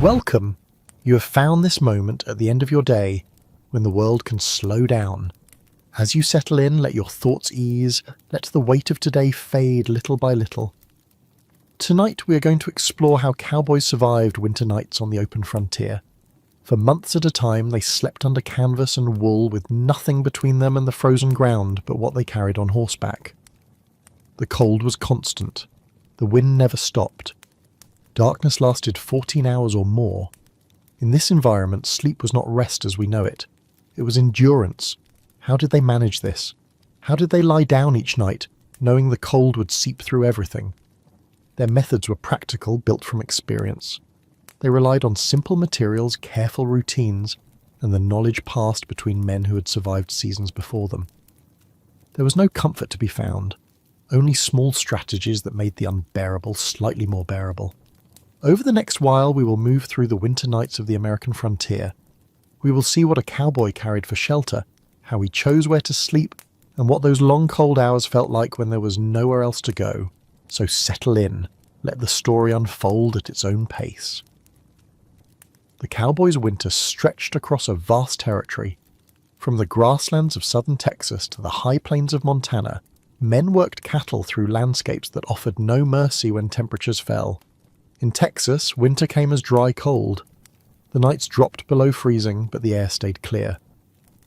Welcome! You have found this moment at the end of your day when the world can slow down. As you settle in, let your thoughts ease, let the weight of today fade little by little. Tonight we are going to explore how cowboys survived winter nights on the open frontier. For months at a time they slept under canvas and wool with nothing between them and the frozen ground but what they carried on horseback. The cold was constant. The wind never stopped. Darkness lasted 14 hours or more. In this environment, sleep was not rest as we know it. It was endurance. How did they manage this? How did they lie down each night, knowing the cold would seep through everything? Their methods were practical, built from experience. They relied on simple materials, careful routines, and the knowledge passed between men who had survived seasons before them. There was no comfort to be found, only small strategies that made the unbearable slightly more bearable. Over the next while we will move through the winter nights of the American frontier. We will see what a cowboy carried for shelter, how he chose where to sleep, and what those long cold hours felt like when there was nowhere else to go. So settle in, let the story unfold at its own pace. The cowboys' winter stretched across a vast territory. From the grasslands of southern Texas to the high plains of Montana, men worked cattle through landscapes that offered no mercy when temperatures fell. In Texas, winter came as dry cold. The nights dropped below freezing, but the air stayed clear.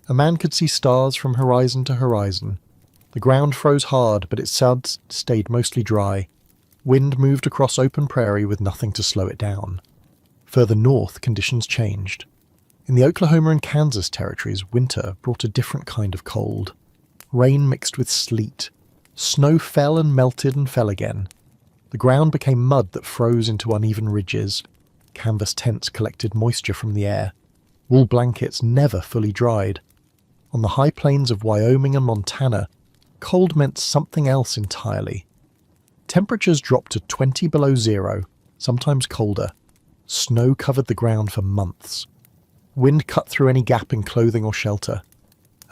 A man could see stars from horizon to horizon. The ground froze hard, but its suds stayed mostly dry. Wind moved across open prairie with nothing to slow it down. Further north, conditions changed. In the Oklahoma and Kansas territories, winter brought a different kind of cold. Rain mixed with sleet. Snow fell and melted and fell again. The ground became mud that froze into uneven ridges. Canvas tents collected moisture from the air. Wool blankets never fully dried. On the high plains of Wyoming and Montana, cold meant something else entirely. Temperatures dropped to 20 below zero, sometimes colder. Snow covered the ground for months. Wind cut through any gap in clothing or shelter.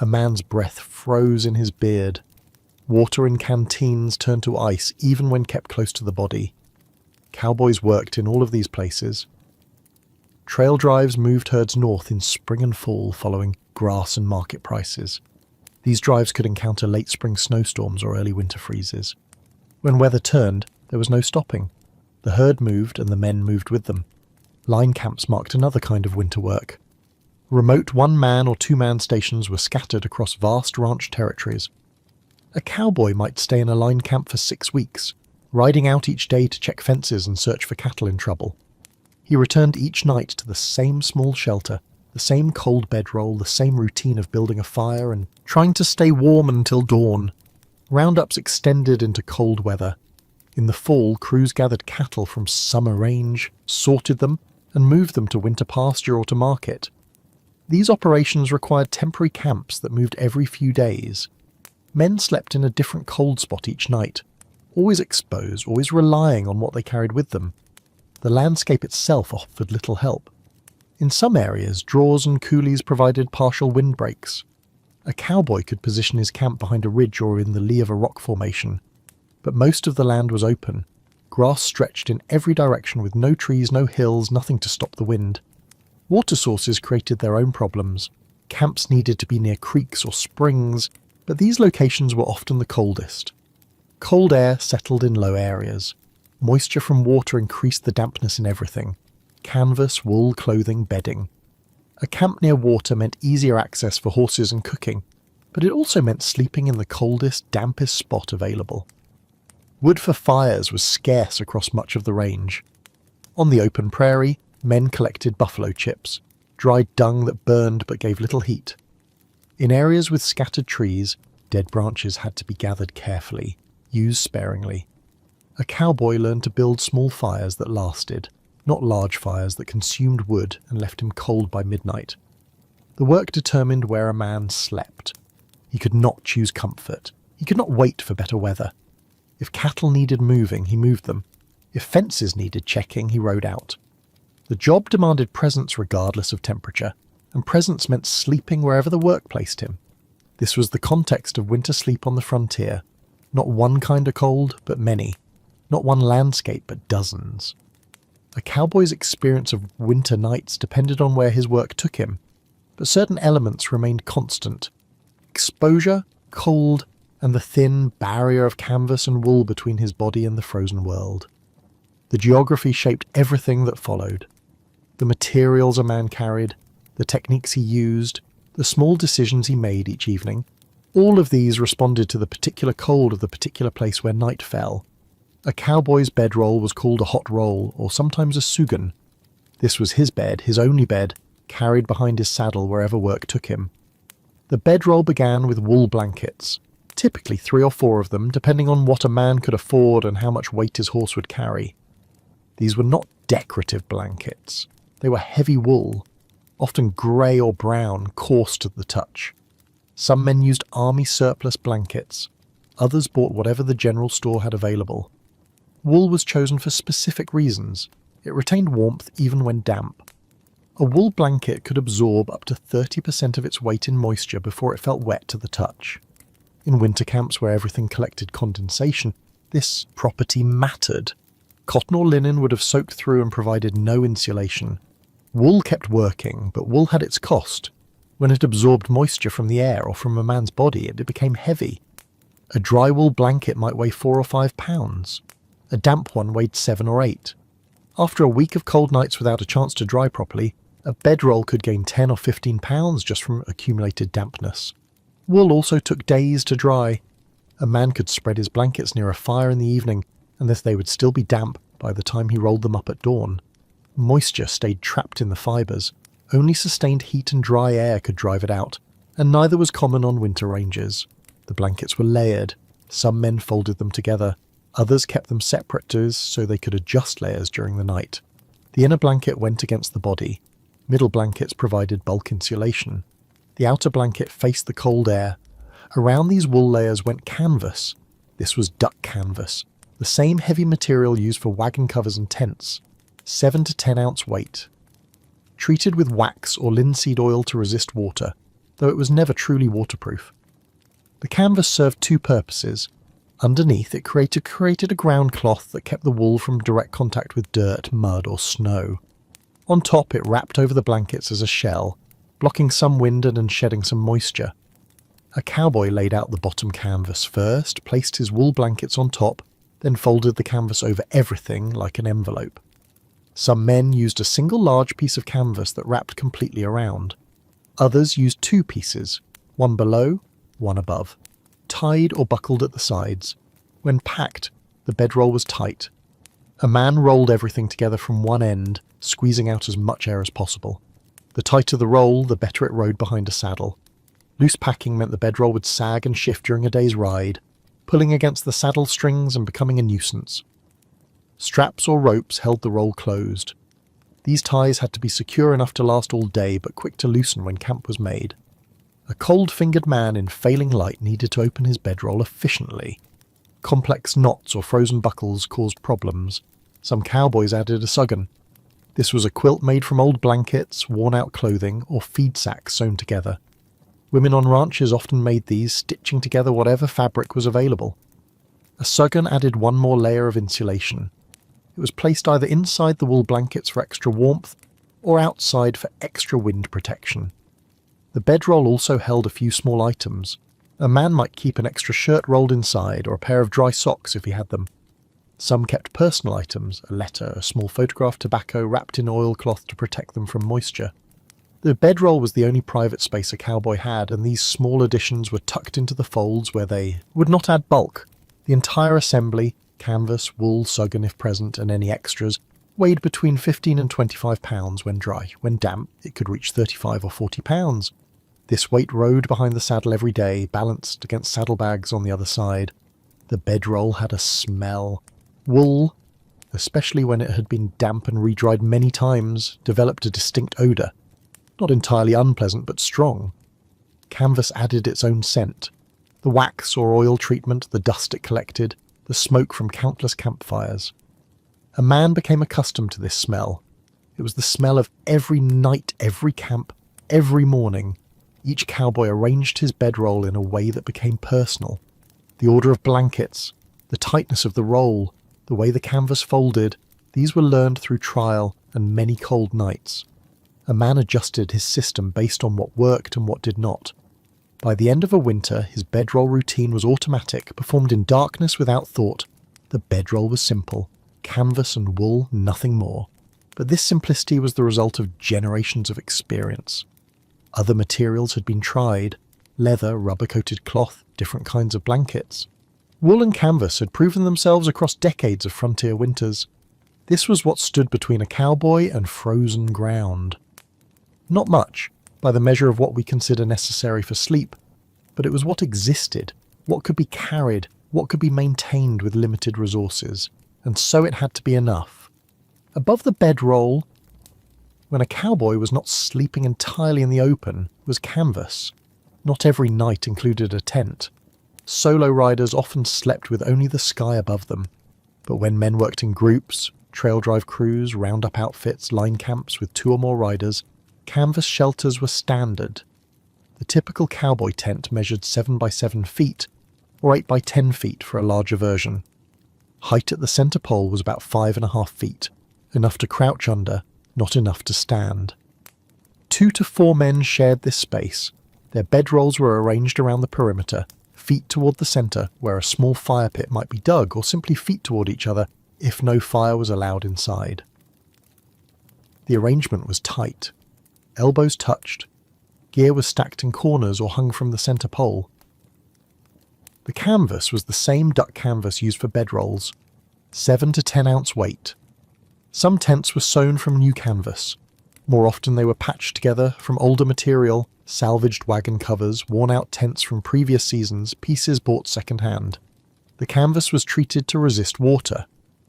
A man's breath froze in his beard. Water in canteens turned to ice even when kept close to the body. Cowboys worked in all of these places. Trail drives moved herds north in spring and fall following grass and market prices. These drives could encounter late spring snowstorms or early winter freezes. When weather turned, there was no stopping. The herd moved and the men moved with them. Line camps marked another kind of winter work. Remote one-man or two-man stations were scattered across vast ranch territories. A cowboy might stay in a line camp for 6 weeks, riding out each day to check fences and search for cattle in trouble. He returned each night to the same small shelter, the same cold bedroll, the same routine of building a fire and trying to stay warm until dawn. Roundups extended into cold weather. In the fall, crews gathered cattle from summer range, sorted them, and moved them to winter pasture or to market. These operations required temporary camps that moved every few days. Men slept in a different cold spot each night, always exposed, always relying on what they carried with them. The landscape itself offered little help. In some areas, draws and coulees provided partial windbreaks. A cowboy could position his camp behind a ridge or in the lee of a rock formation, but most of the land was open. Grass stretched in every direction with no trees, no hills, nothing to stop the wind. Water sources created their own problems. Camps needed to be near creeks or springs, but these locations were often the coldest. Cold air settled in low areas. Moisture from water increased the dampness in everything. Canvas, wool, clothing, bedding. A camp near water meant easier access for horses and cooking, but it also meant sleeping in the coldest, dampest spot available. Wood for fires was scarce across much of the range. On the open prairie, men collected buffalo chips, dried dung that burned but gave little heat. In areas with scattered trees, dead branches had to be gathered carefully, used sparingly. A cowboy learned to build small fires that lasted, not large fires that consumed wood and left him cold by midnight. The work determined where a man slept. He could not choose comfort. He could not wait for better weather. If cattle needed moving, he moved them. If fences needed checking, he rode out. The job demanded presence regardless of temperature, and presence meant sleeping wherever the work placed him. This was the context of winter sleep on the frontier. Not one kind of cold, but many. Not one landscape, but dozens. A A cowboy's experience of winter nights depended on where his work took him, but certain elements remained constant. Exposure, cold, and the thin barrier of canvas and wool between his body and the frozen world. The geography shaped everything that followed. The materials a man carried, the techniques he used, the small decisions he made each evening, all of these responded to the particular cold of the particular place where night fell. A cowboy's bedroll was called a hot roll, or sometimes a sugan. This was his bed, his only bed, carried behind his saddle wherever work took him. The bedroll began with wool blankets, typically 3 or 4 of them, depending on what a man could afford and how much weight his horse would carry. These were not decorative blankets. They were heavy wool, often grey or brown, coarse to the touch. Some men used army surplus blankets. Others bought whatever the general store had available. Wool was chosen for specific reasons. It retained warmth even when damp. A wool blanket could absorb up to 30% of its weight in moisture before it felt wet to the touch. In winter camps where everything collected condensation, this property mattered. Cotton or linen would have soaked through and provided no insulation. Wool kept working, but wool had its cost. When it absorbed moisture from the air or from a man's body, it became heavy. A dry wool blanket might weigh 4 or 5 pounds. A damp one weighed 7 or 8. After a week of cold nights without a chance to dry properly, a bedroll could gain 10 or 15 pounds just from accumulated dampness. Wool also took days to dry. A man could spread his blankets near a fire in the evening, and they would still be damp by the time he rolled them up at dawn. Moisture stayed trapped in the fibres. Only sustained heat and dry air could drive it out, and neither was common on winter ranges. The blankets were layered. Some men folded them together. Others kept them separate so they could adjust layers during the night. The inner blanket went against the body. Middle blankets provided bulk insulation. The outer blanket faced the cold air. Around these wool layers went canvas. This was duck canvas, the same heavy material used for wagon covers and tents. 7 to 10 ounce weight. Treated with wax or linseed oil to resist water, though it was never truly waterproof. The canvas served 2 purposes. Underneath, it created a ground cloth that kept the wool from direct contact with dirt, mud, or snow. On top, it wrapped over the blankets as a shell, blocking some wind and shedding some moisture. A cowboy laid out the bottom canvas first, placed his wool blankets on top, then folded the canvas over everything like an envelope. Some men used a single large piece of canvas that wrapped completely around. Others used 2 pieces, one below, one above, tied or buckled at the sides. When packed, the bedroll was tight. A man rolled everything together from one end, squeezing out as much air as possible. The tighter the roll, the better it rode behind a saddle. Loose packing meant the bedroll would sag and shift during a day's ride, pulling against the saddle strings and becoming a nuisance. Straps or ropes held the roll closed. These ties had to be secure enough to last all day, but quick to loosen when camp was made. A cold-fingered man in failing light needed to open his bedroll efficiently. Complex knots or frozen buckles caused problems. Some cowboys added a sugan. This was a quilt made from old blankets, worn-out clothing, or feed sacks sewn together. Women on ranches often made these, stitching together whatever fabric was available. A sugan added one more layer of insulation. It was placed either inside the wool blankets for extra warmth, or outside for extra wind protection. The bedroll also held a few small items. A man might keep an extra shirt rolled inside, or a pair of dry socks if he had them. Some kept personal items, a letter, a small photograph, tobacco, wrapped in oilcloth to protect them from moisture. The bedroll was the only private space a cowboy had, and these small additions were tucked into the folds where they would not add bulk. The entire assembly, canvas, wool, sugan if present, and any extras, weighed between 15 and 25 pounds when dry. When damp, it could reach 35 or 40 pounds. This weight rode behind the saddle every day, balanced against saddlebags on the other side. The bedroll had a smell. Wool, especially when it had been damp and re-dried many times, developed a distinct odour. Not entirely unpleasant, but strong. Canvas added its own scent. The wax or oil treatment, the dust it collected, the smoke from countless campfires. A man became accustomed to this smell. It was the smell of every night, every camp, every morning. Each cowboy arranged his bedroll in a way that became personal. The order of blankets, the tightness of the roll, the way the canvas folded, These were learned through trial and many cold nights. A man adjusted his system based on what worked and what did not. By the end of a winter, his bedroll routine was automatic, performed in darkness without thought. The bedroll was simple. Canvas and wool, nothing more. But this simplicity was the result of generations of experience. Other materials had been tried: leather, rubber-coated cloth, different kinds of blankets. Wool and canvas had proven themselves across decades of frontier winters. This was what stood between a cowboy and frozen ground. Not much, by the measure of what we consider necessary for sleep, but it was what existed, what could be carried, what could be maintained with limited resources, and so it had to be enough. Above the bedroll, when a cowboy was not sleeping entirely in the open, was canvas. Not every night included a tent. Solo riders often slept with only the sky above them, but when men worked in groups, trail drive crews, roundup outfits, line camps with 2 or more riders, canvas shelters were standard. The typical cowboy tent measured 7 by 7 feet, or 8 by 10 feet for a larger version. Height at the centre pole was about 5.5 feet, enough to crouch under, not enough to stand. 2 to 4 men shared this space. Their bedrolls were arranged around the perimeter, feet toward the centre where a small fire pit might be dug, or simply feet toward each other if no fire was allowed inside. The arrangement was tight. Elbows touched. Gear was stacked in corners or hung from the centre pole. The canvas was the same duck canvas used for bedrolls, 7 to 10 ounce weight. Some tents were sewn from new canvas. More often they were patched together from older material, salvaged wagon covers, worn-out tents from previous seasons, pieces bought second-hand. The canvas was treated to resist water.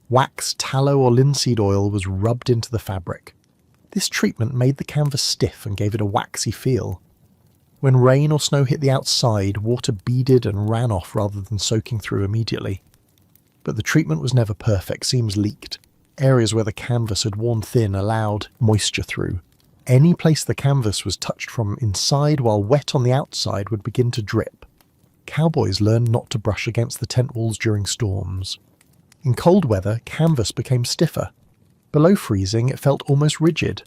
Wax, tallow or linseed oil was rubbed into the fabric. This treatment made the canvas stiff and gave it a waxy feel. When rain or snow hit the outside, water beaded and ran off rather than soaking through immediately. But the treatment was never perfect. Seams leaked. Areas where the canvas had worn thin allowed moisture through. Any place the canvas was touched from inside while wet on the outside would begin to drip. Cowboys learned not to brush against the tent walls during storms. In cold weather, canvas became stiffer. Below freezing, it felt almost rigid.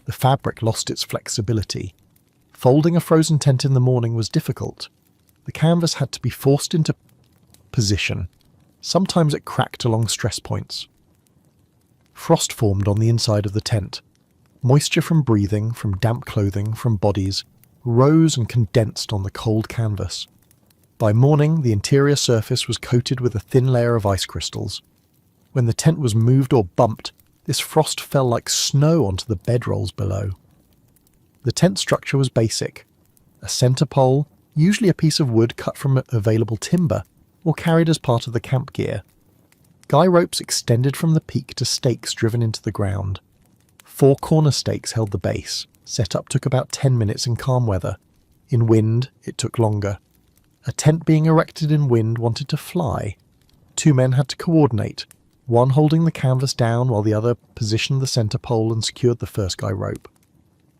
The fabric lost its flexibility. Folding a frozen tent in the morning was difficult. The canvas had to be forced into position. Sometimes it cracked along stress points. Frost formed on the inside of the tent. Moisture from breathing, from damp clothing, from bodies, rose and condensed on the cold canvas. By morning, the interior surface was coated with a thin layer of ice crystals. When the tent was moved or bumped, this frost fell like snow onto the bedrolls below. The tent structure was basic. A centre pole, usually a piece of wood cut from available timber, or carried as part of the camp gear. Guy ropes extended from the peak to stakes driven into the ground. 4 corner stakes held the base. Setup took about 10 minutes in calm weather. In wind, it took longer. A tent being erected in wind wanted to fly. 2 men had to coordinate, one holding the canvas down while the other positioned the centre pole and secured the first guy rope.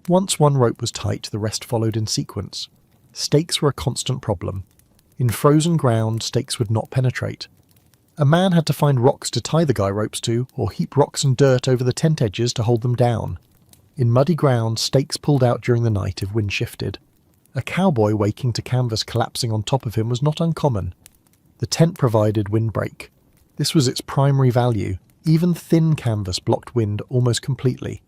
Once one rope was tight, the rest followed in sequence. Stakes were a constant problem. In frozen ground, stakes would not penetrate. A man had to find rocks to tie the guy ropes to, or heap rocks and dirt over the tent edges to hold them down. In muddy ground, stakes pulled out during the night if wind shifted. A cowboy waking to canvas collapsing on top of him was not uncommon. The tent provided windbreak. This was its primary value. Even thin canvas blocked wind almost completely.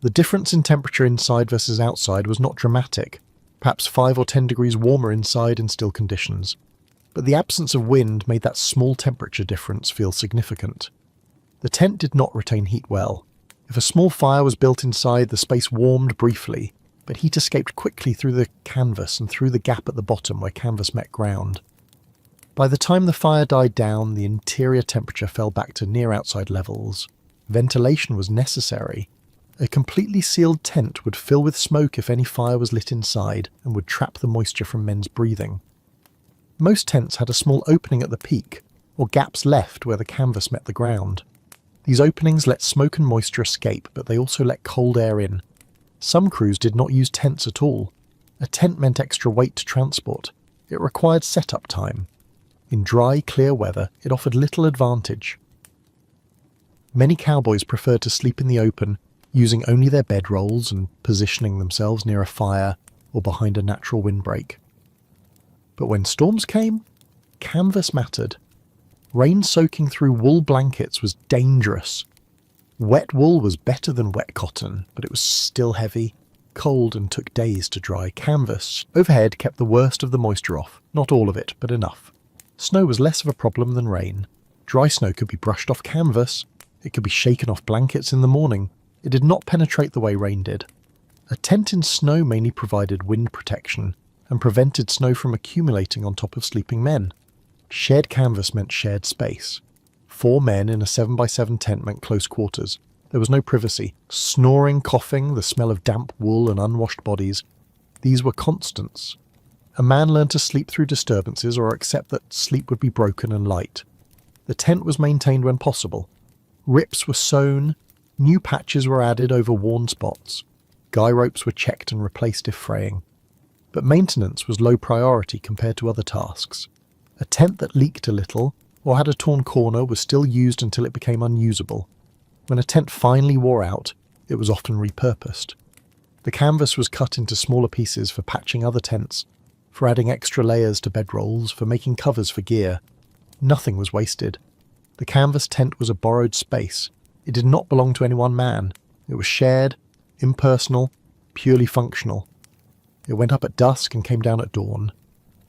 The difference in temperature inside versus outside was not dramatic, perhaps 5 or 10 degrees warmer inside in still conditions. But the absence of wind made that small temperature difference feel significant. The tent did not retain heat well. If a small fire was built inside, the space warmed briefly, but heat escaped quickly through the canvas and through the gap at the bottom where canvas met ground. By the time the fire died down, the interior temperature fell back to near outside levels. Ventilation was necessary. A completely sealed tent would fill with smoke if any fire was lit inside and would trap the moisture from men's breathing. Most tents had a small opening at the peak, or gaps left where the canvas met the ground. These openings let smoke and moisture escape, but they also let cold air in. Some crews did not use tents at all. A tent meant extra weight to transport. It required setup time. In dry, clear weather, it offered little advantage. Many cowboys preferred to sleep in the open, using only their bedrolls and positioning themselves near a fire or behind a natural windbreak. But when storms came, canvas mattered. Rain soaking through wool blankets was dangerous. Wet wool was better than wet cotton, but it was still heavy, cold, and took days to dry. Canvas overhead kept the worst of the moisture off, not all of it, but enough. Snow was less of a problem than rain. Dry snow could be brushed off canvas, it could be shaken off blankets in the morning. It did not penetrate the way rain did. A tent in snow mainly provided wind protection and prevented snow from accumulating on top of sleeping men. Shared canvas meant shared space. 4 men in a 7x7 tent meant close quarters. There was no privacy. Snoring, coughing, the smell of damp wool and unwashed bodies. These were constants. A man learned to sleep through disturbances or accept that sleep would be broken and light. The tent was maintained when possible. Rips were sewn, new patches were added over worn spots. Guy ropes were checked and replaced if fraying. But maintenance was low priority compared to other tasks. A tent that leaked a little or had a torn corner was still used until it became unusable. When a tent finally wore out, it was often repurposed. The canvas was cut into smaller pieces for patching other tents, for adding extra layers to bedrolls, for making covers for gear. Nothing was wasted. The canvas tent was a borrowed space. It did not belong to any one man. It was shared, impersonal, purely functional. It went up at dusk and came down at dawn.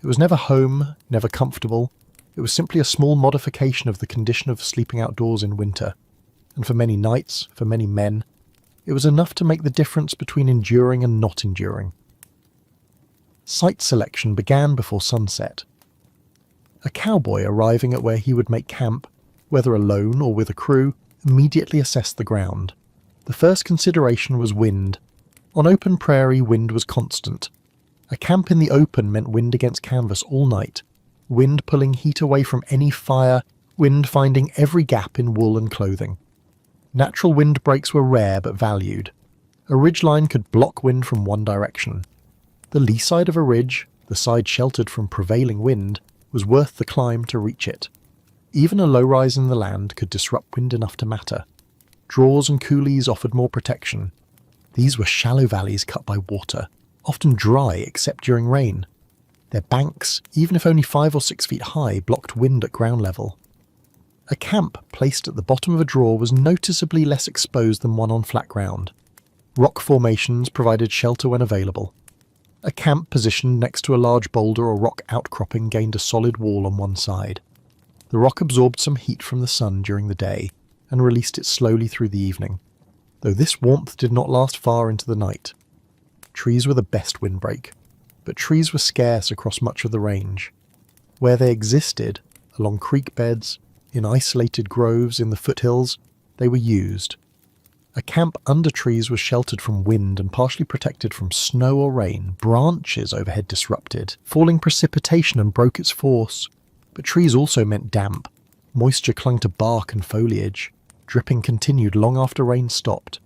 It was never home, never comfortable. It was simply a small modification of the condition of sleeping outdoors in winter. And for many nights, for many men, it was enough to make the difference between enduring and not enduring. Site selection began before sunset. A cowboy arriving at where he would make camp, whether alone or with a crew, immediately assessed the ground. The first consideration was wind. On open prairie, wind was constant. A camp in the open meant wind against canvas all night, wind pulling heat away from any fire, wind finding every gap in wool and clothing. Natural wind breaks were rare but valued. A ridgeline could block wind from one direction. The lee side of a ridge, the side sheltered from prevailing wind, was worth the climb to reach it. Even a low rise in the land could disrupt wind enough to matter. Draws and coulees offered more protection. These were shallow valleys cut by water, often dry except during rain. Their banks, even if only 5 or 6 feet high, blocked wind at ground level. A camp placed at the bottom of a draw was noticeably less exposed than one on flat ground. Rock formations provided shelter when available. A camp positioned next to a large boulder or rock outcropping gained a solid wall on one side. The rock absorbed some heat from the sun during the day and released it slowly through the evening, though this warmth did not last far into the night. Trees were the best windbreak, but trees were scarce across much of the range. Where they existed, along creek beds, in isolated groves in the foothills, they were used. A camp under trees was sheltered from wind and partially protected from snow or rain. Branches overhead disrupted. Falling precipitation and broke its force. But trees also meant damp. Moisture clung to bark and foliage. Dripping continued long after rain stopped.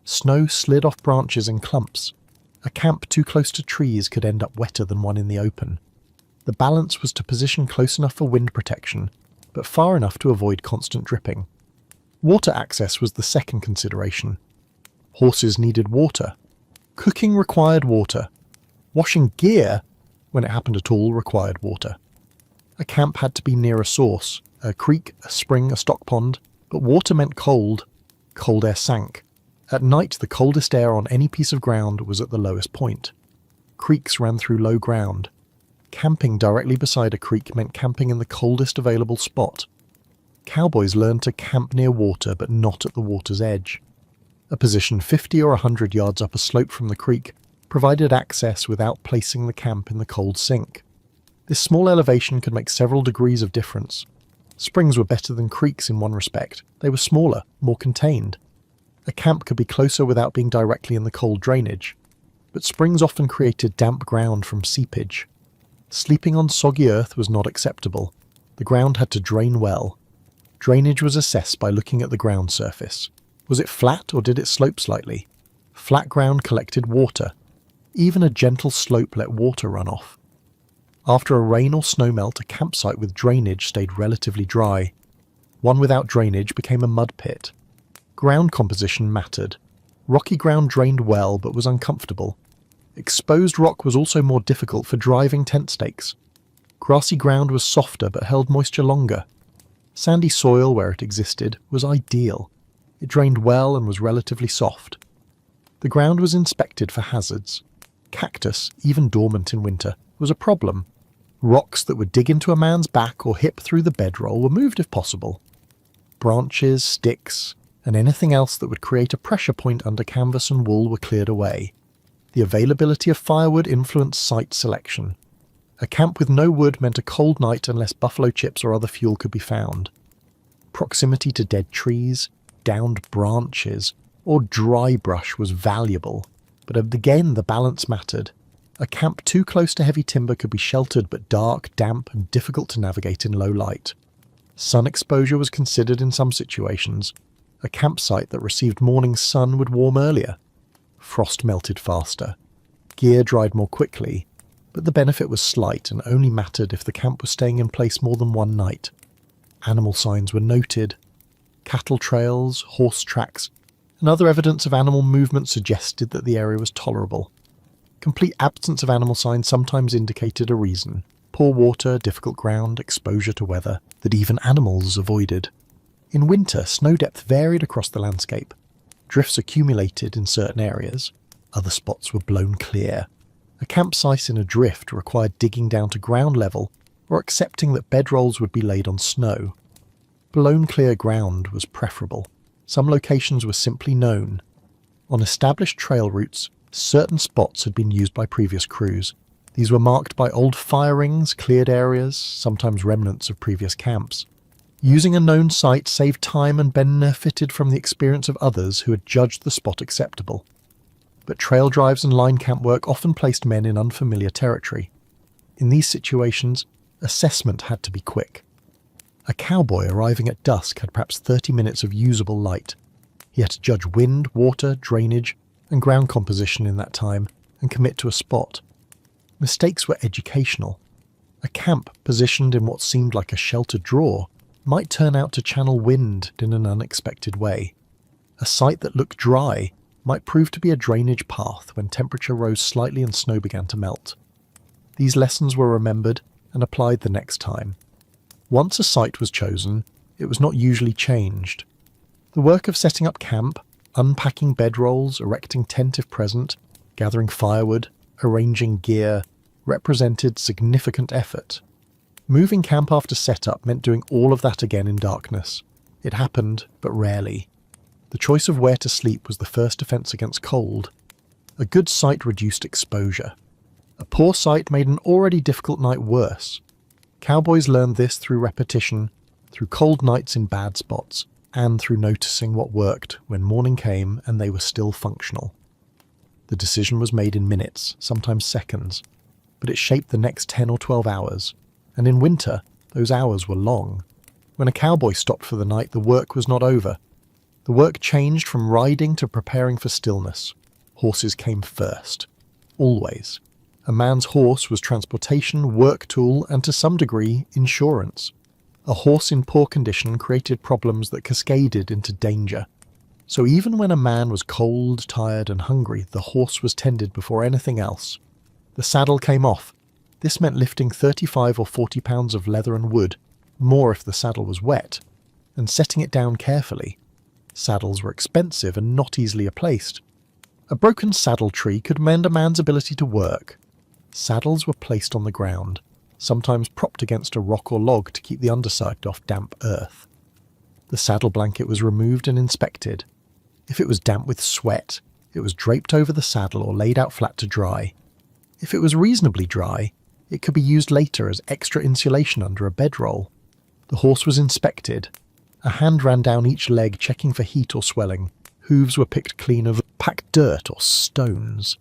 Snow slid off branches in clumps. A camp too close to trees could end up wetter than one in the open. The balance was to position close enough for wind protection, but far enough to avoid constant dripping. Water access was the second consideration. Horses needed water. Cooking required water. Washing gear, when it happened at all, required water. A camp had to be near a source, a creek, a spring, a stock pond, but water meant cold. Cold air sank. At night, the coldest air on any piece of ground was at the lowest point. Creeks ran through low ground. Camping directly beside a creek meant camping in the coldest available spot. Cowboys learned to camp near water, but not at the water's edge. A position 50 or 100 yards up a slope from the creek provided access without placing the camp in the cold sink. This small elevation could make several degrees of difference. Springs were better than creeks in one respect. They were smaller, more contained. A camp could be closer without being directly in the cold drainage, but springs often created damp ground from seepage. Sleeping on soggy earth was not acceptable. The ground had to drain well. Drainage was assessed by looking at the ground surface. Was it flat or did it slope slightly? Flat ground collected water. Even a gentle slope let water run off. After a rain or snow melt, a campsite with drainage stayed relatively dry. One without drainage became a mud pit. Ground composition mattered. Rocky ground drained well but was uncomfortable. Exposed rock was also more difficult for driving tent stakes. Grassy ground was softer but held moisture longer. Sandy soil, where it existed, was ideal. It drained well and was relatively soft. The ground was inspected for hazards. Cactus, even dormant in winter, was a problem. Rocks that would dig into a man's back or hip through the bedroll were moved if possible. Branches, sticks, and anything else that would create a pressure point under canvas and wool were cleared away. The availability of firewood influenced site selection. A camp with no wood meant a cold night unless buffalo chips or other fuel could be found. Proximity to dead trees, downed branches, or dry brush was valuable, but again the balance mattered. A camp too close to heavy timber could be sheltered but dark, damp, and difficult to navigate in low light. Sun exposure was considered in some situations. A campsite that received morning sun would warm earlier. Frost melted faster. Gear dried more quickly, but the benefit was slight and only mattered if the camp was staying in place more than one night. Animal signs were noted. Cattle trails, horse tracks, and other evidence of animal movement suggested that the area was tolerable. Complete absence of animal signs sometimes indicated a reason: poor water, difficult ground, exposure to weather that even animals avoided. In winter, snow depth varied across the landscape. Drifts accumulated in certain areas. Other spots were blown clear. A campsite in a drift required digging down to ground level or accepting that bedrolls would be laid on snow. Blown clear ground was preferable. Some locations were simply known. On established trail routes, certain spots had been used by previous crews. These were marked by old fire rings, cleared areas, sometimes remnants of previous camps. Using a known site saved time and benefited from the experience of others who had judged the spot acceptable. But trail drives and line camp work often placed men in unfamiliar territory. In these situations, assessment had to be quick. A cowboy arriving at dusk had perhaps 30 minutes of usable light. He had to judge wind, water, drainage, and ground composition in that time and commit to a spot. Mistakes were educational. A camp positioned in what seemed like a sheltered draw might turn out to channel wind in an unexpected way. A site that looked dry might prove to be a drainage path when temperature rose slightly and snow began to melt. These lessons were remembered and applied the next time. Once a site was chosen, it was not usually changed. The work of setting up camp, unpacking bedrolls, erecting tent if present, gathering firewood, arranging gear, represented significant effort. Moving camp after setup meant doing all of that again in darkness. It happened, but rarely. The choice of where to sleep was the first defense against cold. A good site reduced exposure. A poor site made an already difficult night worse. Cowboys learned this through repetition, through cold nights in bad spots, and through noticing what worked when morning came and they were still functional. The decision was made in minutes, sometimes seconds, but it shaped the next 10 or 12 hours, and in winter, those hours were long. When a cowboy stopped for the night, the work was not over. The work changed from riding to preparing for stillness. Horses came first. Always. A man's horse was transportation, work tool, and to some degree, insurance. A horse in poor condition created problems that cascaded into danger. So even when a man was cold, tired, and hungry, the horse was tended before anything else. The saddle came off. This meant lifting 35 or 40 pounds of leather and wood, more if the saddle was wet, and setting it down carefully. Saddles were expensive and not easily replaced. A broken saddle tree could mend a man's ability to work. Saddles were placed on the ground, sometimes propped against a rock or log to keep the underside off damp earth. The saddle blanket was removed and inspected. If it was damp with sweat, it was draped over the saddle or laid out flat to dry. If it was reasonably dry, it could be used later as extra insulation under a bedroll. The horse was inspected. A hand ran down each leg checking for heat or swelling. Hooves were picked clean of packed dirt or stones.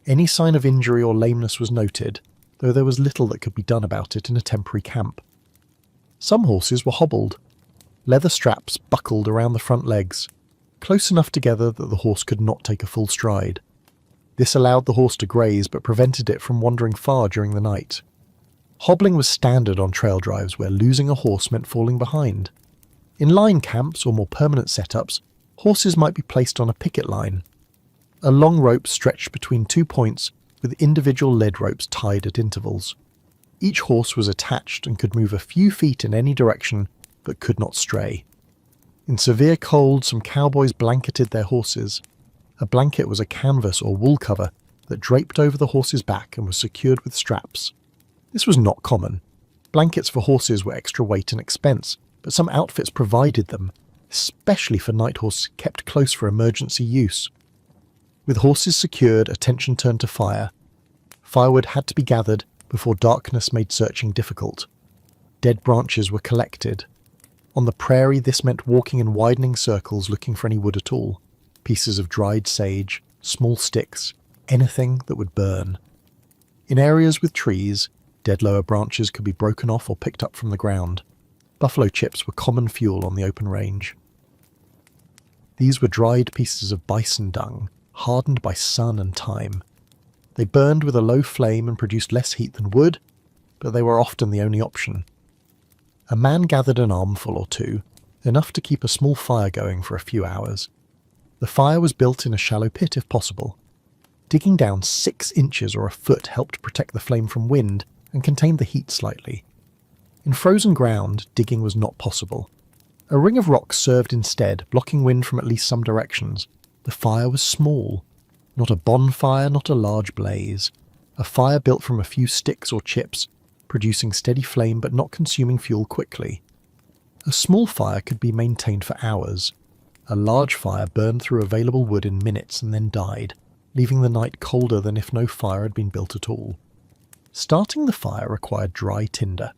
Any sign of injury or lameness was noted, though there was little that could be done about it in a temporary camp. Some horses were hobbled. Leather straps buckled around the front legs, close enough together that the horse could not take a full stride. This allowed the horse to graze but prevented it from wandering far during the night. Hobbling was standard on trail drives where losing a horse meant falling behind. In line camps or more permanent setups, Horses might be placed on a picket line, a long rope stretched between 2 points with individual lead ropes tied at intervals. Each horse was attached and could move a few feet in any direction, but could not stray. In severe cold, some cowboys blanketed their horses. A blanket was a canvas or wool cover that draped over the horse's back and was secured with straps. This was not common. Blankets for horses were extra weight and expense, but some outfits provided them, especially for night horses kept close for emergency use. With horses secured, attention turned to fire. Firewood had to be gathered before darkness made searching difficult. Dead branches were collected. On the prairie, this meant walking in widening circles looking for any wood at all. Pieces of dried sage, small sticks, anything that would burn. In areas with trees, dead lower branches could be broken off or picked up from the ground. Buffalo chips were common fuel on the open range. These were dried pieces of bison dung, hardened by sun and time. They burned with a low flame and produced less heat than wood, but they were often the only option. A man gathered an armful or two, enough to keep a small fire going for a few hours. The fire was built in a shallow pit if possible. Digging down 6 inches or a foot helped protect the flame from wind and contained the heat slightly. In frozen ground, digging was not possible. A ring of rock served instead, blocking wind from at least some directions. The fire was small. Not a bonfire, not a large blaze. A fire built from a few sticks or chips, producing steady flame but not consuming fuel quickly. A small fire could be maintained for hours. A large fire burned through available wood in minutes and then died, leaving the night colder than if no fire had been built at all. Starting the fire required dry tinder.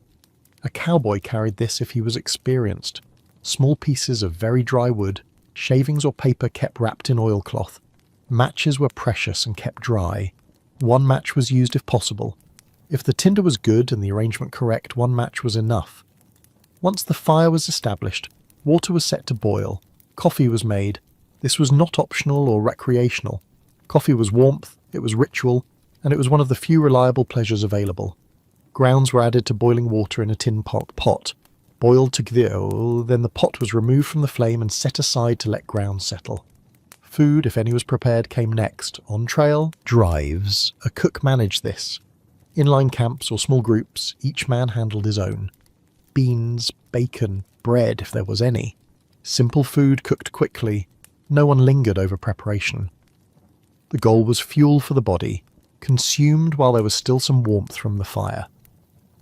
A cowboy carried this if he was experienced. Small pieces of very dry wood, shavings or paper kept wrapped in oilcloth. Matches were precious and kept dry. 1 match was used if possible. If the tinder was good and the arrangement correct, 1 match was enough. Once the fire was established, water was set to boil. Coffee was made. This was not optional or recreational. Coffee was warmth, it was ritual, and it was one of the few reliable pleasures available. Grounds were added to boiling water in a tin pot. Boiled to gthio, then the pot was removed from the flame and set aside to let grounds settle. Food, if any was prepared, came next. On trail, drives. A cook managed this. Inline camps or small groups, each man handled his own. Beans, bacon, bread, if there was any. Simple food cooked quickly. No one lingered over preparation. The goal was fuel for the body, consumed while there was still some warmth from the fire.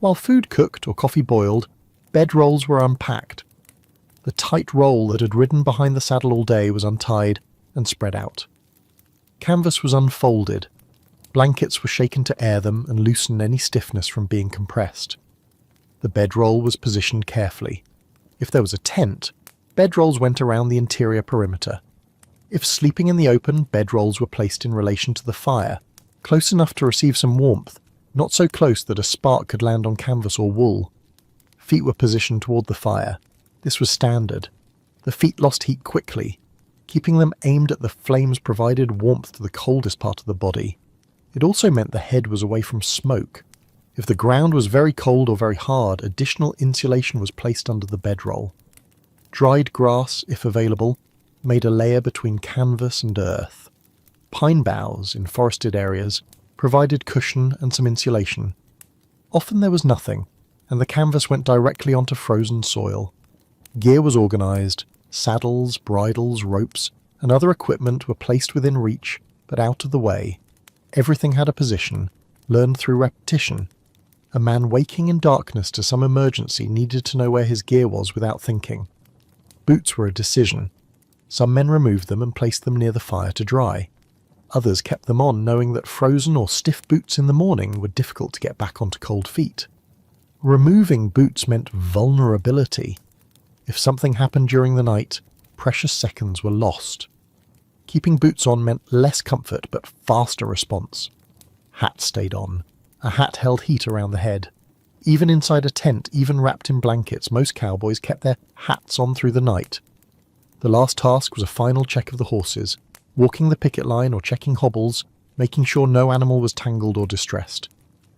While food cooked or coffee boiled, bedrolls were unpacked. The tight roll that had ridden behind the saddle all day was untied and spread out. Canvas was unfolded. Blankets were shaken to air them and loosen any stiffness from being compressed. The bedroll was positioned carefully. If there was a tent, bedrolls went around the interior perimeter. If sleeping in the open, bedrolls were placed in relation to the fire, close enough to receive some warmth, not so close that a spark could land on canvas or wool. Feet were positioned toward the fire. This was standard. The feet lost heat quickly. Keeping them aimed at the flames provided warmth to the coldest part of the body. It also meant the head was away from smoke. If the ground was very cold or very hard, additional insulation was placed under the bedroll. Dried grass, if available, made a layer between canvas and earth. Pine boughs, in forested areas, provided cushion and some insulation. Often there was nothing, and the canvas went directly onto frozen soil. Gear was organised. Saddles, bridles, ropes, and other equipment were placed within reach, but out of the way. Everything had a position, learned through repetition. A man waking in darkness to some emergency needed to know where his gear was without thinking. Boots were a decision. Some men removed them and placed them near the fire to dry. Others kept them on, knowing that frozen or stiff boots in the morning were difficult to get back onto cold feet. Removing boots meant vulnerability. If something happened during the night, precious seconds were lost. Keeping boots on meant less comfort but faster response. Hats stayed on. A hat held heat around the head. Even inside a tent, even wrapped in blankets, most cowboys kept their hats on through the night. The last task was a final check of the horses, walking the picket line or checking hobbles, making sure no animal was tangled or distressed.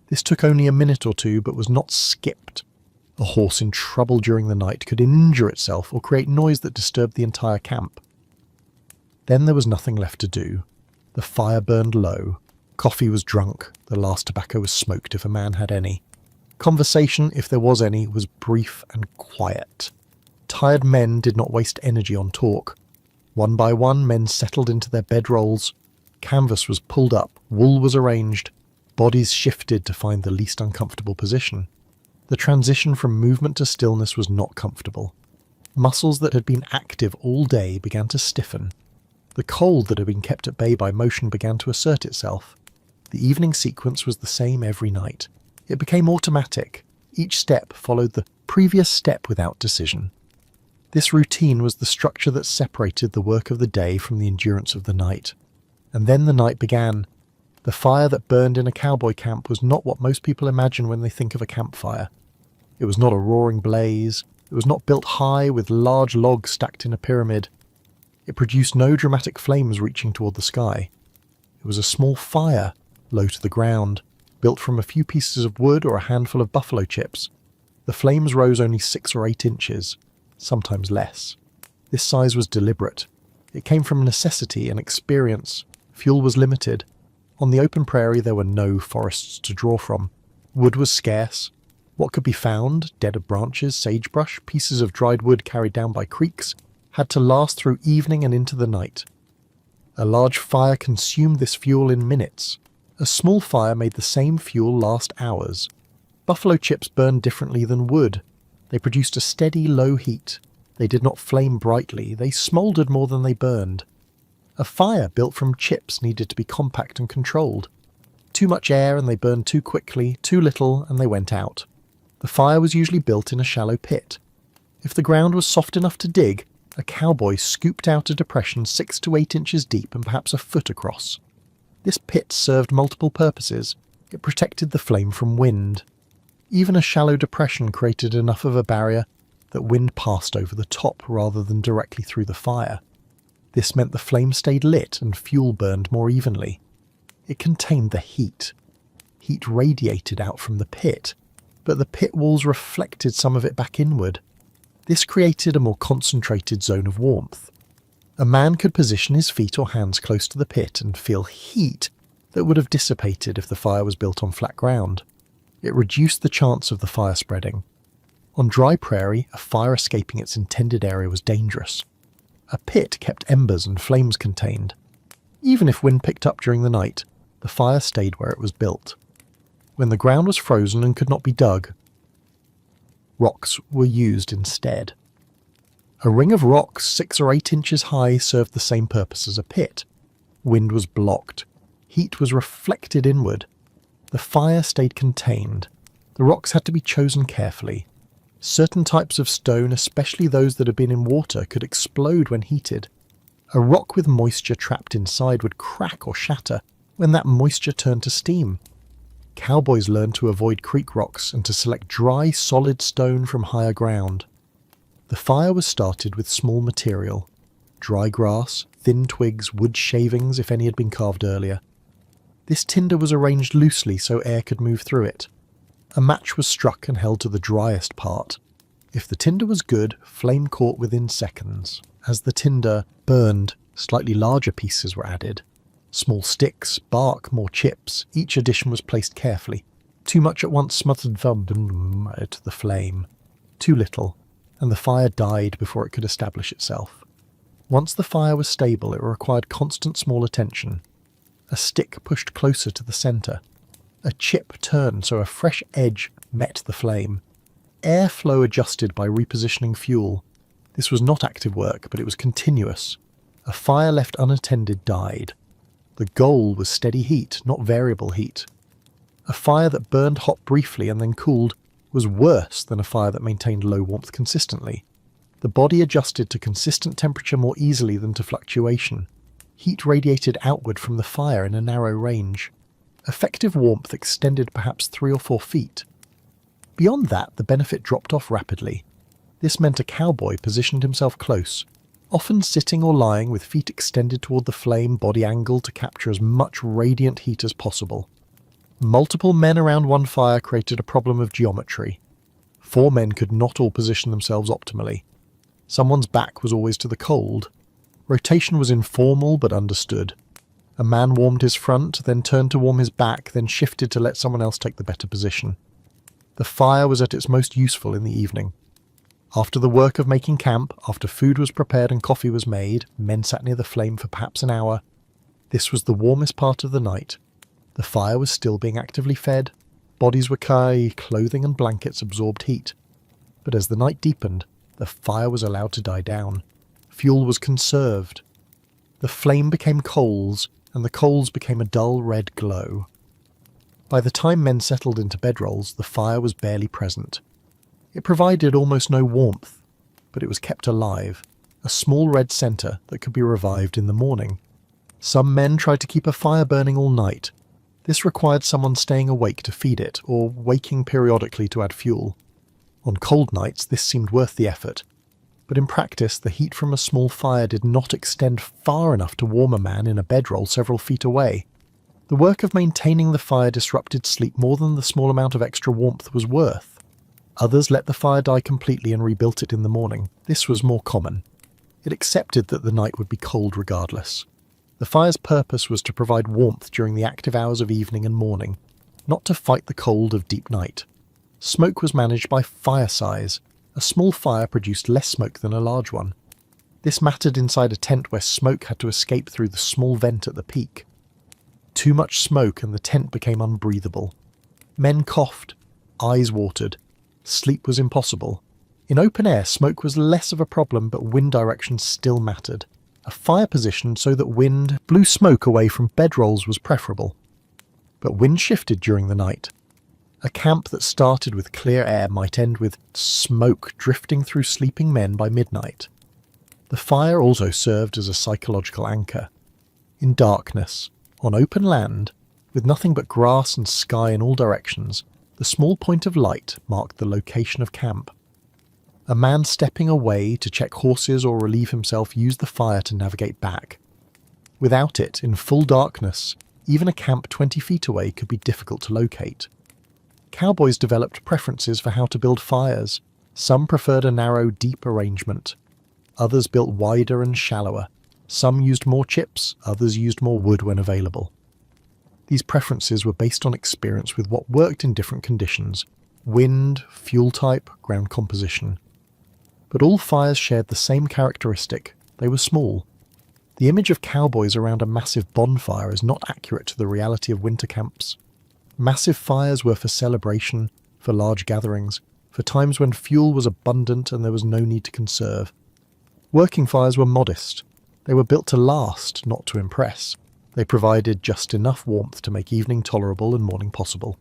This took only a minute or two but was not skipped. A horse in trouble during the night could injure itself or create noise that disturbed the entire camp. Then there was nothing left to do. The fire burned low. Coffee was drunk. The last tobacco was smoked if a man had any. Conversation, if there was any, was brief and quiet. Tired men did not waste energy on talk. One by one, men settled into their bedrolls. Canvas was pulled up, wool was arranged, bodies shifted to find the least uncomfortable position. The transition from movement to stillness was not comfortable. Muscles that had been active all day began to stiffen. The cold that had been kept at bay by motion began to assert itself. The evening sequence was the same every night. It became automatic. Each step followed the previous step without decision. This routine was the structure that separated the work of the day from the endurance of the night. And then the night began. The fire that burned in a cowboy camp was not what most people imagine when they think of a campfire. It was not a roaring blaze. It was not built high with large logs stacked in a pyramid. It produced no dramatic flames reaching toward the sky. It was a small fire, low to the ground, built from a few pieces of wood or a handful of buffalo chips. The flames rose only 6 or 8 inches, sometimes less. This size was deliberate. It came from necessity and experience. Fuel was limited. On the open prairie there were no forests to draw from. Wood was scarce. What could be found, dead branches, sagebrush, pieces of dried wood carried down by creeks, had to last through evening and into the night. A large fire consumed this fuel in minutes. A small fire made the same fuel last hours. Buffalo chips burned differently than wood. They produced a steady, low heat. They did not flame brightly. They smouldered more than they burned. A fire built from chips needed to be compact and controlled. Too much air and they burned too quickly, too little and they went out. The fire was usually built in a shallow pit. If the ground was soft enough to dig, a cowboy scooped out a depression 6 to 8 inches deep and perhaps a foot across. This pit served multiple purposes. It protected the flame from wind. Even a shallow depression created enough of a barrier that wind passed over the top rather than directly through the fire. This meant the flame stayed lit and fuel burned more evenly. It contained the heat. Heat radiated out from the pit, but the pit walls reflected some of it back inward. This created a more concentrated zone of warmth. A man could position his feet or hands close to the pit and feel heat that would have dissipated if the fire was built on flat ground. It reduced the chance of the fire spreading. On dry prairie, a fire escaping its intended area was dangerous. A pit kept embers and flames contained. Even if wind picked up during the night, the fire stayed where it was built. When the ground was frozen and could not be dug, rocks were used instead. A ring of rocks 6 or 8 inches high served the same purpose as a pit. Wind was blocked. Heat was reflected inward. The fire stayed contained. The rocks had to be chosen carefully. Certain types of stone, especially those that had been in water, could explode when heated. A rock with moisture trapped inside would crack or shatter when that moisture turned to steam. Cowboys learned to avoid creek rocks and to select dry, solid stone from higher ground. The fire was started with small material: dry grass, thin twigs, wood shavings if any had been carved earlier. This tinder was arranged loosely so air could move through it. A match was struck and held to the driest part. If the tinder was good, flame caught within seconds. As the tinder burned, slightly larger pieces were added. Small sticks, bark, more chips. Each addition was placed carefully. Too much at once smothered to the flame. Too little, and the fire died before it could establish itself. Once the fire was stable, it required constant small attention. A stick pushed closer to the centre. A chip turned so a fresh edge met the flame. Airflow adjusted by repositioning fuel. This was not active work, but it was continuous. A fire left unattended died. The goal was steady heat, not variable heat. A fire that burned hot briefly and then cooled was worse than a fire that maintained low warmth consistently. The body adjusted to consistent temperature more easily than to fluctuation. Heat radiated outward from the fire in a narrow range. Effective warmth extended perhaps 3 or 4 feet. Beyond that, the benefit dropped off rapidly. This meant a cowboy positioned himself close, often sitting or lying with feet extended toward the flame, body angled to capture as much radiant heat as possible. Multiple men around one fire created a problem of geometry. 4 men could not all position themselves optimally. Someone's back was always to the cold. Rotation was informal but understood. A man warmed his front, then turned to warm his back, then shifted to let someone else take the better position. The fire was at its most useful in the evening. After the work of making camp, after food was prepared and coffee was made, men sat near the flame for perhaps an hour. This was the warmest part of the night. The fire was still being actively fed. Bodies were clothing and blankets absorbed heat. But as the night deepened, the fire was allowed to die down. Fuel was conserved. The flame became coals, and the coals became a dull red glow. By the time men settled into bedrolls, the fire was barely present. It provided almost no warmth, but it was kept alive, a small red centre that could be revived in the morning. Some men tried to keep a fire burning all night. This required someone staying awake to feed it, or waking periodically to add fuel. On cold nights, this seemed worth the effort, but in practice, the heat from a small fire did not extend far enough to warm a man in a bedroll several feet away. The work of maintaining the fire disrupted sleep more than the small amount of extra warmth was worth. Others let the fire die completely and rebuilt it in the morning. This was more common. It accepted that the night would be cold regardless. The fire's purpose was to provide warmth during the active hours of evening and morning, not to fight the cold of deep night. Smoke was managed by fire size. A small fire produced less smoke than a large one. This mattered inside a tent where smoke had to escape through the small vent at the peak. Too much smoke and the tent became unbreathable. Men coughed, eyes watered. Sleep was impossible. In open air, smoke was less of a problem, but wind direction still mattered. A fire positioned so that wind blew smoke away from bedrolls was preferable. But wind shifted during the night. A camp that started with clear air might end with smoke drifting through sleeping men by midnight. The fire also served as a psychological anchor. In darkness, on open land, with nothing but grass and sky in all directions, the small point of light marked the location of camp. A man stepping away to check horses or relieve himself used the fire to navigate back. Without it, in full darkness, even a camp 20 feet away could be difficult to locate. Cowboys developed preferences for how to build fires. Some preferred a narrow, deep arrangement. Others built wider and shallower. Some used more chips, others used more wood when available. These preferences were based on experience with what worked in different conditions: wind, fuel type, ground composition. But all fires shared the same characteristic: they were small. The image of cowboys around a massive bonfire is not accurate to the reality of winter camps. Massive fires were for celebration, for large gatherings, for times when fuel was abundant and there was no need to conserve. Working fires were modest. They were built to last, not to impress. They provided just enough warmth to make evening tolerable and morning possible.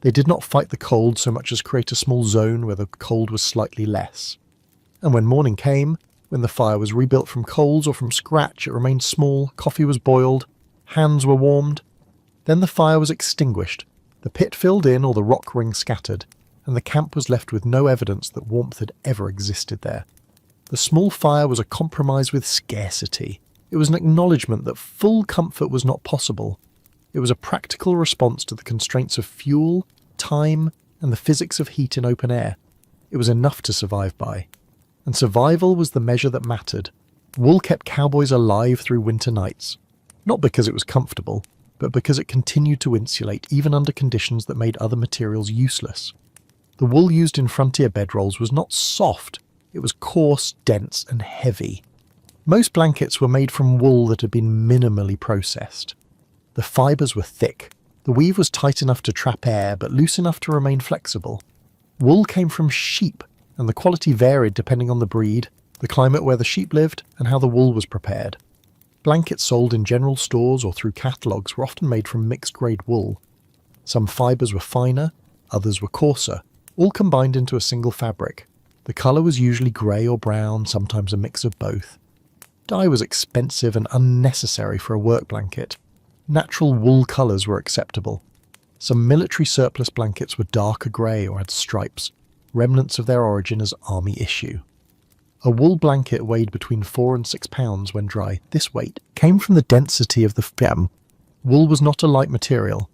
They did not fight the cold so much as create a small zone where the cold was slightly less. And when morning came, when the fire was rebuilt from coals or from scratch, it remained small, coffee was boiled, hands were warmed. Then the fire was extinguished, the pit filled in or the rock ring scattered, and the camp was left with no evidence that warmth had ever existed there. The small fire was a compromise with scarcity. It was an acknowledgement that full comfort was not possible. It was a practical response to the constraints of fuel, time, and the physics of heat in open air. It was enough to survive by. And survival was the measure that mattered. Wool kept cowboys alive through winter nights. Not because it was comfortable, but because it continued to insulate even under conditions that made other materials useless. The wool used in frontier bedrolls was not soft, it was coarse, dense, and heavy. Most blankets were made from wool that had been minimally processed. The fibres were thick. The weave was tight enough to trap air, but loose enough to remain flexible. Wool came from sheep, and the quality varied depending on the breed, the climate where the sheep lived, and how the wool was prepared. Blankets sold in general stores or through catalogues were often made from mixed-grade wool. Some fibres were finer, others were coarser, all combined into a single fabric. The colour was usually grey or brown, sometimes a mix of both. Dye was expensive and unnecessary for a work blanket. Natural wool colours were acceptable. Some military surplus blankets were darker grey or had stripes, remnants of their origin as army issue. A wool blanket weighed between 4 and 6 pounds when dry. This weight came from the density of the fabric. Wool was not a light material.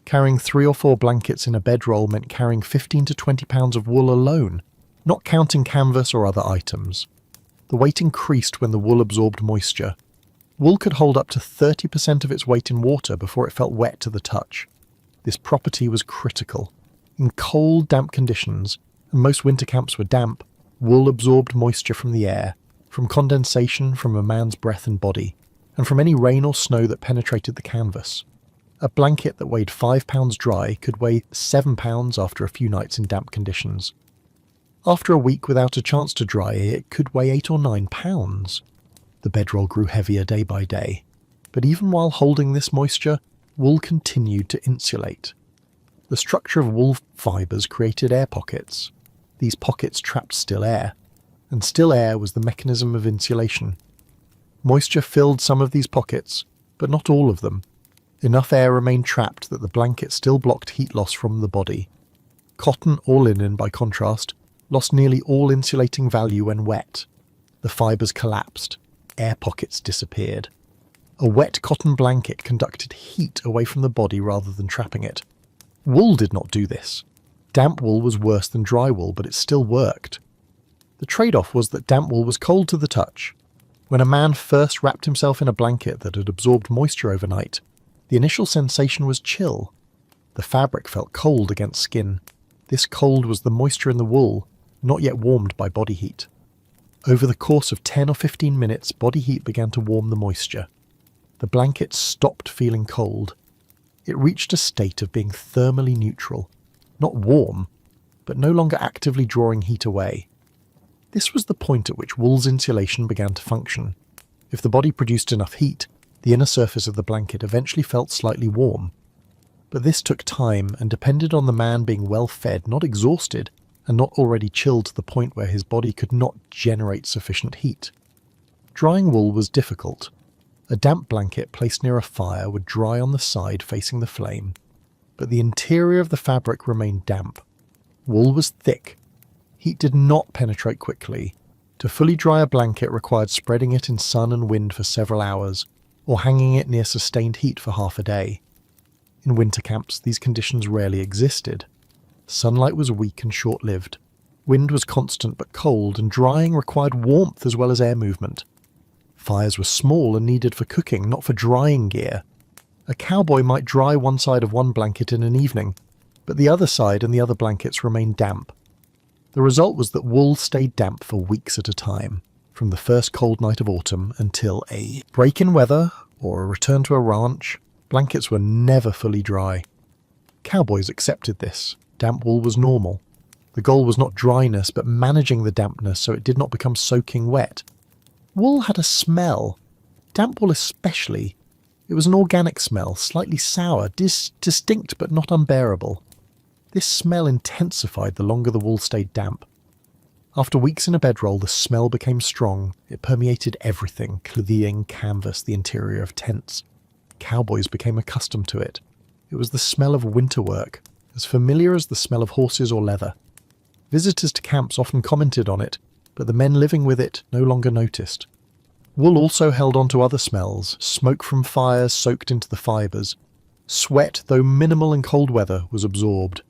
Carrying 3 or 4 blankets in a bedroll meant carrying 15 to 20 pounds of wool alone, not counting canvas or other items. The weight increased when the wool absorbed moisture. Wool could hold up to 30% of its weight in water before it felt wet to the touch. This property was critical. In cold, damp conditions, and most winter camps were damp, wool absorbed moisture from the air, from condensation from a man's breath and body, and from any rain or snow that penetrated the canvas. A blanket that weighed 5 pounds dry could weigh 7 pounds after a few nights in damp conditions. After a week without a chance to dry, it could weigh 8 or 9 pounds. The bedroll grew heavier day by day, but even while holding this moisture, wool continued to insulate. The structure of wool fibres created air pockets. These pockets trapped still air, and still air was the mechanism of insulation. Moisture filled some of these pockets, but not all of them. Enough air remained trapped that the blanket still blocked heat loss from the body. Cotton or linen, by contrast, lost nearly all insulating value when wet. The fibres collapsed. Air pockets disappeared. A wet cotton blanket conducted heat away from the body rather than trapping it. Wool did not do this. Damp wool was worse than dry wool, but it still worked. The trade-off was that damp wool was cold to the touch. When a man first wrapped himself in a blanket that had absorbed moisture overnight, the initial sensation was chill. The fabric felt cold against skin. This cold was the moisture in the wool, not yet warmed by body heat. Over the course of 10 or 15 minutes, body heat began to warm the moisture. The blanket stopped feeling cold. It reached a state of being thermally neutral, not warm, but no longer actively drawing heat away. This was the point at which wool's insulation began to function. If the body produced enough heat, the inner surface of the blanket eventually felt slightly warm. But this took time and depended on the man being well fed, not exhausted, and not already chilled to the point where his body could not generate sufficient heat. Drying wool was difficult. A damp blanket placed near a fire would dry on the side facing the flame, but the interior of the fabric remained damp. Wool was thick. Heat did not penetrate quickly. To fully dry a blanket required spreading it in sun and wind for several hours, or hanging it near sustained heat for half a day. In winter camps, these conditions rarely existed. Sunlight was weak and short-lived. Wind was constant but cold, and drying required warmth as well as air movement. Fires were small and needed for cooking, not for drying gear. A cowboy might dry one side of one blanket in an evening, but the other side and the other blankets remained damp. The result was that wool stayed damp for weeks at a time, from the first cold night of autumn until a break in weather or a return to a ranch. Blankets were never fully dry. Cowboys accepted this. Damp wool was normal. The goal was not dryness, but managing the dampness so it did not become soaking wet. Wool had a smell. Damp wool especially. It was an organic smell, slightly sour, distinct but not unbearable. This smell intensified the longer the wool stayed damp. After weeks in a bedroll, the smell became strong. It permeated everything: clothing, canvas, the interior of tents. Cowboys became accustomed to it. It was the smell of winter work, as familiar as the smell of horses or leather. Visitors to camps often commented on it, but the men living with it no longer noticed. Wool also held on to other smells. Smoke from fires soaked into the fibres. Sweat, though minimal in cold weather, was absorbed.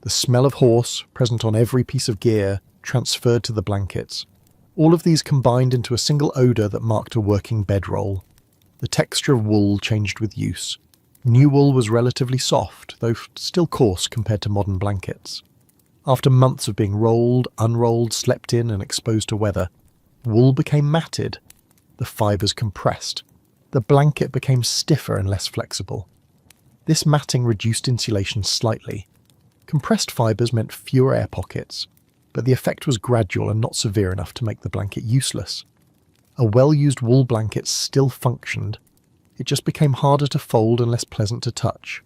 The smell of horse, present on every piece of gear, transferred to the blankets. All of these combined into a single odour that marked a working bedroll. The texture of wool changed with use. New wool was relatively soft, though still coarse compared to modern blankets. After months of being rolled, unrolled, slept in and exposed to weather, wool became matted. The fibres compressed. The blanket became stiffer and less flexible. This matting reduced insulation slightly. Compressed fibres meant fewer air pockets, but the effect was gradual and not severe enough to make the blanket useless. A well-used wool blanket still functioned. It just became harder to fold and less pleasant to touch.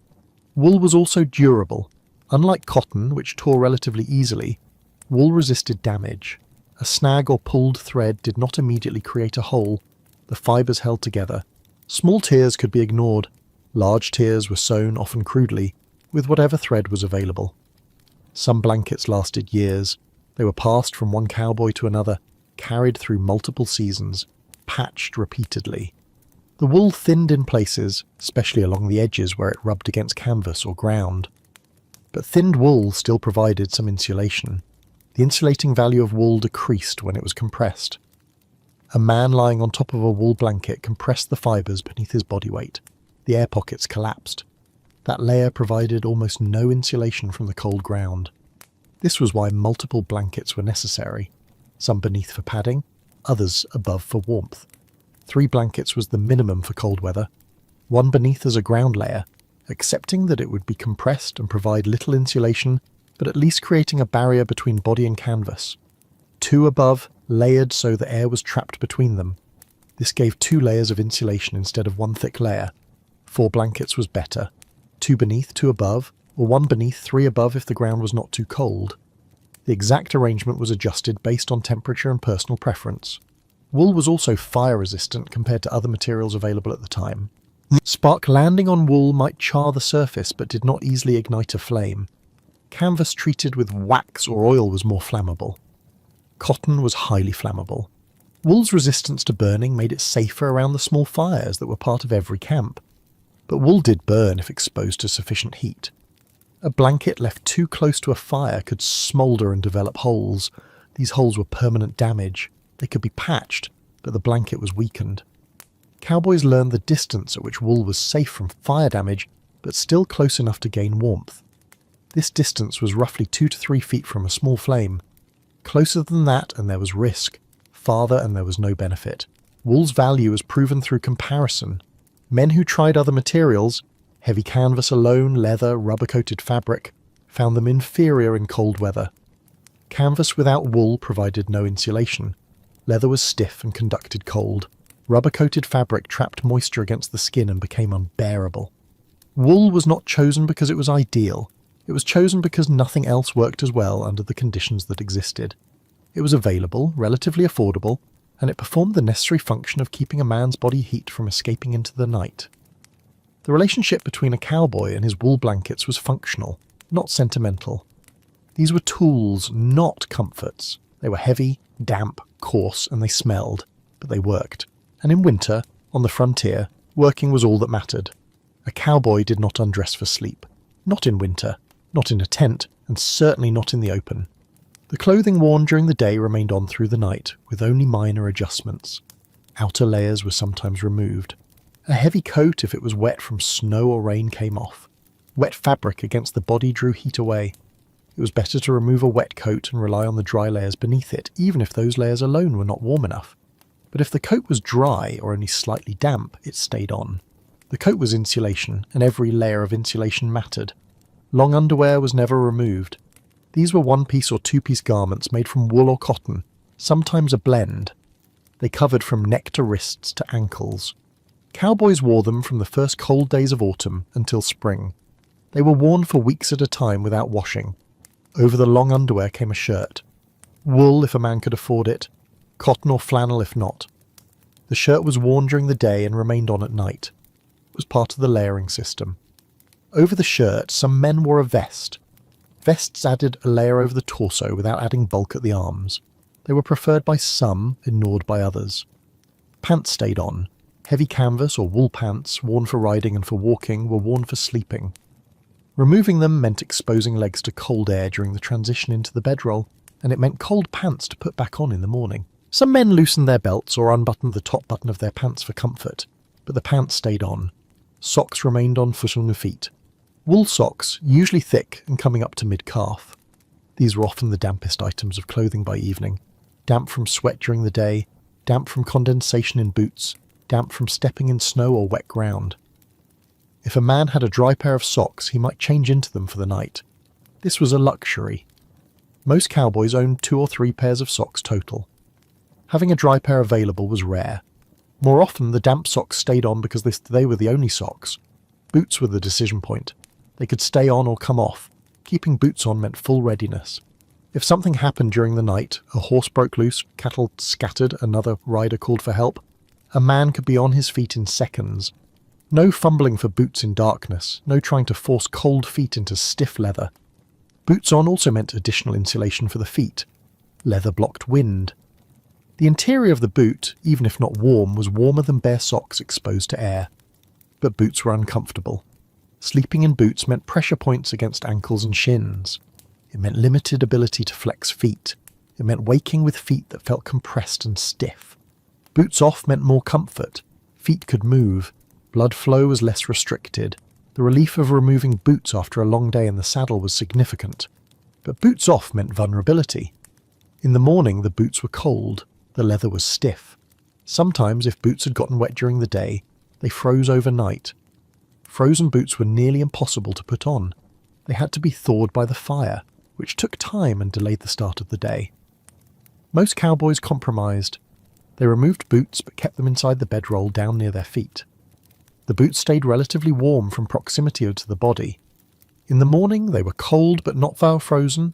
Wool was also durable. Unlike cotton, which tore relatively easily, wool resisted damage. A snag or pulled thread did not immediately create a hole. The fibres held together. Small tears could be ignored. Large tears were sewn, often crudely, with whatever thread was available. Some blankets lasted years. They were passed from one cowboy to another, carried through multiple seasons, patched repeatedly. The wool thinned in places, especially along the edges where it rubbed against canvas or ground. But thinned wool still provided some insulation. The insulating value of wool decreased when it was compressed. A man lying on top of a wool blanket compressed the fibres beneath his body weight. The air pockets collapsed. That layer provided almost no insulation from the cold ground. This was why multiple blankets were necessary, some beneath for padding, others above for warmth. 3 blankets was the minimum for cold weather, 1 beneath as a ground layer, accepting that it would be compressed and provide little insulation, but at least creating a barrier between body and canvas. 2 above, layered so the air was trapped between them. This gave 2 layers of insulation instead of 1 thick layer. 4 blankets was better. 2 beneath, 2 above, or 1 beneath, 3 above if the ground was not too cold. The exact arrangement was adjusted based on temperature and personal preference. Wool was also fire-resistant compared to other materials available at the time. Spark landing on wool might char the surface but did not easily ignite a flame. Canvas treated with wax or oil was more flammable. Cotton was highly flammable. Wool's resistance to burning made it safer around the small fires that were part of every camp. But wool did burn if exposed to sufficient heat. A blanket left too close to a fire could smoulder and develop holes. These holes were permanent damage. They could be patched, but the blanket was weakened. Cowboys learned the distance at which wool was safe from fire damage, but still close enough to gain warmth. This distance was roughly 2 to 3 feet from a small flame. Closer than that and there was risk. Farther and there was no benefit. Wool's value was proven through comparison. Men who tried other materials, heavy canvas alone, leather, rubber-coated fabric, found them inferior in cold weather. Canvas without wool provided no insulation. Leather was stiff and conducted cold. Rubber-coated fabric trapped moisture against the skin and became unbearable. Wool was not chosen because it was ideal. It was chosen because nothing else worked as well under the conditions that existed. It was available, relatively affordable, and it performed the necessary function of keeping a man's body heat from escaping into the night. The relationship between a cowboy and his wool blankets was functional, not sentimental. These were tools, not comforts. They were heavy, damp, coarse, and they smelled, but they worked. And in winter, on the frontier, working was all that mattered. A cowboy did not undress for sleep. Not in winter, not in a tent, and certainly not in the open. The clothing worn during the day remained on through the night, with only minor adjustments. Outer layers were sometimes removed. A heavy coat, if it was wet from snow or rain, came off. Wet fabric against the body drew heat away. It was better to remove a wet coat and rely on the dry layers beneath it, even if those layers alone were not warm enough. But if the coat was dry or only slightly damp, it stayed on. The coat was insulation, and every layer of insulation mattered. Long underwear was never removed. These were 1-piece or 2-piece garments made from wool or cotton, sometimes a blend. They covered from neck to wrists to ankles. Cowboys wore them from the first cold days of autumn until spring. They were worn for weeks at a time without washing. Over the long underwear came a shirt. Wool if a man could afford it, cotton or flannel if not. The shirt was worn during the day and remained on at night. It was part of the layering system. Over the shirt, some men wore a vest. Vests added a layer over the torso without adding bulk at the arms. They were preferred by some, ignored by others. Pants stayed on. Heavy canvas or wool pants, worn for riding and for walking, were worn for sleeping. Removing them meant exposing legs to cold air during the transition into the bedroll, and it meant cold pants to put back on in the morning. Some men loosened their belts or unbuttoned the top button of their pants for comfort, but the pants stayed on. Socks remained on foot on the feet. Wool socks, usually thick and coming up to mid-calf. These were often the dampest items of clothing by evening. Damp from sweat during the day, damp from condensation in boots, damp from stepping in snow or wet ground. If a man had a dry pair of socks, he might change into them for the night. This was a luxury. Most cowboys owned 2 or 3 pairs of socks total. Having a dry pair available was rare. More often, the damp socks stayed on because they were the only socks. Boots were the decision point. They could stay on or come off. Keeping boots on meant full readiness. If something happened during the night, a horse broke loose, cattle scattered, another rider called for help, a man could be on his feet in seconds. No fumbling for boots in darkness, no trying to force cold feet into stiff leather. Boots on also meant additional insulation for the feet. Leather blocked wind. The interior of the boot, even if not warm, was warmer than bare socks exposed to air. But boots were uncomfortable. Sleeping in boots meant pressure points against ankles and shins. It meant limited ability to flex feet. It meant waking with feet that felt compressed and stiff. Boots off meant more comfort. Feet could move. Blood flow was less restricted. The relief of removing boots after a long day in the saddle was significant. But boots off meant vulnerability. In the morning, the boots were cold. The leather was stiff. Sometimes, if boots had gotten wet during the day, they froze overnight. Frozen boots were nearly impossible to put on. They had to be thawed by the fire, which took time and delayed the start of the day. Most cowboys compromised. They removed boots but kept them inside the bedroll down near their feet. The boots stayed relatively warm from proximity to the body. In the morning, they were cold but not frozen.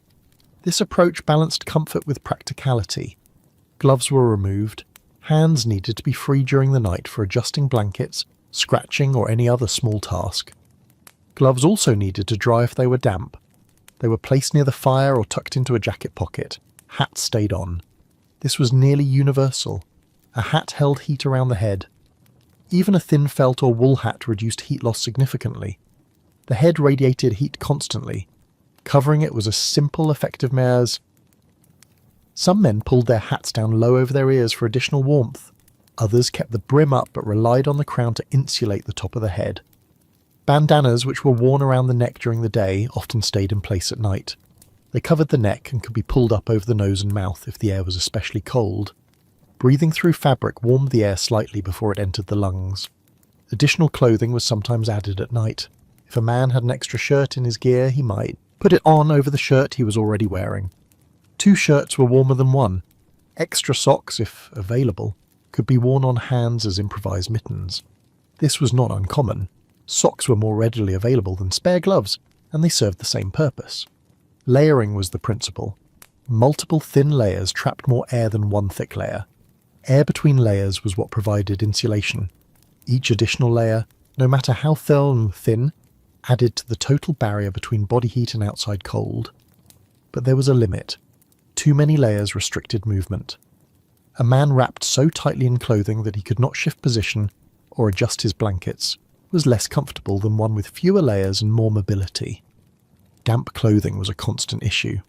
This approach balanced comfort with practicality. Gloves were removed. Hands needed to be free during the night for adjusting blankets, scratching, or any other small task. Gloves also needed to dry if they were damp. They were placed near the fire or tucked into a jacket pocket. Hats stayed on. This was nearly universal. A hat held heat around the head. Even a thin felt or wool hat reduced heat loss significantly. The head radiated heat constantly. Covering it was a simple, effective measure as some men pulled their hats down low over their ears for additional warmth. Others kept the brim up but relied on the crown to insulate the top of the head. Bandanas, which were worn around the neck during the day, often stayed in place at night. They covered the neck and could be pulled up over the nose and mouth if the air was especially cold. Breathing through fabric warmed the air slightly before it entered the lungs. Additional clothing was sometimes added at night. If a man had an extra shirt in his gear, he might put it on over the shirt he was already wearing. 2 shirts were warmer than one. Extra socks, if available, could be worn on hands as improvised mittens. This was not uncommon. Socks were more readily available than spare gloves, and they served the same purpose. Layering was the principle. Multiple thin layers trapped more air than one thick layer. Air between layers was what provided insulation. Each additional layer, no matter how thin, added to the total barrier between body heat and outside cold. But there was a limit. Too many layers restricted movement. A man wrapped so tightly in clothing that he could not shift position or adjust his blankets was less comfortable than one with fewer layers and more mobility. Damp clothing was a constant issue.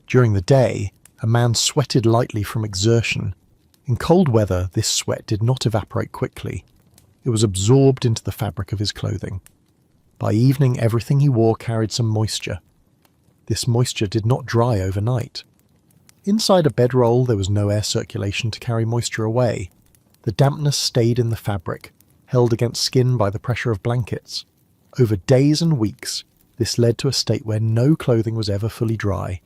During the day, a man sweated lightly from exertion. In cold weather, this sweat did not evaporate quickly. It was absorbed into the fabric of his clothing. By evening, everything he wore carried some moisture. This moisture did not dry overnight. Inside a bedroll, there was no air circulation to carry moisture away. The dampness stayed in the fabric, held against skin by the pressure of blankets. Over days and weeks, this led to a state where no clothing was ever fully dry.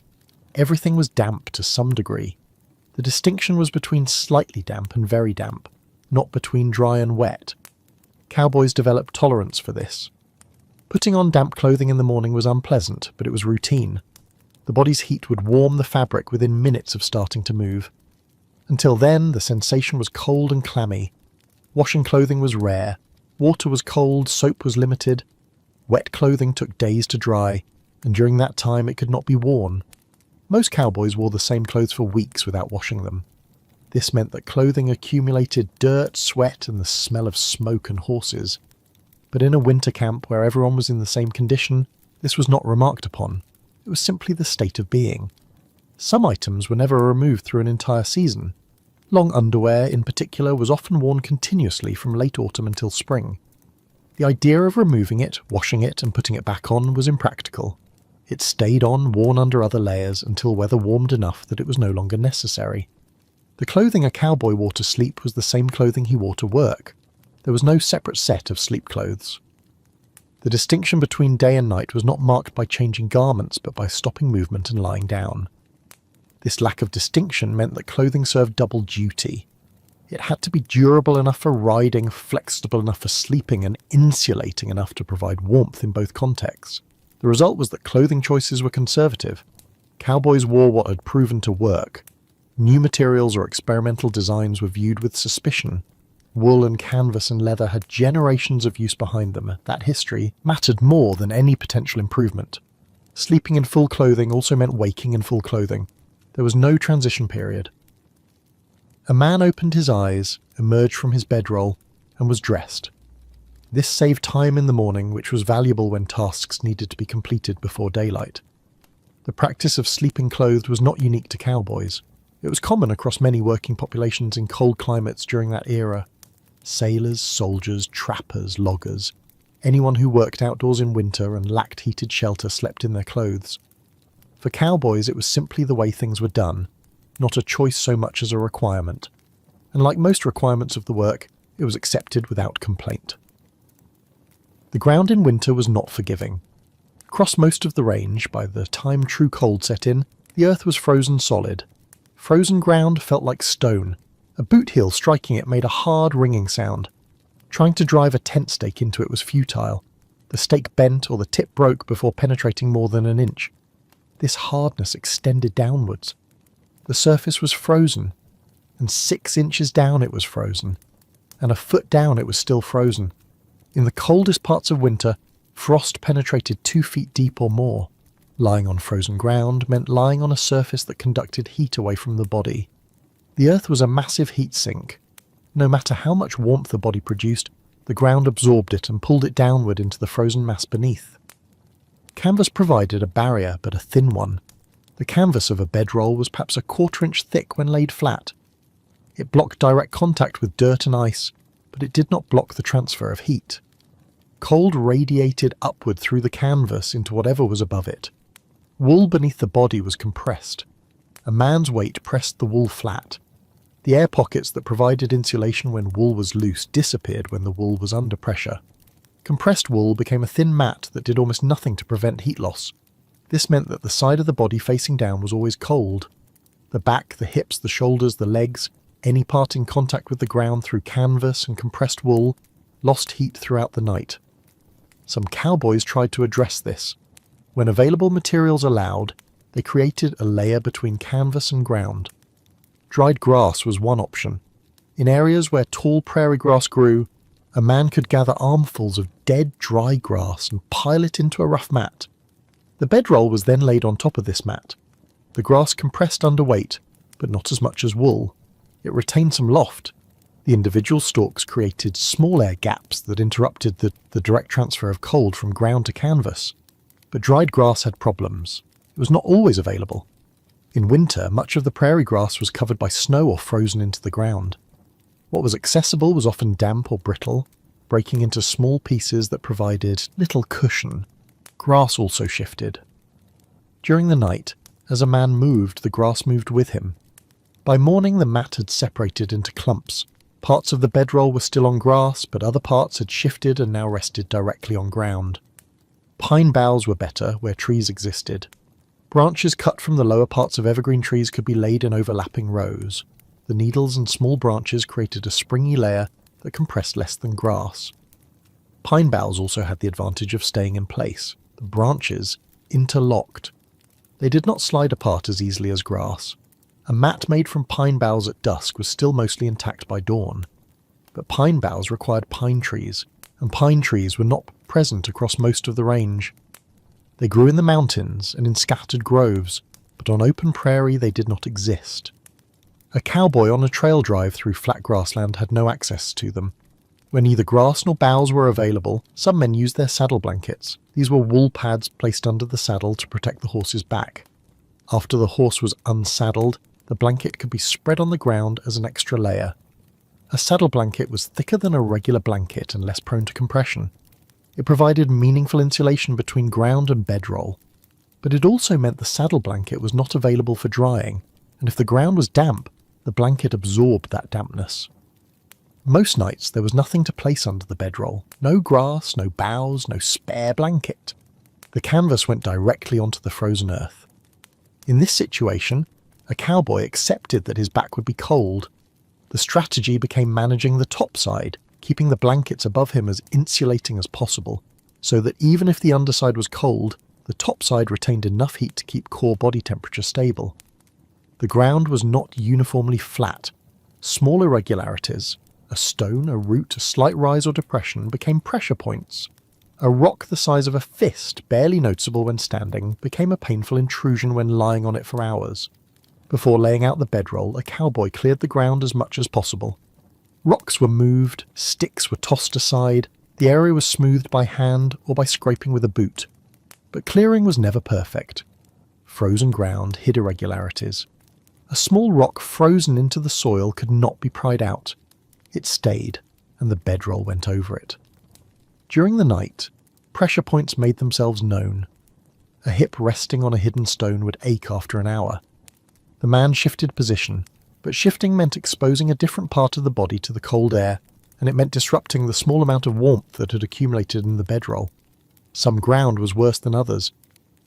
Everything was damp to some degree. The distinction was between slightly damp and very damp, not between dry and wet. Cowboys developed tolerance for this. Putting on damp clothing in the morning was unpleasant, but it was routine. The body's heat would warm the fabric within minutes of starting to move. Until then, the sensation was cold and clammy. Washing clothing was rare. Water was cold, soap was limited. Wet clothing took days to dry, and during that time it could not be worn. Most cowboys wore the same clothes for weeks without washing them. This meant that clothing accumulated dirt, sweat, and the smell of smoke and horses. But in a winter camp where everyone was in the same condition, this was not remarked upon. It was simply the state of being. Some items were never removed through an entire season. Long underwear, in particular, was often worn continuously from late autumn until spring. The idea of removing it, washing it, and putting it back on was impractical. It stayed on, worn under other layers, until weather warmed enough that it was no longer necessary. The clothing a cowboy wore to sleep was the same clothing he wore to work. There was no separate set of sleep clothes. The distinction between day and night was not marked by changing garments, but by stopping movement and lying down. This lack of distinction meant that clothing served double duty. It had to be durable enough for riding, flexible enough for sleeping, and insulating enough to provide warmth in both contexts. The result was that clothing choices were conservative. Cowboys wore what had proven to work. New materials or experimental designs were viewed with suspicion. Wool and canvas and leather had generations of use behind them. That history mattered more than any potential improvement. Sleeping in full clothing also meant waking in full clothing. There was no transition period. A man opened his eyes, emerged from his bedroll, and was dressed. This saved time in the morning, which was valuable when tasks needed to be completed before daylight. The practice of sleeping clothed was not unique to cowboys. It was common across many working populations in cold climates during that era. Sailors, soldiers, trappers, loggers. Anyone who worked outdoors in winter and lacked heated shelter slept in their clothes. For cowboys, it was simply the way things were done, not a choice so much as a requirement. And like most requirements of the work, it was accepted without complaint. The ground in winter was not forgiving. Across most of the range, by the time true cold set in, the earth was frozen solid. Frozen ground felt like stone. A boot heel striking it made a hard, ringing sound. Trying to drive a tent stake into it was futile. The stake bent or the tip broke before penetrating more than an inch. This hardness extended downwards. The surface was frozen, and 6 inches down it was frozen, and a foot down it was still frozen. In the coldest parts of winter, frost penetrated 2 feet deep or more. Lying on frozen ground meant lying on a surface that conducted heat away from the body. The earth was a massive heat sink. No matter how much warmth the body produced, the ground absorbed it and pulled it downward into the frozen mass beneath. Canvas provided a barrier, but a thin one. The canvas of a bedroll was perhaps a 1/4 inch thick when laid flat. It blocked direct contact with dirt and ice, but it did not block the transfer of heat. Cold radiated upward through the canvas into whatever was above it. Wool beneath the body was compressed. A man's weight pressed the wool flat. The air pockets that provided insulation when wool was loose disappeared when the wool was under pressure. Compressed wool became a thin mat that did almost nothing to prevent heat loss. This meant that the side of the body facing down was always cold. The back, the hips, the shoulders, the legs, any part in contact with the ground through canvas and compressed wool, lost heat throughout the night. Some cowboys tried to address this. When available materials allowed, they created a layer between canvas and ground. Dried grass was one option. In areas where tall prairie grass grew, a man could gather armfuls of dead, dry grass and pile it into a rough mat. The bedroll was then laid on top of this mat. The grass compressed under weight, but not as much as wool. It retained some loft. The individual stalks created small air gaps that interrupted the direct transfer of cold from ground to canvas. But dried grass had problems. It was not always available. In winter, much of the prairie grass was covered by snow or frozen into the ground. What was accessible was often damp or brittle, breaking into small pieces that provided little cushion. Grass also shifted. During the night, as a man moved, the grass moved with him. By morning, the mat had separated into clumps. Parts of the bedroll were still on grass, but other parts had shifted and now rested directly on ground. Pine boughs were better where trees existed. Branches cut from the lower parts of evergreen trees could be laid in overlapping rows. The needles and small branches created a springy layer that compressed less than grass. Pine boughs also had the advantage of staying in place. The branches interlocked. They did not slide apart as easily as grass. A mat made from pine boughs at dusk was still mostly intact by dawn. But pine boughs required pine trees, and pine trees were not present across most of the range. They grew in the mountains and in scattered groves, but on open prairie they did not exist. A cowboy on a trail drive through flat grassland had no access to them. When neither grass nor boughs were available, some men used their saddle blankets. These were wool pads placed under the saddle to protect the horse's back. After the horse was unsaddled, the blanket could be spread on the ground as an extra layer. A saddle blanket was thicker than a regular blanket and less prone to compression. It provided meaningful insulation between ground and bedroll. But it also meant the saddle blanket was not available for drying, and if the ground was damp, the blanket absorbed that dampness. Most nights there was nothing to place under the bedroll. No grass, no boughs, no spare blanket. The canvas went directly onto the frozen earth. In this situation, a cowboy accepted that his back would be cold. The strategy became managing the top side, keeping the blankets above him as insulating as possible, so that even if the underside was cold, the top side retained enough heat to keep core body temperature stable. The ground was not uniformly flat. Small irregularities, a stone, a root, a slight rise or depression, became pressure points. A rock the size of a fist, barely noticeable when standing, became a painful intrusion when lying on it for hours. Before laying out the bedroll, a cowboy cleared the ground as much as possible. Rocks were moved, sticks were tossed aside, the area was smoothed by hand or by scraping with a boot. But clearing was never perfect. Frozen ground hid irregularities. A small rock frozen into the soil could not be pried out. It stayed, and the bedroll went over it. During the night, pressure points made themselves known. A hip resting on a hidden stone would ache after an hour. The man shifted position, but shifting meant exposing a different part of the body to the cold air, and it meant disrupting the small amount of warmth that had accumulated in the bedroll. Some ground was worse than others.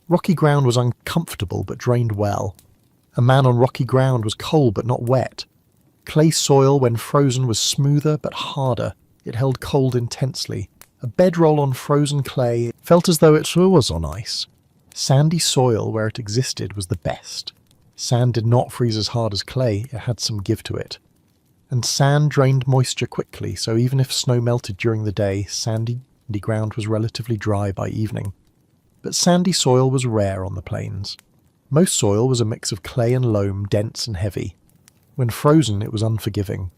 Rocky ground was uncomfortable but drained well. A man on rocky ground was cold but not wet. Clay soil, when frozen, was smoother but harder. It held cold intensely. A bedroll on frozen clay felt as though it was on ice. Sandy soil, where it existed, was the best. Sand did not freeze as hard as clay, it had some give to it. And sand drained moisture quickly, so even if snow melted during the day, sandy ground was relatively dry by evening. But sandy soil was rare on the plains. Most soil was a mix of clay and loam, dense and heavy. When frozen, it was unforgiving.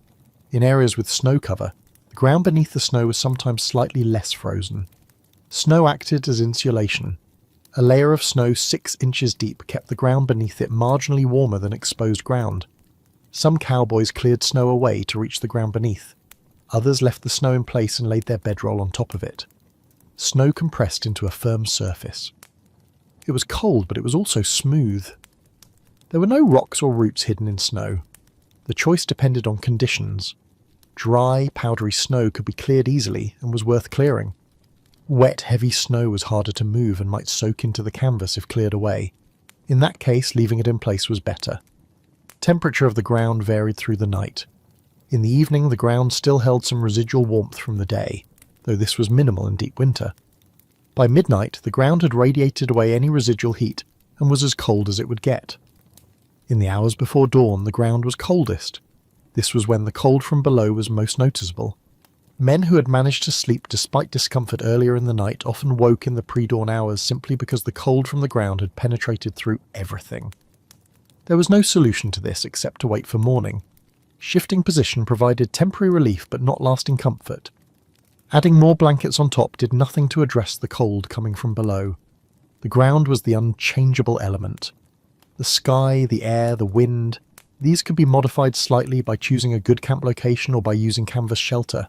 In areas with snow cover, the ground beneath the snow was sometimes slightly less frozen. Snow acted as insulation. A layer of snow 6 inches deep kept the ground beneath it marginally warmer than exposed ground. Some cowboys cleared snow away to reach the ground beneath. Others left the snow in place and laid their bedroll on top of it. Snow compressed into a firm surface. It was cold, but it was also smooth. There were no rocks or roots hidden in snow. The choice depended on conditions. Dry, powdery snow could be cleared easily and was worth clearing. Wet, heavy snow was harder to move and might soak into the canvas if cleared away. In that case, leaving it in place was better. Temperature of the ground varied through the night. In the evening, the ground still held some residual warmth from the day, though this was minimal in deep winter. By midnight, the ground had radiated away any residual heat and was as cold as it would get. In the hours before dawn, the ground was coldest. This was when the cold from below was most noticeable. Men who had managed to sleep despite discomfort earlier in the night often woke in the pre-dawn hours simply because the cold from the ground had penetrated through everything. There was no solution to this except to wait for morning. Shifting position provided temporary relief but not lasting comfort. Adding more blankets on top did nothing to address the cold coming from below. The ground was the unchangeable element. The sky, the air, the wind, these could be modified slightly by choosing a good camp location or by using canvas shelter.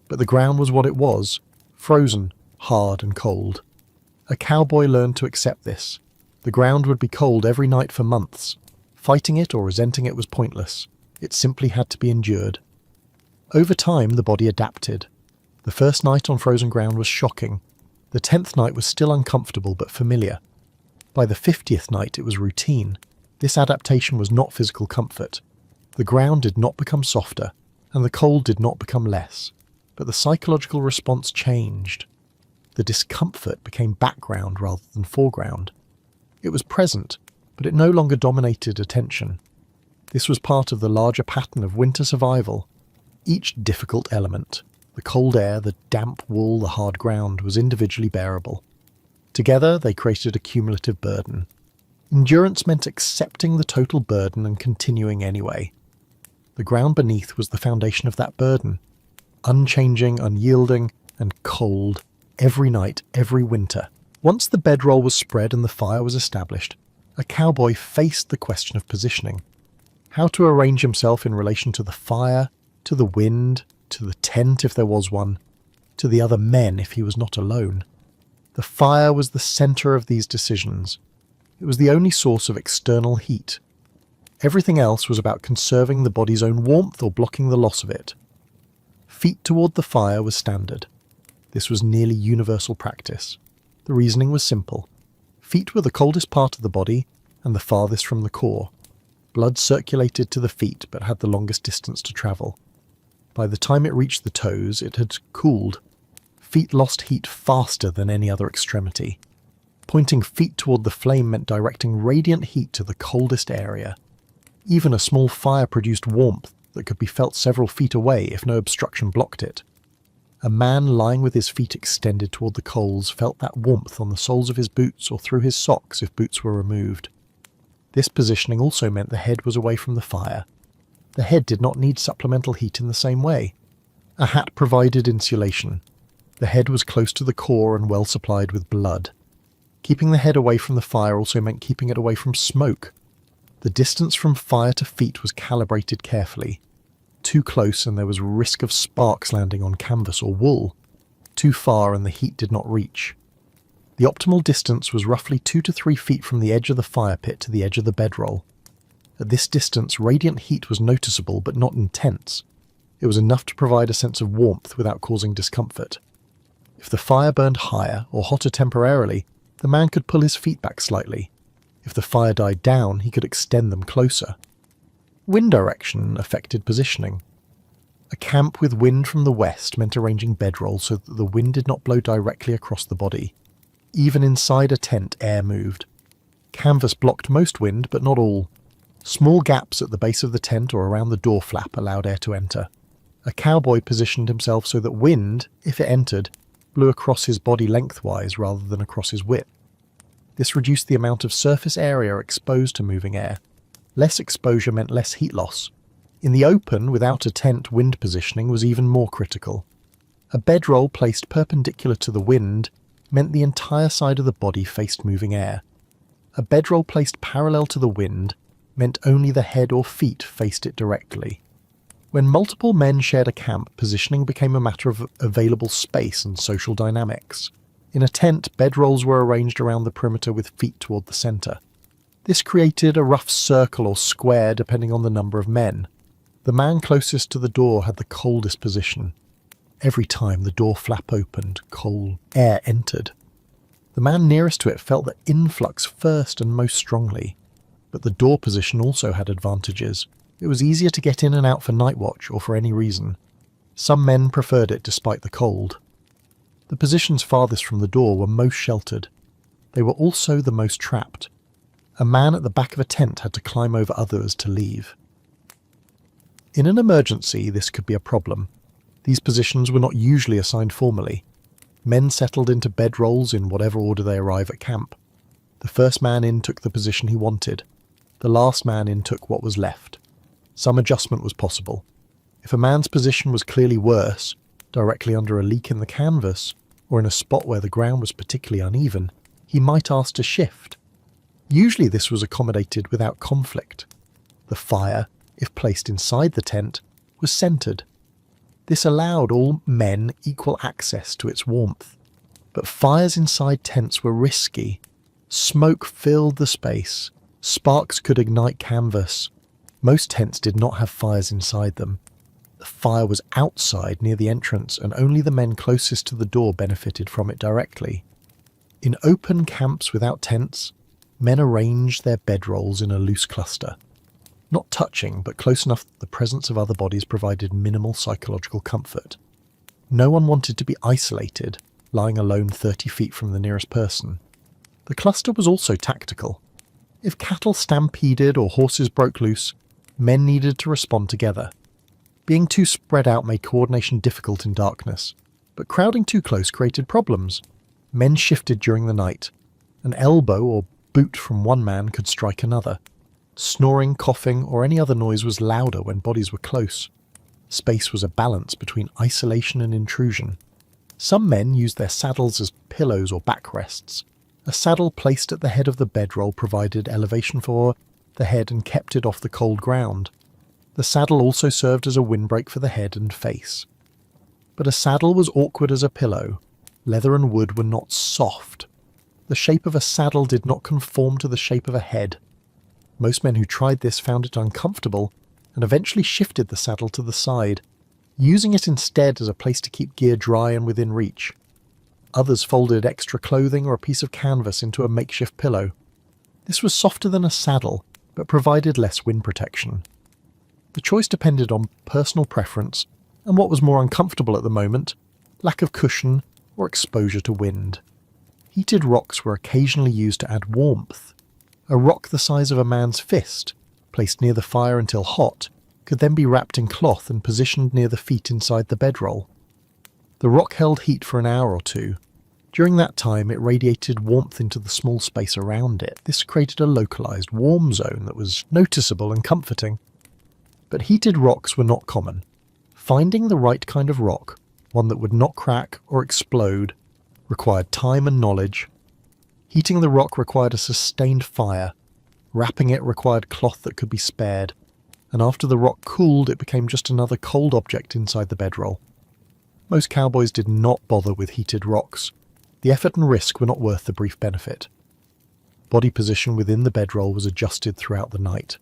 But the ground was what it was, frozen, hard and cold. A cowboy learned to accept this. The ground would be cold every night for months. Fighting it or resenting it was pointless. It simply had to be endured. Over time, the body adapted. The first night on frozen ground was shocking. The 10th night was still uncomfortable but familiar. By the 50th night, it was routine. This adaptation was not physical comfort. The ground did not become softer, and the cold did not become less. But the psychological response changed. The discomfort became background rather than foreground. It was present, but it no longer dominated attention. This was part of the larger pattern of winter survival. Each difficult element, the cold air, the damp wool, the hard ground, was individually bearable. Together, they created a cumulative burden. Endurance meant accepting the total burden and continuing anyway. The ground beneath was the foundation of that burden. Unchanging, unyielding, and cold, every night, every winter. Once the bedroll was spread and the fire was established, a cowboy faced the question of positioning. How to arrange himself in relation to the fire, to the wind, to the tent if there was one, to the other men if he was not alone. The fire was the centre of these decisions. It was the only source of external heat. Everything else was about conserving the body's own warmth or blocking the loss of it. Feet toward the fire was standard. This was nearly universal practice. The reasoning was simple. Feet were the coldest part of the body and the farthest from the core. Blood circulated to the feet but had the longest distance to travel. By the time it reached the toes, it had cooled. Feet lost heat faster than any other extremity. Pointing feet toward the flame meant directing radiant heat to the coldest area. Even a small fire produced warmth that could be felt several feet away if no obstruction blocked it. A man lying with his feet extended toward the coals felt that warmth on the soles of his boots or through his socks if boots were removed. This positioning also meant the head was away from the fire. The head did not need supplemental heat in the same way. A hat provided insulation. The head was close to the core and well supplied with blood. Keeping the head away from the fire also meant keeping it away from smoke. The distance from fire to feet was calibrated carefully. Too close and there was risk of sparks landing on canvas or wool. Too far and the heat did not reach. The optimal distance was roughly 2 to 3 feet from the edge of the fire pit to the edge of the bedroll. At this distance, radiant heat was noticeable but not intense. It was enough to provide a sense of warmth without causing discomfort. If the fire burned higher or hotter temporarily, the man could pull his feet back slightly. If the fire died down, he could extend them closer. Wind direction affected positioning. A camp with wind from the west meant arranging bedrolls so that the wind did not blow directly across the body. Even inside a tent, air moved. Canvas blocked most wind, but not all. Small gaps at the base of the tent or around the door flap allowed air to enter. A cowboy positioned himself so that wind, if it entered, blew across his body lengthwise rather than across his width. This reduced the amount of surface area exposed to moving air. Less exposure meant less heat loss. In the open, without a tent, wind positioning was even more critical. A bedroll placed perpendicular to the wind meant the entire side of the body faced moving air. A bedroll placed parallel to the wind meant only the head or feet faced it directly. When multiple men shared a camp, positioning became a matter of available space and social dynamics. In a tent, bedrolls were arranged around the perimeter with feet toward the center. This created a rough circle or square depending on the number of men. The man closest to the door had the coldest position. Every time the door flap opened, cold air entered. The man nearest to it felt the influx first and most strongly. But the door position also had advantages. It was easier to get in and out for night watch or for any reason. Some men preferred it despite the cold. The positions farthest from the door were most sheltered. They were also the most trapped. A man at the back of a tent had to climb over others to leave. In an emergency, this could be a problem. These positions were not usually assigned formally. Men settled into bedrolls in whatever order they arrive at camp. The first man in took the position he wanted. The last man in took what was left. Some adjustment was possible. If a man's position was clearly worse, directly under a leak in the canvas, or in a spot where the ground was particularly uneven, he might ask to shift. Usually this was accommodated without conflict. The fire, if placed inside the tent, was centered. This allowed all men equal access to its warmth. But fires inside tents were risky. Smoke filled the space. Sparks could ignite canvas. Most tents did not have fires inside them. The fire was outside near the entrance, and only the men closest to the door benefited from it directly. In open camps without tents, men arranged their bedrolls in a loose cluster. Not touching, but close enough that the presence of other bodies provided minimal psychological comfort. No one wanted to be isolated, lying alone 30 feet from the nearest person. The cluster was also tactical. If cattle stampeded or horses broke loose, men needed to respond together. Being too spread out made coordination difficult in darkness, but crowding too close created problems. Men shifted during the night. An elbow or boot from one man could strike another. Snoring, coughing, or any other noise was louder when bodies were close. Space was a balance between isolation and intrusion. Some men used their saddles as pillows or backrests. A saddle placed at the head of the bedroll provided elevation for the head and kept it off the cold ground. The saddle also served as a windbreak for the head and face. But a saddle was awkward as a pillow. Leather and wood were not soft. The shape of a saddle did not conform to the shape of a head. Most men who tried this found it uncomfortable and eventually shifted the saddle to the side, using it instead as a place to keep gear dry and within reach. Others folded extra clothing or a piece of canvas into a makeshift pillow. This was softer than a saddle, but provided less wind protection. The choice depended on personal preference and what was more uncomfortable at the moment, lack of cushion or exposure to wind. Heated rocks were occasionally used to add warmth. A rock the size of a man's fist, placed near the fire until hot, could then be wrapped in cloth and positioned near the feet inside the bedroll. The rock held heat for an hour or two. During that time, it radiated warmth into the small space around it. This created a localized warm zone that was noticeable and comforting. But heated rocks were not common. Finding the right kind of rock, one that would not crack or explode, required time and knowledge. Heating the rock required a sustained fire. Wrapping it required cloth that could be spared, and after the rock cooled it became just another cold object inside the bedroll. Most cowboys did not bother with heated rocks. The effort and risk were not worth the brief benefit. Body position within the bedroll was adjusted throughout the night.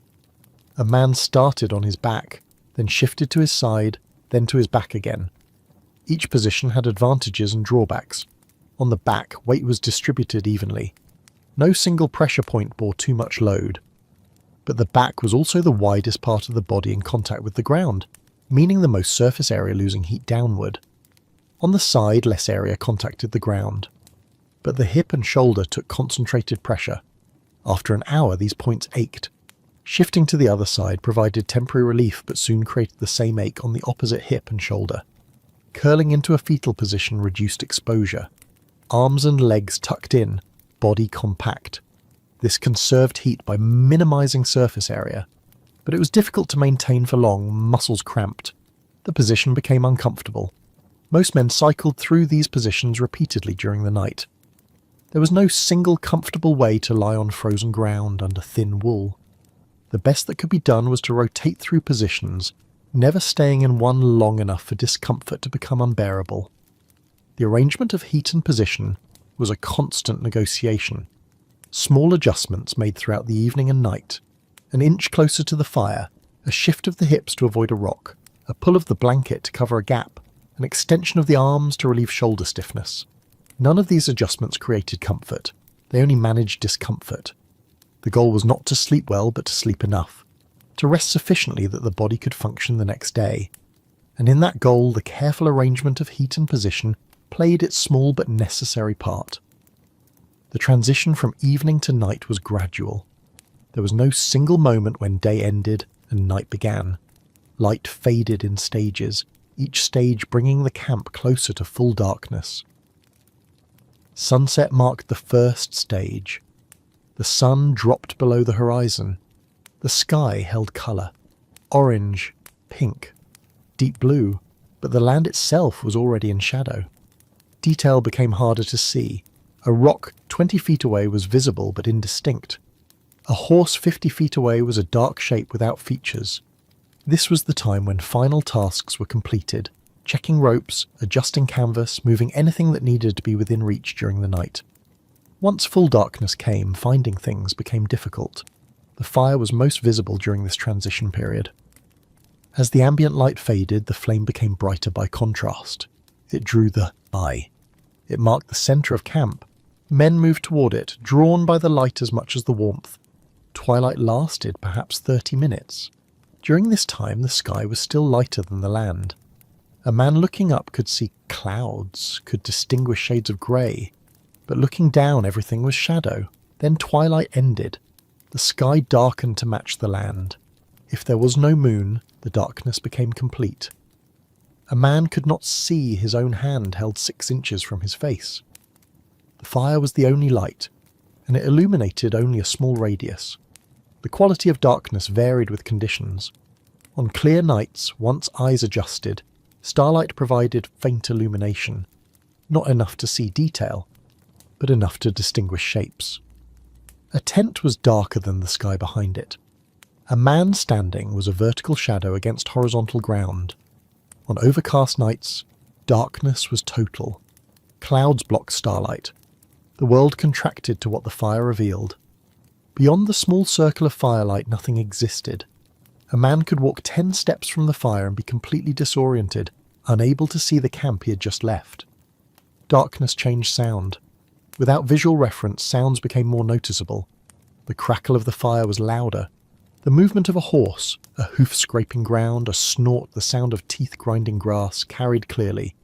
A man started on his back, then shifted to his side, then to his back again. Each position had advantages and drawbacks. On the back, weight was distributed evenly. No single pressure point bore too much load. But the back was also the widest part of the body in contact with the ground, meaning the most surface area losing heat downward. On the side, less area contacted the ground. But the hip and shoulder took concentrated pressure. After an hour, these points ached. Shifting to the other side provided temporary relief but soon created the same ache on the opposite hip and shoulder. Curling into a fetal position reduced exposure. Arms and legs tucked in, body compact. This conserved heat by minimizing surface area. But it was difficult to maintain for long, muscles cramped. The position became uncomfortable. Most men cycled through these positions repeatedly during the night. There was no single comfortable way to lie on frozen ground under thin wool. The best that could be done was to rotate through positions, never staying in one long enough for discomfort to become unbearable. The arrangement of heat and position was a constant negotiation. Small adjustments made throughout the evening and night. An inch closer to the fire, a shift of the hips to avoid a rock, a pull of the blanket to cover a gap, an extension of the arms to relieve shoulder stiffness. None of these adjustments created comfort. They only managed discomfort. The goal was not to sleep well, but to sleep enough. To rest sufficiently that the body could function the next day. And in that goal, the careful arrangement of heat and position played its small but necessary part. The transition from evening to night was gradual. There was no single moment when day ended and night began. Light faded in stages, each stage bringing the camp closer to full darkness. Sunset marked the first stage. The sun dropped below the horizon. The sky held colour. Orange, pink, deep blue, but the land itself was already in shadow. Detail became harder to see. A rock 20 feet away was visible but indistinct. A horse 50 feet away was a dark shape without features. This was the time when final tasks were completed, checking ropes, adjusting canvas, moving anything that needed to be within reach during the night. Once full darkness came, finding things became difficult. The fire was most visible during this transition period. As the ambient light faded, the flame became brighter by contrast. It drew the eye. It marked the centre of camp. Men moved toward it, drawn by the light as much as the warmth. Twilight lasted perhaps 30 minutes. During this time, the sky was still lighter than the land. A man looking up could see clouds, could distinguish shades of grey, but looking down everything was shadow. Then twilight ended. The sky darkened to match the land. If there was no moon, the darkness became complete. A man could not see his own hand held 6 inches from his face. The fire was the only light, and it illuminated only a small radius. The quality of darkness varied with conditions. On clear nights, once eyes adjusted, starlight provided faint illumination, not enough to see detail, but enough to distinguish shapes. A tent was darker than the sky behind it. A man standing was a vertical shadow against horizontal ground. On overcast nights, darkness was total. Clouds blocked starlight. The world contracted to what the fire revealed. Beyond the small circle of firelight, nothing existed. A man could walk 10 steps from the fire and be completely disoriented, unable to see the camp he had just left. Darkness changed sound. Without visual reference, sounds became more noticeable. The crackle of the fire was louder. The movement of a horse, a hoof scraping ground, a snort, the sound of teeth grinding grass, carried clearly.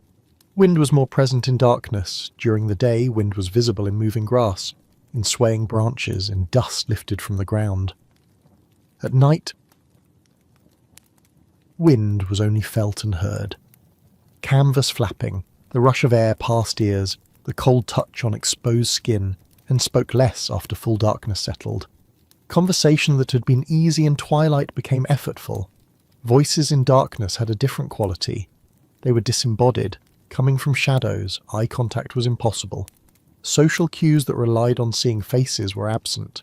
Wind was more present in darkness. During the day, wind was visible in moving grass, in swaying branches, in dust lifted from the ground. At night, wind was only felt and heard. Canvas flapping, the rush of air past ears, the cold touch on exposed skin, and spoke less after full darkness settled. Conversation that had been easy in twilight became effortful. Voices in darkness had a different quality. They were disembodied, coming from shadows. Eye contact was impossible. Social cues that relied on seeing faces were absent.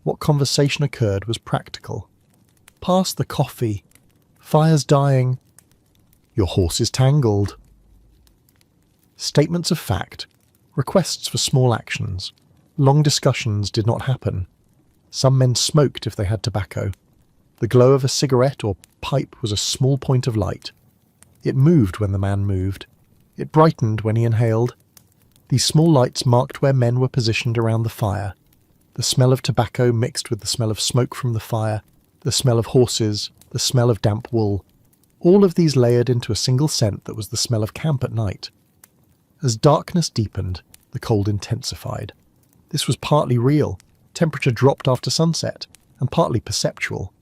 What conversation occurred was practical. Pass the coffee. Fire's dying. Your horse is tangled. Statements of fact. Requests for small actions. Long discussions did not happen. Some men smoked if they had tobacco. The glow of a cigarette or pipe was a small point of light. It moved when the man moved. It brightened when he inhaled. These small lights marked where men were positioned around the fire. The smell of tobacco mixed with the smell of smoke from the fire, the smell of horses, the smell of damp wool. All of these layered into a single scent that was the smell of camp at night. As darkness deepened, the cold intensified. This was partly real, temperature dropped after sunset, and partly perceptual.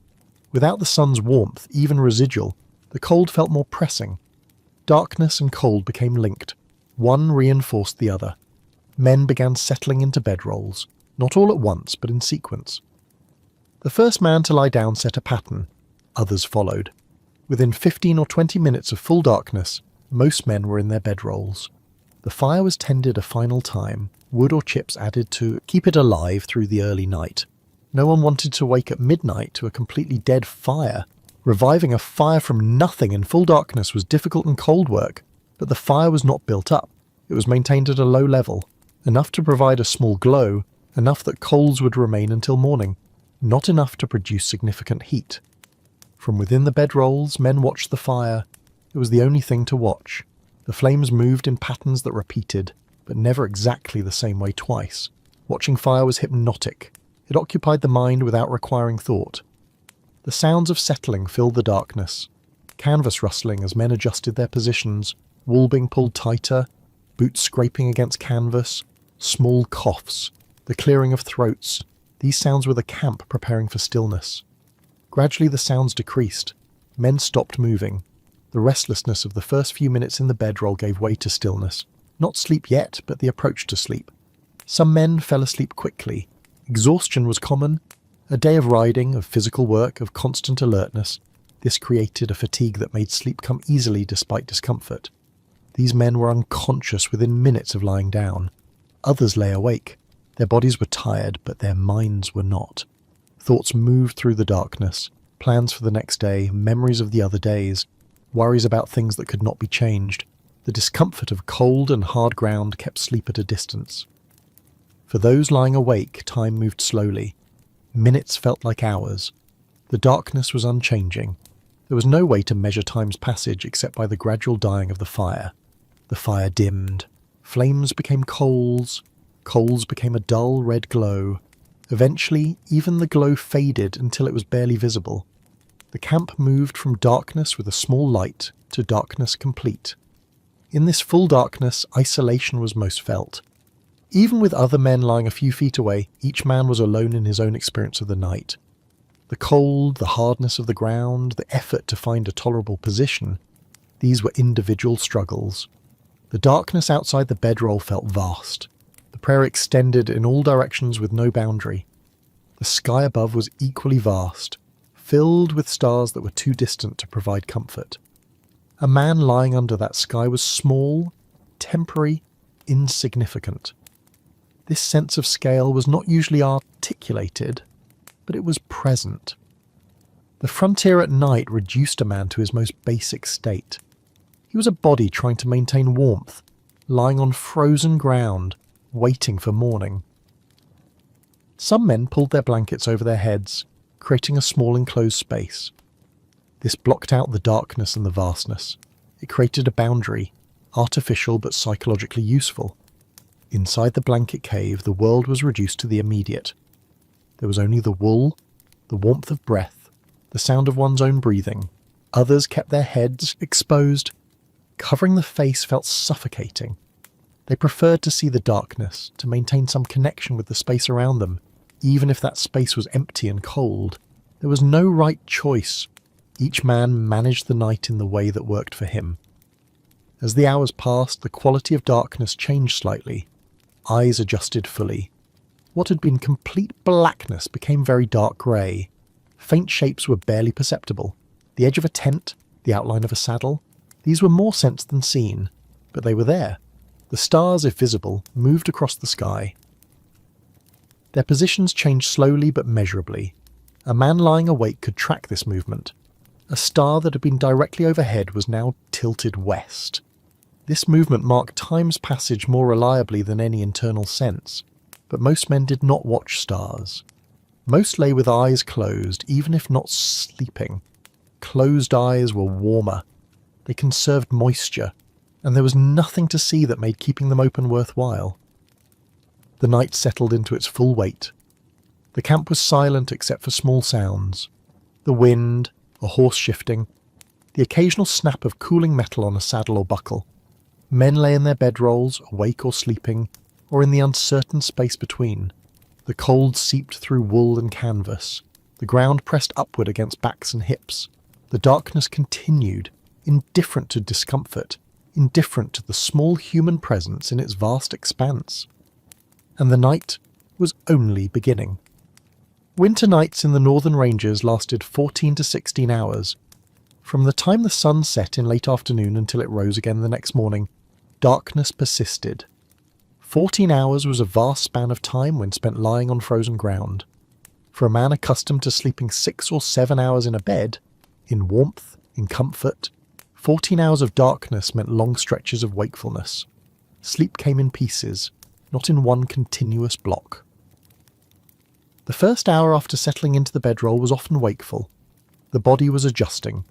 Without the sun's warmth, even residual, the cold felt more pressing. Darkness and cold became linked. One reinforced the other. Men began settling into bedrolls, not all at once, but in sequence. The first man to lie down set a pattern. Others followed. Within 15 or 20 minutes of full darkness, most men were in their bedrolls. The fire was tended a final time, wood or chips added to keep it alive through the early night. No one wanted to wake at midnight to a completely dead fire. Reviving a fire from nothing in full darkness was difficult and cold work, but the fire was not built up. It was maintained at a low level, enough to provide a small glow, enough that coals would remain until morning, not enough to produce significant heat. From within the bedrolls, men watched the fire. It was the only thing to watch. The flames moved in patterns that repeated, but never exactly the same way twice. Watching fire was hypnotic. It occupied the mind without requiring thought. The sounds of settling filled the darkness. Canvas rustling as men adjusted their positions, wool being pulled tighter, boots scraping against canvas, small coughs, the clearing of throats. These sounds were the camp preparing for stillness. Gradually the sounds decreased. Men stopped moving. The restlessness of the first few minutes in the bedroll gave way to stillness. Not sleep yet, but the approach to sleep. Some men fell asleep quickly. Exhaustion was common. A day of riding, of physical work, of constant alertness. This created a fatigue that made sleep come easily despite discomfort. These men were unconscious within minutes of lying down. Others lay awake. Their bodies were tired, but their minds were not. Thoughts moved through the darkness. Plans for the next day, memories of the other days, worries about things that could not be changed. The discomfort of cold and hard ground kept sleep at a distance. For those lying awake, time moved slowly. Minutes felt like hours. The darkness was unchanging. There was no way to measure time's passage except by the gradual dying of the fire. The fire dimmed. Flames became coals. Coals became a dull red glow. Eventually, even the glow faded until it was barely visible. The camp moved from darkness with a small light to darkness complete. In this full darkness, isolation was most felt. Even with other men lying a few feet away, each man was alone in his own experience of the night. The cold, the hardness of the ground, the effort to find a tolerable position, these were individual struggles. The darkness outside the bedroll felt vast. The prairie extended in all directions with no boundary. The sky above was equally vast, filled with stars that were too distant to provide comfort. A man lying under that sky was small, temporary, insignificant. This sense of scale was not usually articulated, but it was present. The frontier at night reduced a man to his most basic state. He was a body trying to maintain warmth, lying on frozen ground, waiting for morning. Some men pulled their blankets over their heads, creating a small enclosed space. This blocked out the darkness and the vastness. It created a boundary, artificial but psychologically useful. Inside the blanket cave, the world was reduced to the immediate. There was only the wool, the warmth of breath, the sound of one's own breathing. Others kept their heads exposed. Covering the face felt suffocating. They preferred to see the darkness, to maintain some connection with the space around them, even if that space was empty and cold. There was no right choice. Each man managed the night in the way that worked for him. As the hours passed, the quality of darkness changed slightly. Eyes adjusted fully. What had been complete blackness became very dark grey. Faint shapes were barely perceptible. The edge of a tent, the outline of a saddle. These were more sensed than seen, but they were there. The stars, if visible, moved across the sky. Their positions changed slowly but measurably. A man lying awake could track this movement. A star that had been directly overhead was now tilted west. This movement marked time's passage more reliably than any internal sense, but most men did not watch stars. Most lay with eyes closed, even if not sleeping. Closed eyes were warmer. They conserved moisture, and there was nothing to see that made keeping them open worthwhile. The night settled into its full weight. The camp was silent except for small sounds. The wind, a horse shifting, the occasional snap of cooling metal on a saddle or buckle. Men lay in their bedrolls, awake or sleeping, or in the uncertain space between. The cold seeped through wool and canvas. The ground pressed upward against backs and hips. The darkness continued, indifferent to discomfort, indifferent to the small human presence in its vast expanse. And the night was only beginning. Winter nights in the northern ranges lasted 14 to 16 hours. From the time the sun set in late afternoon until it rose again the next morning, darkness persisted. 14 hours was a vast span of time when spent lying on frozen ground. For a man accustomed to sleeping 6 or 7 hours in a bed, in warmth, in comfort, 14 hours of darkness meant long stretches of wakefulness. Sleep came in pieces, not in one continuous block. The first hour after settling into the bedroll was often wakeful. The body was adjusting.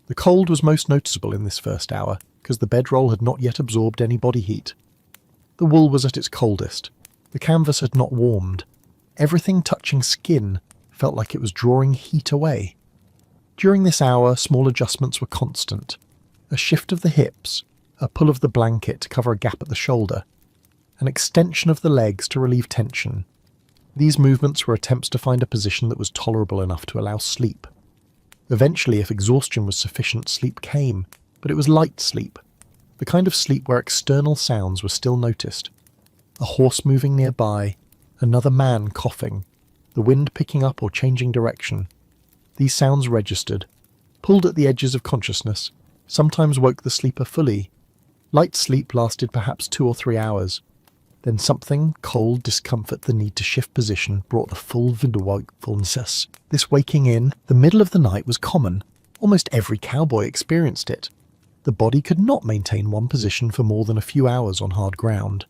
The cold was most noticeable in this first hour, because the bedroll had not yet absorbed any body heat. The wool was at its coldest. The canvas had not warmed. Everything touching skin felt like it was drawing heat away. During this hour, small adjustments were constant. A shift of the hips, a pull of the blanket to cover a gap at the shoulder, an extension of the legs to relieve tension. These movements were attempts to find a position that was tolerable enough to allow sleep. Eventually, if exhaustion was sufficient, sleep came, but it was light sleep, the kind of sleep where external sounds were still noticed. A horse moving nearby, another man coughing, the wind picking up or changing direction. These sounds registered, pulled at the edges of consciousness, sometimes woke the sleeper fully. Light sleep lasted perhaps 2 or 3 hours. Then something, cold, discomfort, the need to shift position, brought the full wakefulness. This waking in the middle of the night was common. Almost every cowboy experienced it. The body could not maintain one position for more than a few hours on hard ground.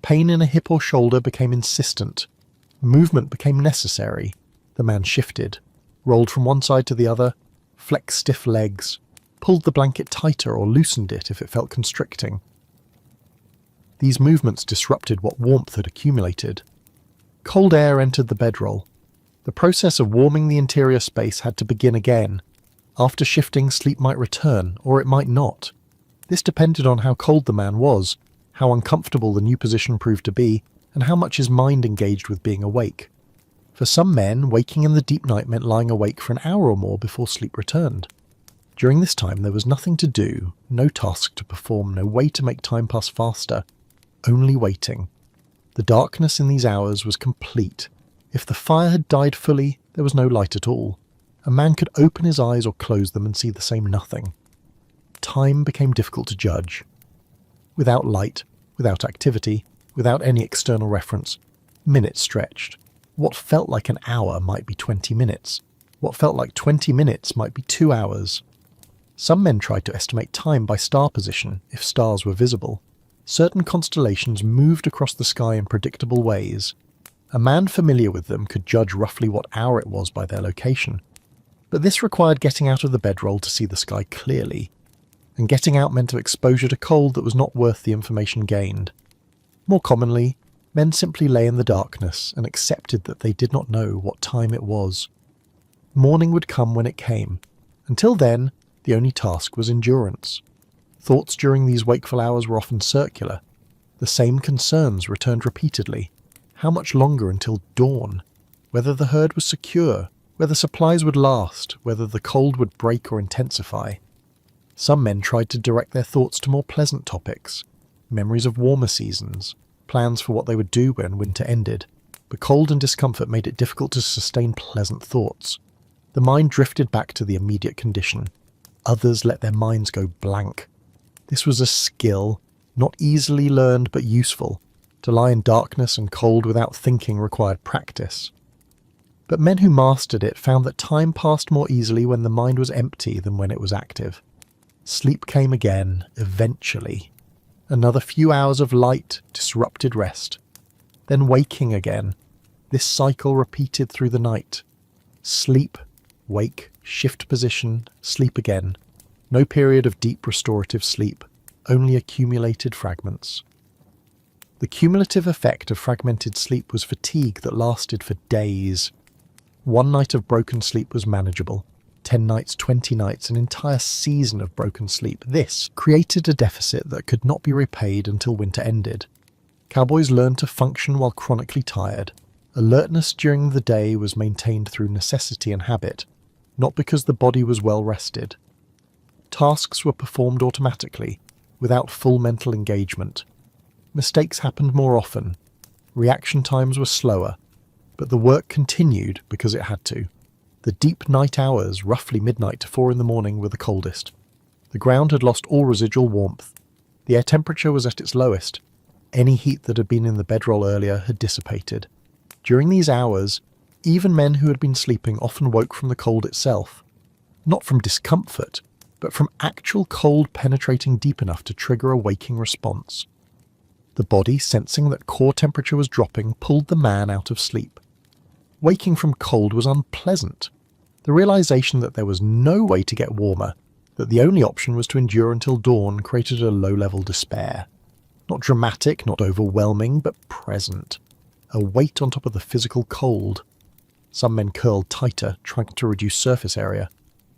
Pain in a hip or shoulder became insistent. Movement became necessary. The man shifted, rolled from one side to the other, flexed stiff legs, pulled the blanket tighter or loosened it if it felt constricting. These movements disrupted what warmth had accumulated. Cold air entered the bedroll. The process of warming the interior space had to begin again. After shifting, sleep might return, or it might not. This depended on how cold the man was, how uncomfortable the new position proved to be, and how much his mind engaged with being awake. For some men, waking in the deep night meant lying awake for an hour or more before sleep returned. During this time there was nothing to do, no task to perform, no way to make time pass faster. Only waiting. The darkness in these hours was complete. If the fire had died fully, there was no light at all. A man could open his eyes or close them and see the same nothing. Time became difficult to judge. Without light, without activity, without any external reference, minutes stretched. What felt like an hour might be 20 minutes. What felt like 20 minutes might be 2 hours. Some men tried to estimate time by star position, if stars were visible. Certain constellations moved across the sky in predictable ways. A man familiar with them could judge roughly what hour it was by their location. But this required getting out of the bedroll to see the sky clearly. And getting out meant exposure to cold that was not worth the information gained. More commonly, men simply lay in the darkness and accepted that they did not know what time it was. Morning would come when it came. Until then, the only task was endurance. Thoughts during these wakeful hours were often circular. The same concerns returned repeatedly. How much longer until dawn? Whether the herd was secure, whether supplies would last, whether the cold would break or intensify. Some men tried to direct their thoughts to more pleasant topics. Memories of warmer seasons, plans for what they would do when winter ended. But cold and discomfort made it difficult to sustain pleasant thoughts. The mind drifted back to the immediate condition. Others let their minds go blank. This was a skill, not easily learned but useful. To lie in darkness and cold without thinking required practice. But men who mastered it found that time passed more easily when the mind was empty than when it was active. Sleep came again, eventually. Another few hours of light, disrupted rest. Then waking again. This cycle repeated through the night. Sleep, wake, shift position, sleep again. No period of deep restorative sleep, only accumulated fragments. The cumulative effect of fragmented sleep was fatigue that lasted for days. One night of broken sleep was manageable. 10 nights, 20 nights, an entire season of broken sleep. This created a deficit that could not be repaid until winter ended. Cowboys learned to function while chronically tired. Alertness during the day was maintained through necessity and habit, not because the body was well rested. Tasks were performed automatically, without full mental engagement. Mistakes happened more often. Reaction times were slower, but the work continued because it had to. The deep night hours, roughly midnight to 4 in the morning, were the coldest. The ground had lost all residual warmth. The air temperature was at its lowest. Any heat that had been in the bedroll earlier had dissipated. During these hours, even men who had been sleeping often woke from the cold itself. Not from discomfort, but from actual cold penetrating deep enough to trigger a waking response. The body, sensing that core temperature was dropping, pulled the man out of sleep. Waking from cold was unpleasant. The realization that there was no way to get warmer, that the only option was to endure until dawn, created a low-level despair. Not dramatic, not overwhelming, but present. A weight on top of the physical cold. Some men curled tighter, trying to reduce surface area.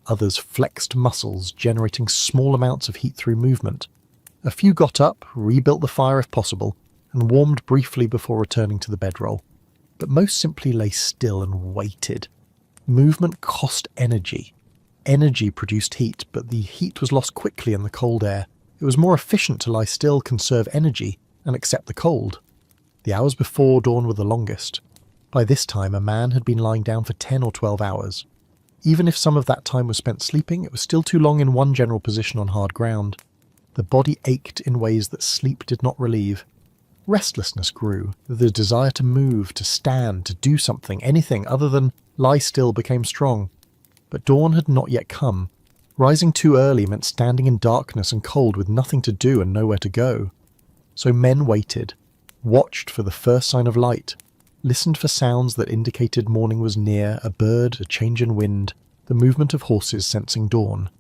Others flexed muscles, generating small amounts of heat through movement. A few got up, rebuilt the fire if possible, and warmed briefly before returning to the bedroll. But most simply lay still and waited. Movement cost energy. Energy produced heat, but the heat was lost quickly in the cold air. It was more efficient to lie still, conserve energy, and accept the cold. The hours before dawn were the longest. By this time, a man had been lying down for 10 or 12 hours. Even if some of that time was spent sleeping, it was still too long in one general position on hard ground. The body ached in ways that sleep did not relieve. Restlessness grew. The desire to move, to stand, to do something, anything other than lie still became strong. But dawn had not yet come. Rising too early meant standing in darkness and cold with nothing to do and nowhere to go. So men waited, watched for the first sign of light, listened for sounds that indicated morning was near, a bird, a change in wind, the movement of horses sensing dawn.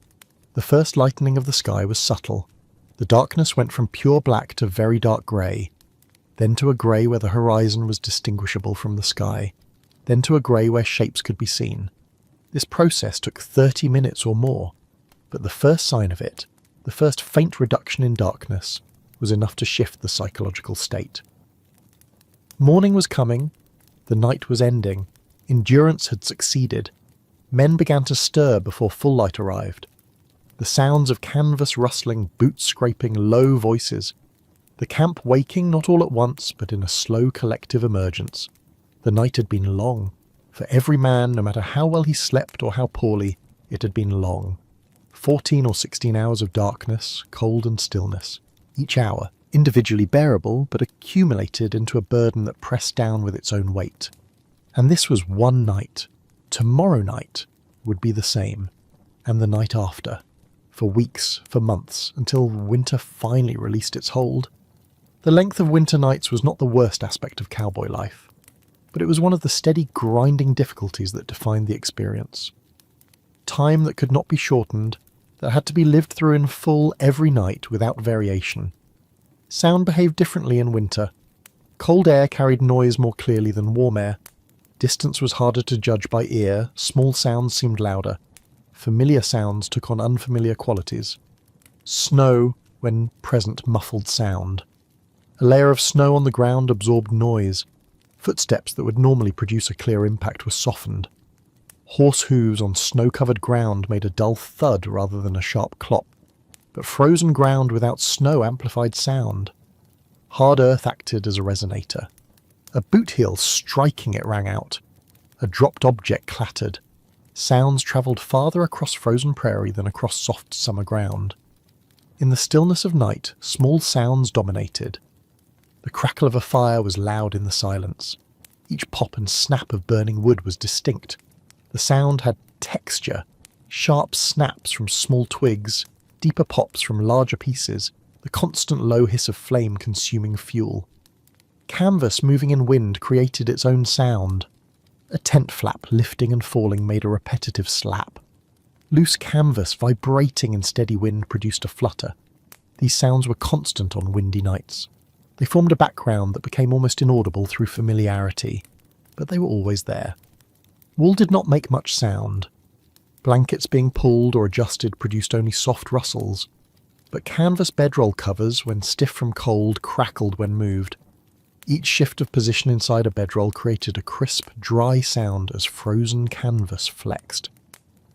The first lightening of the sky was subtle. The darkness went from pure black to very dark grey, then to a grey where the horizon was distinguishable from the sky, then to a grey where shapes could be seen. This process took 30 minutes or more, but the first sign of it, the first faint reduction in darkness, was enough to shift the psychological state. Morning was coming, the night was ending, endurance had succeeded. Men began to stir before full light arrived. The sounds of canvas rustling, boots scraping, low voices. The camp waking not all at once, but in a slow collective emergence. The night had been long. For every man, no matter how well he slept or how poorly, it had been long. 14 or 16 hours of darkness, cold and stillness. Each hour, individually bearable, but accumulated into a burden that pressed down with its own weight. And this was one night. Tomorrow night would be the same. And the night after. For weeks, for months, until winter finally released its hold. The length of winter nights was not the worst aspect of cowboy life, but it was one of the steady grinding difficulties that defined the experience. Time that could not be shortened, that had to be lived through in full every night without variation. Sound behaved differently in winter. Cold air carried noise more clearly than warm air. Distance was harder to judge by ear, small sounds seemed louder. Familiar sounds took on unfamiliar qualities. Snow, when present, muffled sound. A layer of snow on the ground absorbed noise. Footsteps that would normally produce a clear impact were softened. Horse hooves on snow-covered ground made a dull thud rather than a sharp clop. But frozen ground without snow amplified sound. Hard earth acted as a resonator. A boot heel striking it rang out. A dropped object clattered. Sounds travelled farther across frozen prairie than across soft summer ground. In the stillness of night, small sounds dominated. The crackle of a fire was loud in the silence. Each pop and snap of burning wood was distinct. The sound had texture, sharp snaps from small twigs, deeper pops from larger pieces, the constant low hiss of flame consuming fuel. Canvas moving in wind created its own sound. A tent flap lifting and falling made a repetitive slap. Loose canvas vibrating in steady wind produced a flutter. These sounds were constant on windy nights. They formed a background that became almost inaudible through familiarity, but they were always there. Wool did not make much sound. Blankets being pulled or adjusted produced only soft rustles, but canvas bedroll covers, when stiff from cold, crackled when moved. Each shift of position inside a bedroll created a crisp, dry sound as frozen canvas flexed.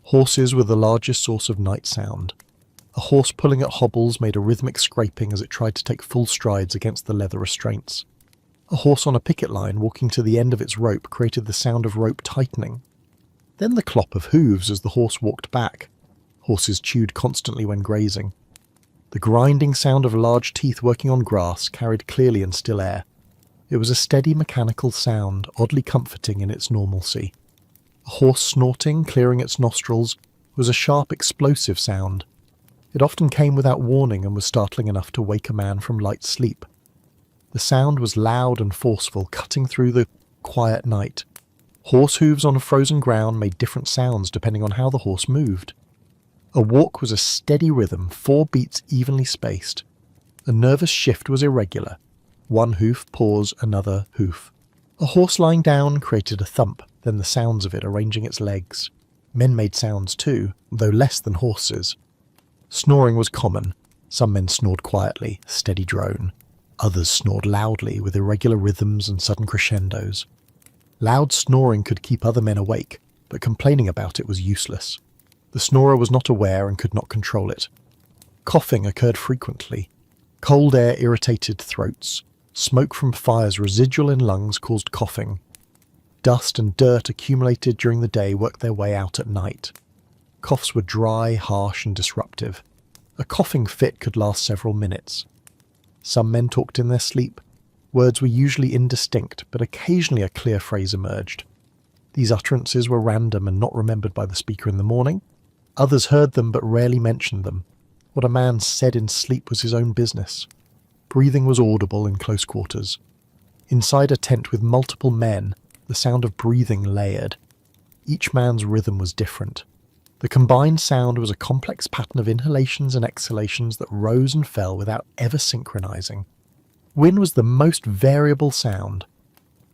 Horses were the largest source of night sound. A horse pulling at hobbles made a rhythmic scraping as it tried to take full strides against the leather restraints. A horse on a picket line walking to the end of its rope created the sound of rope tightening. Then the clop of hooves as the horse walked back. Horses chewed constantly when grazing. The grinding sound of large teeth working on grass carried clearly in still air. It was a steady mechanical sound, oddly comforting in its normalcy. A horse snorting, clearing its nostrils, was a sharp, explosive sound. It often came without warning and was startling enough to wake a man from light sleep. The sound was loud and forceful, cutting through the quiet night. Horse hooves on frozen ground made different sounds depending on how the horse moved. A walk was a steady rhythm, 4 beats evenly spaced. A nervous shift was irregular. One hoof, pause, another hoof. A horse lying down created a thump, then the sounds of it arranging its legs. Men made sounds too, though less than horses. Snoring was common. Some men snored quietly, a steady drone. Others snored loudly, with irregular rhythms and sudden crescendos. Loud snoring could keep other men awake, but complaining about it was useless. The snorer was not aware and could not control it. Coughing occurred frequently. Cold air irritated throats. Smoke from fires residual in lungs caused coughing. Dust and dirt accumulated during the day worked their way out at night. Coughs were dry, harsh, and disruptive. A coughing fit could last several minutes. Some men talked in their sleep. Words were usually indistinct, but occasionally a clear phrase emerged. These utterances were random and not remembered by the speaker in the morning. Others heard them but rarely mentioned them. What a man said in sleep was his own business. Breathing was audible in close quarters. Inside a tent with multiple men, the sound of breathing layered. Each man's rhythm was different. The combined sound was a complex pattern of inhalations and exhalations that rose and fell without ever synchronizing. Wind was the most variable sound.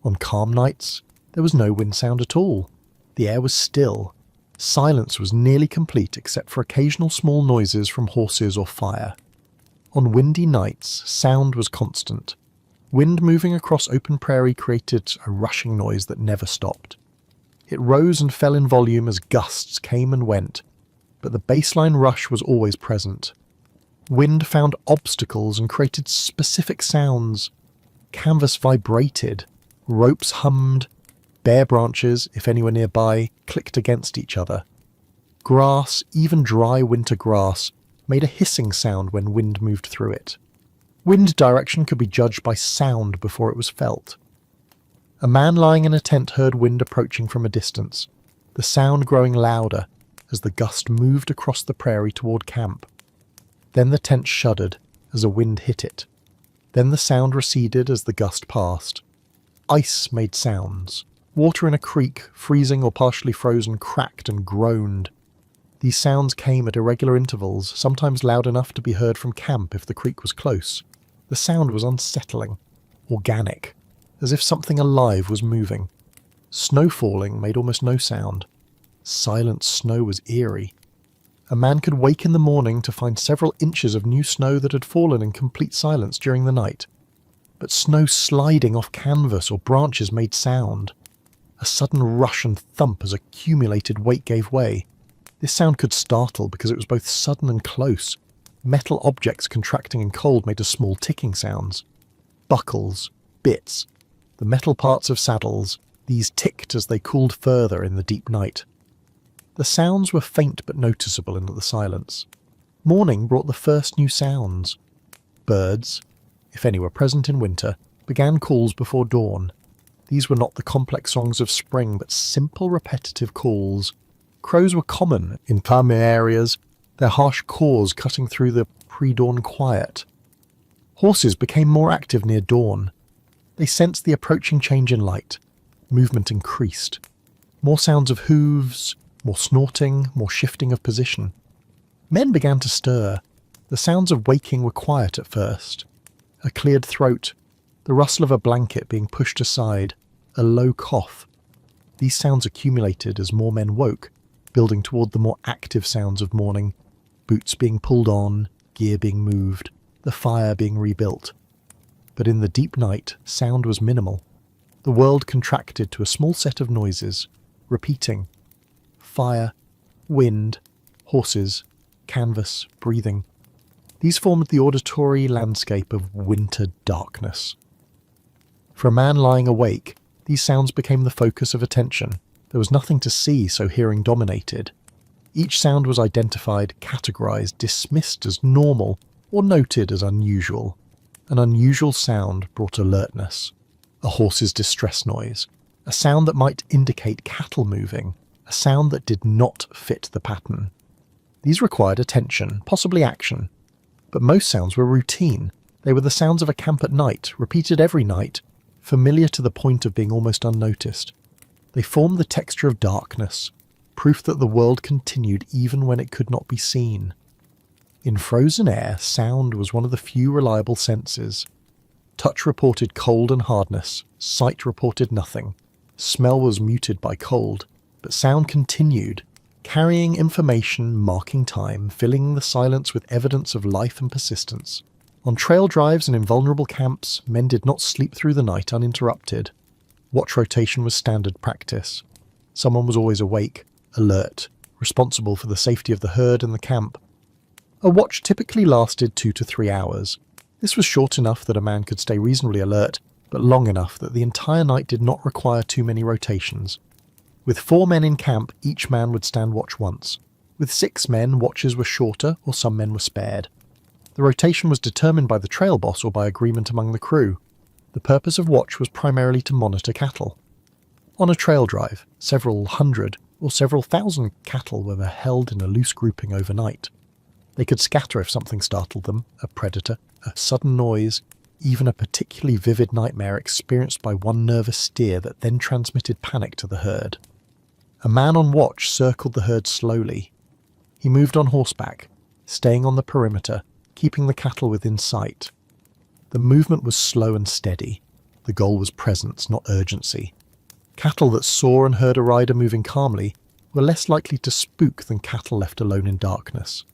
On calm nights, there was no wind sound at all. The air was still. Silence was nearly complete except for occasional small noises from horses or fire. On windy nights, sound was constant. Wind moving across open prairie created a rushing noise that never stopped. It rose and fell in volume as gusts came and went, but the baseline rush was always present. Wind found obstacles and created specific sounds. Canvas vibrated, ropes hummed, bare branches, if any were nearby, clicked against each other. Grass, even dry winter grass, made a hissing sound when wind moved through it. Wind direction could be judged by sound before it was felt. A man lying in a tent heard wind approaching from a distance, the sound growing louder as the gust moved across the prairie toward camp. Then the tent shuddered as a wind hit it. Then the sound receded as the gust passed. Ice made sounds. Water in a creek, freezing or partially frozen, cracked and groaned. These sounds came at irregular intervals, sometimes loud enough to be heard from camp if the creek was close. The sound was unsettling, organic, as if something alive was moving. Snow falling made almost no sound. Silent snow was eerie. A man could wake in the morning to find several inches of new snow that had fallen in complete silence during the night. But snow sliding off canvas or branches made sound. A sudden rush and thump as accumulated weight gave way. This sound could startle because it was both sudden and close. Metal objects contracting in cold made a small ticking sounds. Buckles, bits, the metal parts of saddles, these ticked as they cooled further in the deep night. The sounds were faint but noticeable in the silence. Morning brought the first new sounds. Birds, if any were present in winter, began calls before dawn. These were not the complex songs of spring, but simple repetitive calls. Crows were common in calm areas, their harsh caws cutting through the pre-dawn quiet. Horses became more active near dawn. They sensed the approaching change in light. Movement increased. More sounds of hooves, more snorting, more shifting of position. Men began to stir. The sounds of waking were quiet at first. A cleared throat, the rustle of a blanket being pushed aside, a low cough. These sounds accumulated as more men woke, building toward the more active sounds of morning, boots being pulled on, gear being moved, the fire being rebuilt. But in the deep night, sound was minimal. The world contracted to a small set of noises, repeating. Fire, wind, horses, canvas, breathing. These formed the auditory landscape of winter darkness. For a man lying awake, these sounds became the focus of attention. There was nothing to see, so hearing dominated. Each sound was identified, categorized, dismissed as normal, or noted as unusual. An unusual sound brought alertness. A horse's distress noise. A sound that might indicate cattle moving. A sound that did not fit the pattern. These required attention, possibly action. But most sounds were routine. They were the sounds of a camp at night, repeated every night, familiar to the point of being almost unnoticed. They formed the texture of darkness, proof that the world continued even when it could not be seen. In frozen air, sound was one of the few reliable senses. Touch reported cold and hardness, sight reported nothing. Smell was muted by cold, but sound continued, carrying information, marking time, filling the silence with evidence of life and persistence. On trail drives and in vulnerable camps, men did not sleep through the night uninterrupted. Watch rotation was standard practice. Someone was always awake, alert, responsible for the safety of the herd and the camp. A watch typically lasted 2 to 3 hours. This was short enough that a man could stay reasonably alert, but long enough that the entire night did not require too many rotations. With 4 men in camp, each man would stand watch once. With 6 men, watches were shorter or some men were spared. The rotation was determined by the trail boss or by agreement among the crew. The purpose of watch was primarily to monitor cattle. On a trail drive, several hundred or several thousand cattle were held in a loose grouping overnight. They could scatter if something startled them, a predator, a sudden noise, even a particularly vivid nightmare experienced by one nervous steer that then transmitted panic to the herd. A man on watch circled the herd slowly. He moved on horseback, staying on the perimeter, keeping the cattle within sight. The movement was slow and steady. The goal was presence, not urgency. Cattle that saw and heard a rider moving calmly were less likely to spook than cattle left alone in darkness.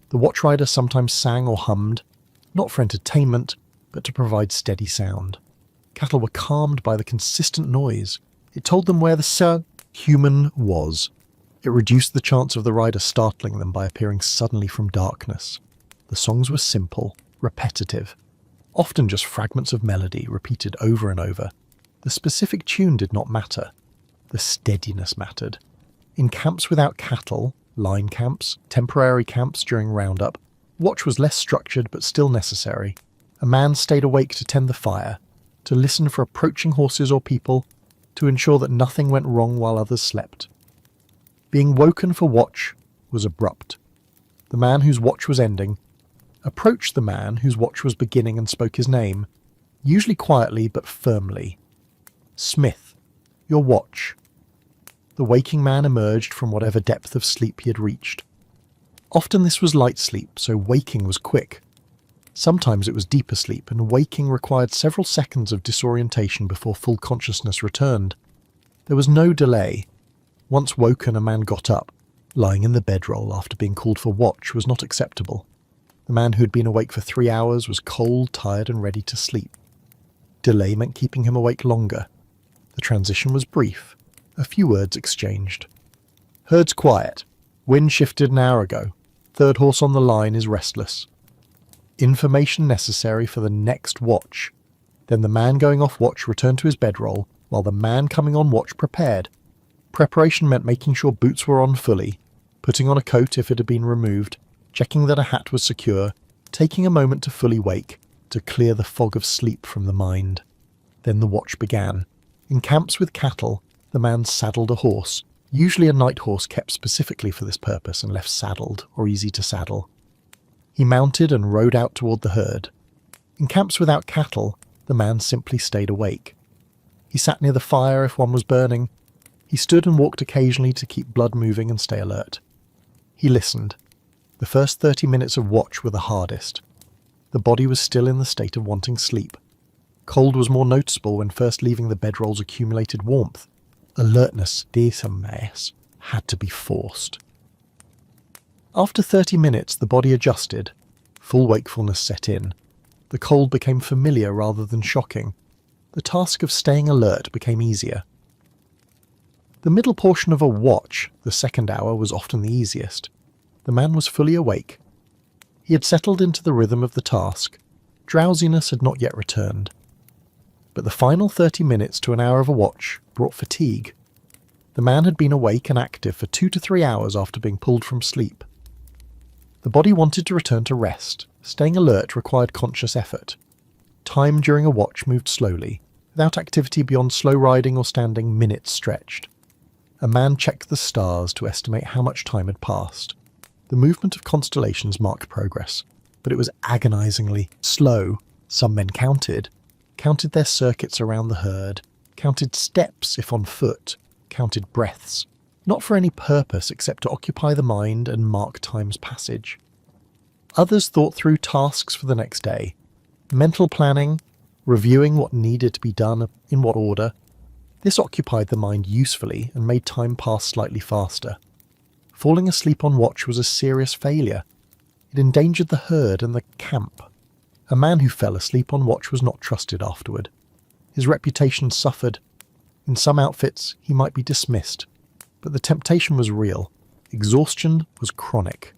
The watch rider sometimes sang or hummed, not for entertainment, but to provide steady sound. Cattle were calmed by the consistent noise. It told them where the human was. It reduced the chance of the rider startling them by appearing suddenly from darkness. The songs were simple, repetitive, often just fragments of melody repeated over and over. The specific tune did not matter. The steadiness mattered. In camps without cattle, line camps, temporary camps during roundup, watch was less structured but still necessary. A man stayed awake to tend the fire, to listen for approaching horses or people, to ensure that nothing went wrong while others slept. Being woken for watch was abrupt. The man whose watch was ending approached the man whose watch was beginning and spoke his name, usually quietly but firmly. "Smith, your watch." The waking man emerged from whatever depth of sleep he had reached. Often this was light sleep, so waking was quick. Sometimes it was deeper sleep, and waking required several seconds of disorientation before full consciousness returned. There was no delay. Once woken, a man got up. Lying in the bedroll after being called for watch was not acceptable. The man who had been awake for 3 hours was cold, tired, and ready to sleep. Delay meant keeping him awake longer. The transition was brief. A few words exchanged. "Herd's quiet. Wind shifted an hour ago. Third horse on the line is restless." Information necessary for the next watch. Then the man going off watch returned to his bedroll, while the man coming on watch prepared. Preparation meant making sure boots were on fully, putting on a coat if it had been removed, checking that a hat was secure, taking a moment to fully wake, to clear the fog of sleep from the mind. Then the watch began. In camps with cattle, the man saddled a horse, usually a night horse kept specifically for this purpose and left saddled or easy to saddle. He mounted and rode out toward the herd. In camps without cattle, the man simply stayed awake. He sat near the fire if one was burning. He stood and walked occasionally to keep blood moving and stay alert. He listened. The first 30 minutes of watch were the hardest. The body was still in the state of wanting sleep. Cold was more noticeable when first leaving the bedroll's accumulated warmth. Alertness, deesemaes, had to be forced. After 30 minutes, the body adjusted. Full wakefulness set in. The cold became familiar rather than shocking. The task of staying alert became easier. The middle portion of a watch, the second hour, was often the easiest. The man was fully awake. He had settled into the rhythm of the task. Drowsiness had not yet returned. But the final 30 minutes to an hour of a watch brought fatigue. The man had been awake and active for 2 to 3 hours after being pulled from sleep. The body wanted to return to rest. Staying alert required conscious effort. Time during a watch moved slowly. Without activity beyond slow riding or standing, minutes stretched. A man checked the stars to estimate how much time had passed. The movement of constellations marked progress, but it was agonizingly slow. Some men counted their circuits around the herd, counted steps if on foot, counted breaths, not for any purpose except to occupy the mind and mark time's passage. Others thought through tasks for the next day, mental planning, reviewing what needed to be done in what order. This occupied the mind usefully and made time pass slightly faster. Falling asleep on watch was a serious failure. It endangered the herd and the camp. A man who fell asleep on watch was not trusted afterward. His reputation suffered. In some outfits, he might be dismissed. But the temptation was real. Exhaustion was chronic.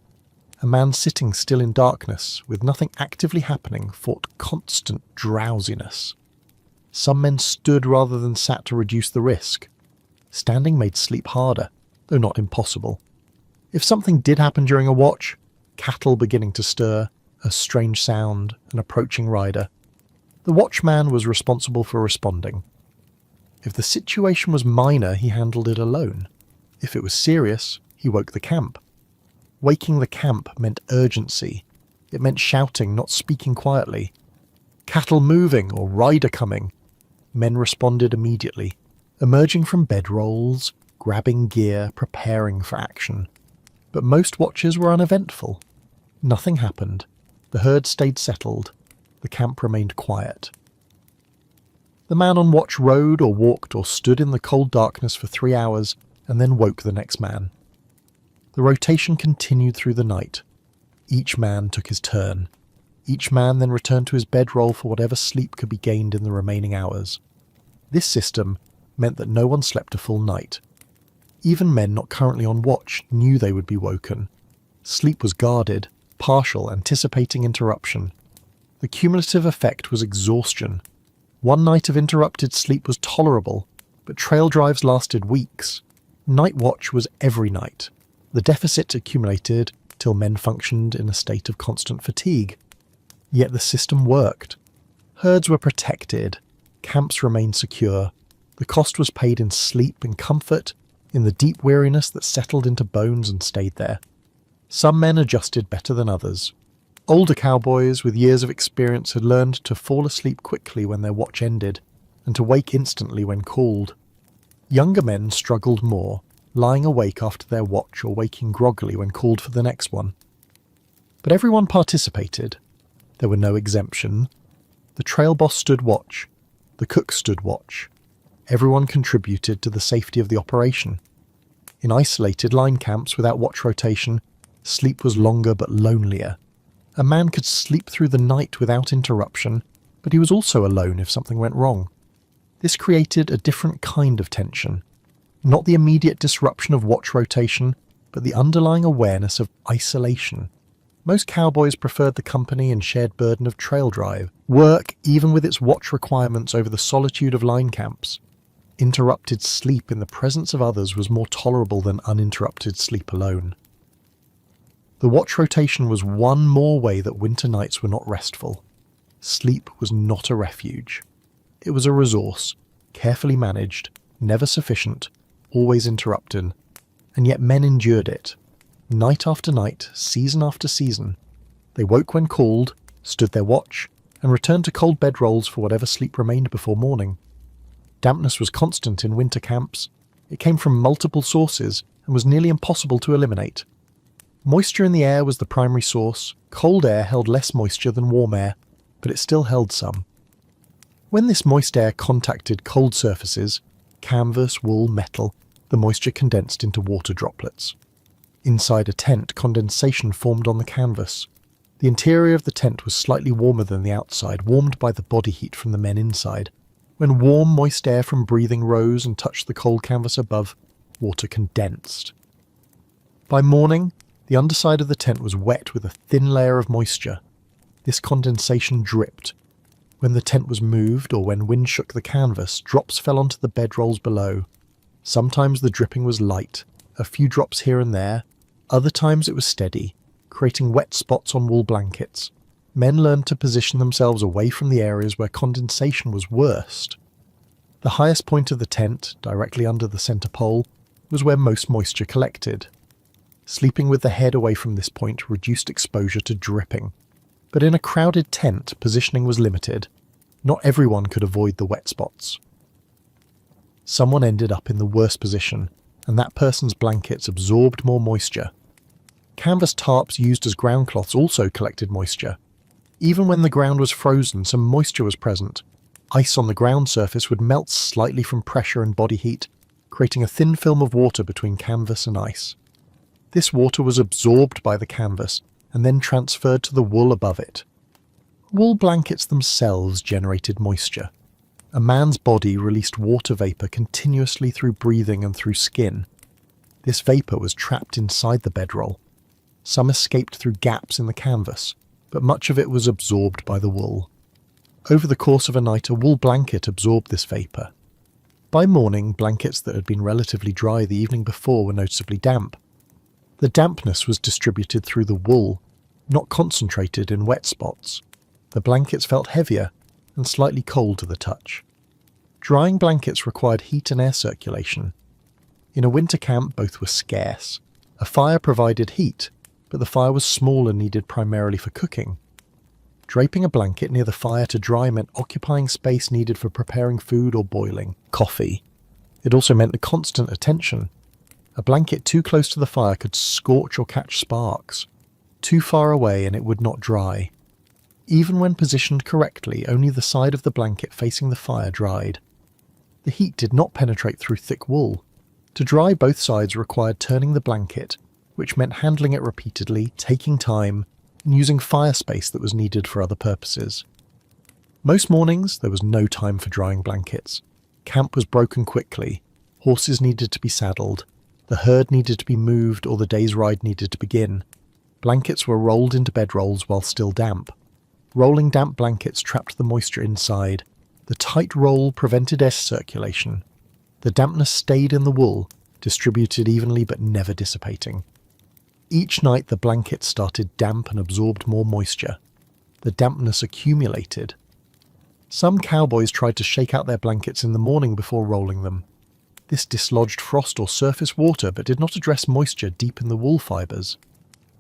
A man sitting still in darkness, with nothing actively happening, fought constant drowsiness. Some men stood rather than sat to reduce the risk. Standing made sleep harder, though not impossible. If something did happen during a watch, cattle beginning to stir, a strange sound, an approaching rider, the watchman was responsible for responding. If the situation was minor, he handled it alone. If it was serious, he woke the camp. Waking the camp meant urgency. It meant shouting, not speaking quietly. Cattle moving or rider coming. Men responded immediately, emerging from bedrolls, grabbing gear, preparing for action. But most watches were uneventful. Nothing happened. The herd stayed settled. The camp remained quiet. The man on watch rode or walked or stood in the cold darkness for 3 hours and then woke the next man. The rotation continued through the night. Each man took his turn. Each man then returned to his bedroll for whatever sleep could be gained in the remaining hours. This system meant that no one slept a full night. Even men not currently on watch knew they would be woken. Sleep was guarded, partial, anticipating interruption. The cumulative effect was exhaustion. One night of interrupted sleep was tolerable, but trail drives lasted weeks. Night watch was every night. The deficit accumulated till men functioned in a state of constant fatigue. Yet the system worked. Herds were protected. Camps remained secure. The cost was paid in sleep and comfort, in the deep weariness that settled into bones and stayed there. Some men adjusted better than others. Older cowboys with years of experience had learned to fall asleep quickly when their watch ended, and to wake instantly when called. Younger men struggled more, lying awake after their watch or waking groggily when called for the next one. But everyone participated. There were no exemptions. The trail boss stood watch. The cook stood watch. Everyone contributed to the safety of the operation. In isolated line camps without watch rotation, sleep was longer but lonelier. A man could sleep through the night without interruption, but he was also alone if something went wrong. This created a different kind of tension. Not the immediate disruption of watch rotation, but the underlying awareness of isolation. Most cowboys preferred the company and shared burden of trail drive, work even with its watch requirements over the solitude of line camps. Interrupted sleep in the presence of others was more tolerable than uninterrupted sleep alone. The watch rotation was one more way that winter nights were not restful. sleep was not a refuge. It was a resource, carefully managed, never sufficient, always interrupted, and yet men endured it. Night after night, season after season. They woke when called, stood their watch, and returned to cold bedrolls for whatever sleep remained before morning. Dampness was constant in winter camps. It came from multiple sources and was nearly impossible to eliminate. Moisture in the air was the primary source. Cold air held less moisture than warm air, but it still held some. When this moist air contacted cold surfaces, canvas, wool, metal, the moisture condensed into water droplets. Inside a tent, condensation formed on the canvas. The interior of the tent was slightly warmer than the outside, warmed by the body heat from the men inside. When warm, moist air from breathing rose and touched the cold canvas above, water condensed. By morning, the underside of the tent was wet with a thin layer of moisture. This condensation dripped. When the tent was moved or when wind shook the canvas, drops fell onto the bedrolls below. Sometimes the dripping was light, a few drops here and there. Other times it was steady, creating wet spots on wool blankets. Men learned to position themselves away from the areas where condensation was worst. The highest point of the tent, directly under the centre pole, was where most moisture collected. Sleeping with the head away from this point reduced exposure to dripping. But in a crowded tent, positioning was limited. Not everyone could avoid the wet spots. Someone ended up in the worst position, and that person's blankets absorbed more moisture. Canvas tarps used as ground cloths also collected moisture. Even when the ground was frozen, some moisture was present. Ice on the ground surface would melt slightly from pressure and body heat, creating a thin film of water between canvas and ice. This water was absorbed by the canvas and then transferred to the wool above it. Wool blankets themselves generated moisture. A man's body released water vapor continuously through breathing and through skin. This vapor was trapped inside the bedroll. Some escaped through gaps in the canvas, but much of it was absorbed by the wool. Over the course of a night, a wool blanket absorbed this vapor. By morning, blankets that had been relatively dry the evening before were noticeably damp. The dampness was distributed through the wool, not concentrated in wet spots. The blankets felt heavier and slightly cold to the touch. Drying blankets required heat and air circulation. In a winter camp, both were scarce. A fire provided heat, but the fire was small and needed primarily for cooking. Draping a blanket near the fire to dry meant occupying space needed for preparing food or boiling coffee. It also meant constant attention. A blanket too close to the fire could scorch or catch sparks. Too far away and it would not dry. Even when positioned correctly, only the side of the blanket facing the fire dried. The heat did not penetrate through thick wool. To dry both sides required turning the blanket, which meant handling it repeatedly, taking time, and using fire space that was needed for other purposes. Most mornings, there was no time for drying blankets. Camp was broken quickly. Horses needed to be saddled. The herd needed to be moved or the day's ride needed to begin. Blankets were rolled into bedrolls while still damp. Rolling damp blankets trapped the moisture inside. The tight roll prevented air circulation. The dampness stayed in the wool, distributed evenly but never dissipating. Each night the blankets started damp and absorbed more moisture. The dampness accumulated. Some cowboys tried to shake out their blankets in the morning before rolling them. This dislodged frost or surface water but did not address moisture deep in the wool fibers.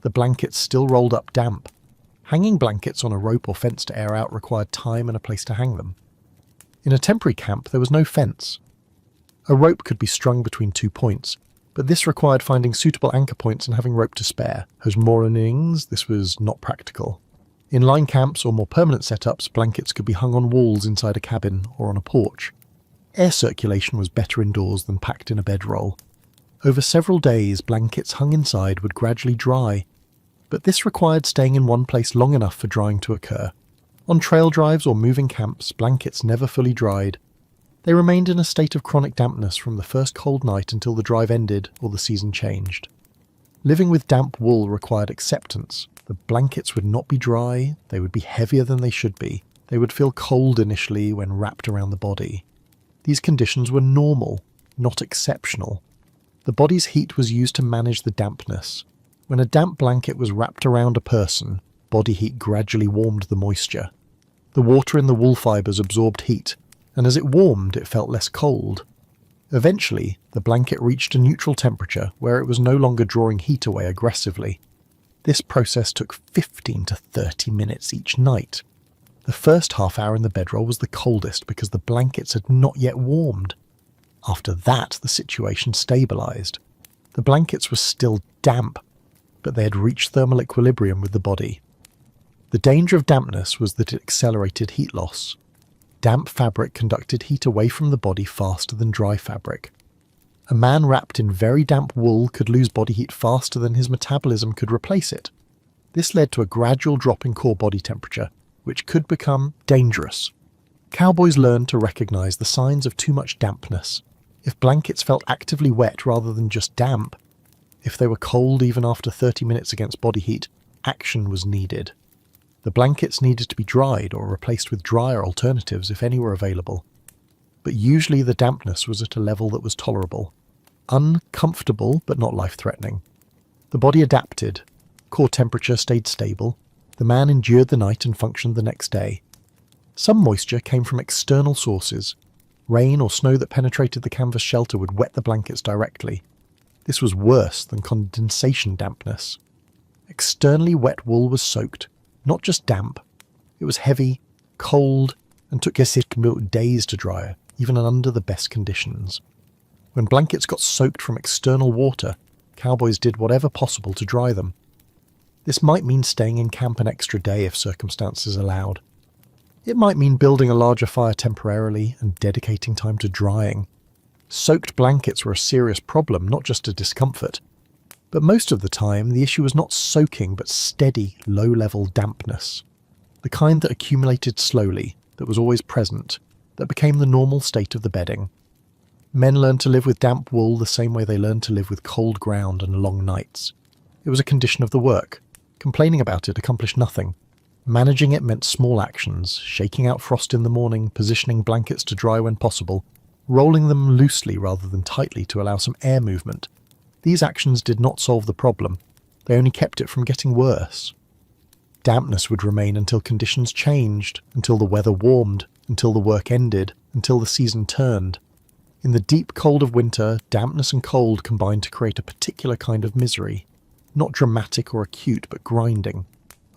The blankets still rolled up damp. Hanging blankets on a rope or fence to air out required time and a place to hang them. In a temporary camp there was no fence. A rope could be strung between 2 points, but this required finding suitable anchor points and having rope to spare. Those mornings, this was not practical. In line camps or more permanent setups, blankets could be hung on walls inside a cabin or on a porch. Air circulation was better indoors than packed in a bedroll. Over several days, blankets hung inside would gradually dry, but this required staying in one place long enough for drying to occur. On trail drives or moving camps, blankets never fully dried. They remained in a state of chronic dampness from the first cold night until the drive ended or the season changed. Living with damp wool required acceptance. The blankets would not be dry, they would be heavier than they should be. They would feel cold initially when wrapped around the body. These conditions were normal, not exceptional. The body's heat was used to manage the dampness. When a damp blanket was wrapped around a person, body heat gradually warmed the moisture. The water in the wool fibres absorbed heat, and as it warmed it felt less cold. Eventually, the blanket reached a neutral temperature where it was no longer drawing heat away aggressively. This process took 15 to 30 minutes each night. The first half hour in the bedroll was the coldest because the blankets had not yet warmed. After that, the situation stabilised. The blankets were still damp, but they had reached thermal equilibrium with the body. The danger of dampness was that it accelerated heat loss. Damp fabric conducted heat away from the body faster than dry fabric. A man wrapped in very damp wool could lose body heat faster than his metabolism could replace it. This led to a gradual drop in core body temperature, which could become dangerous. Cowboys learned to recognise the signs of too much dampness. If blankets felt actively wet rather than just damp, if they were cold even after 30 minutes against body heat, action was needed. The blankets needed to be dried or replaced with drier alternatives if any were available. But usually the dampness was at a level that was tolerable. Uncomfortable, but not life-threatening. The body adapted. Core temperature stayed stable. The man endured the night and functioned the next day. Some moisture came from external sources. Rain or snow that penetrated the canvas shelter would wet the blankets directly. This was worse than condensation dampness. Externally wet wool was soaked, not just damp. It was heavy, cold, and took days to dry, even under the best conditions. When blankets got soaked from external water, cowboys did whatever possible to dry them. This might mean staying in camp an extra day if circumstances allowed. It might mean building a larger fire temporarily and dedicating time to drying. Soaked blankets were a serious problem, not just a discomfort. But most of the time, the issue was not soaking but steady, low-level dampness. The kind that accumulated slowly, that was always present, that became the normal state of the bedding. Men learned to live with damp wool the same way they learned to live with cold ground and long nights. It was a condition of the work. Complaining about it accomplished nothing. Managing it meant small actions, shaking out frost in the morning, positioning blankets to dry when possible, rolling them loosely rather than tightly to allow some air movement. These actions did not solve the problem. They only kept it from getting worse. Dampness would remain until conditions changed, until the weather warmed, until the work ended, until the season turned. In the deep cold of winter, dampness and cold combined to create a particular kind of misery. Not dramatic or acute, but grinding.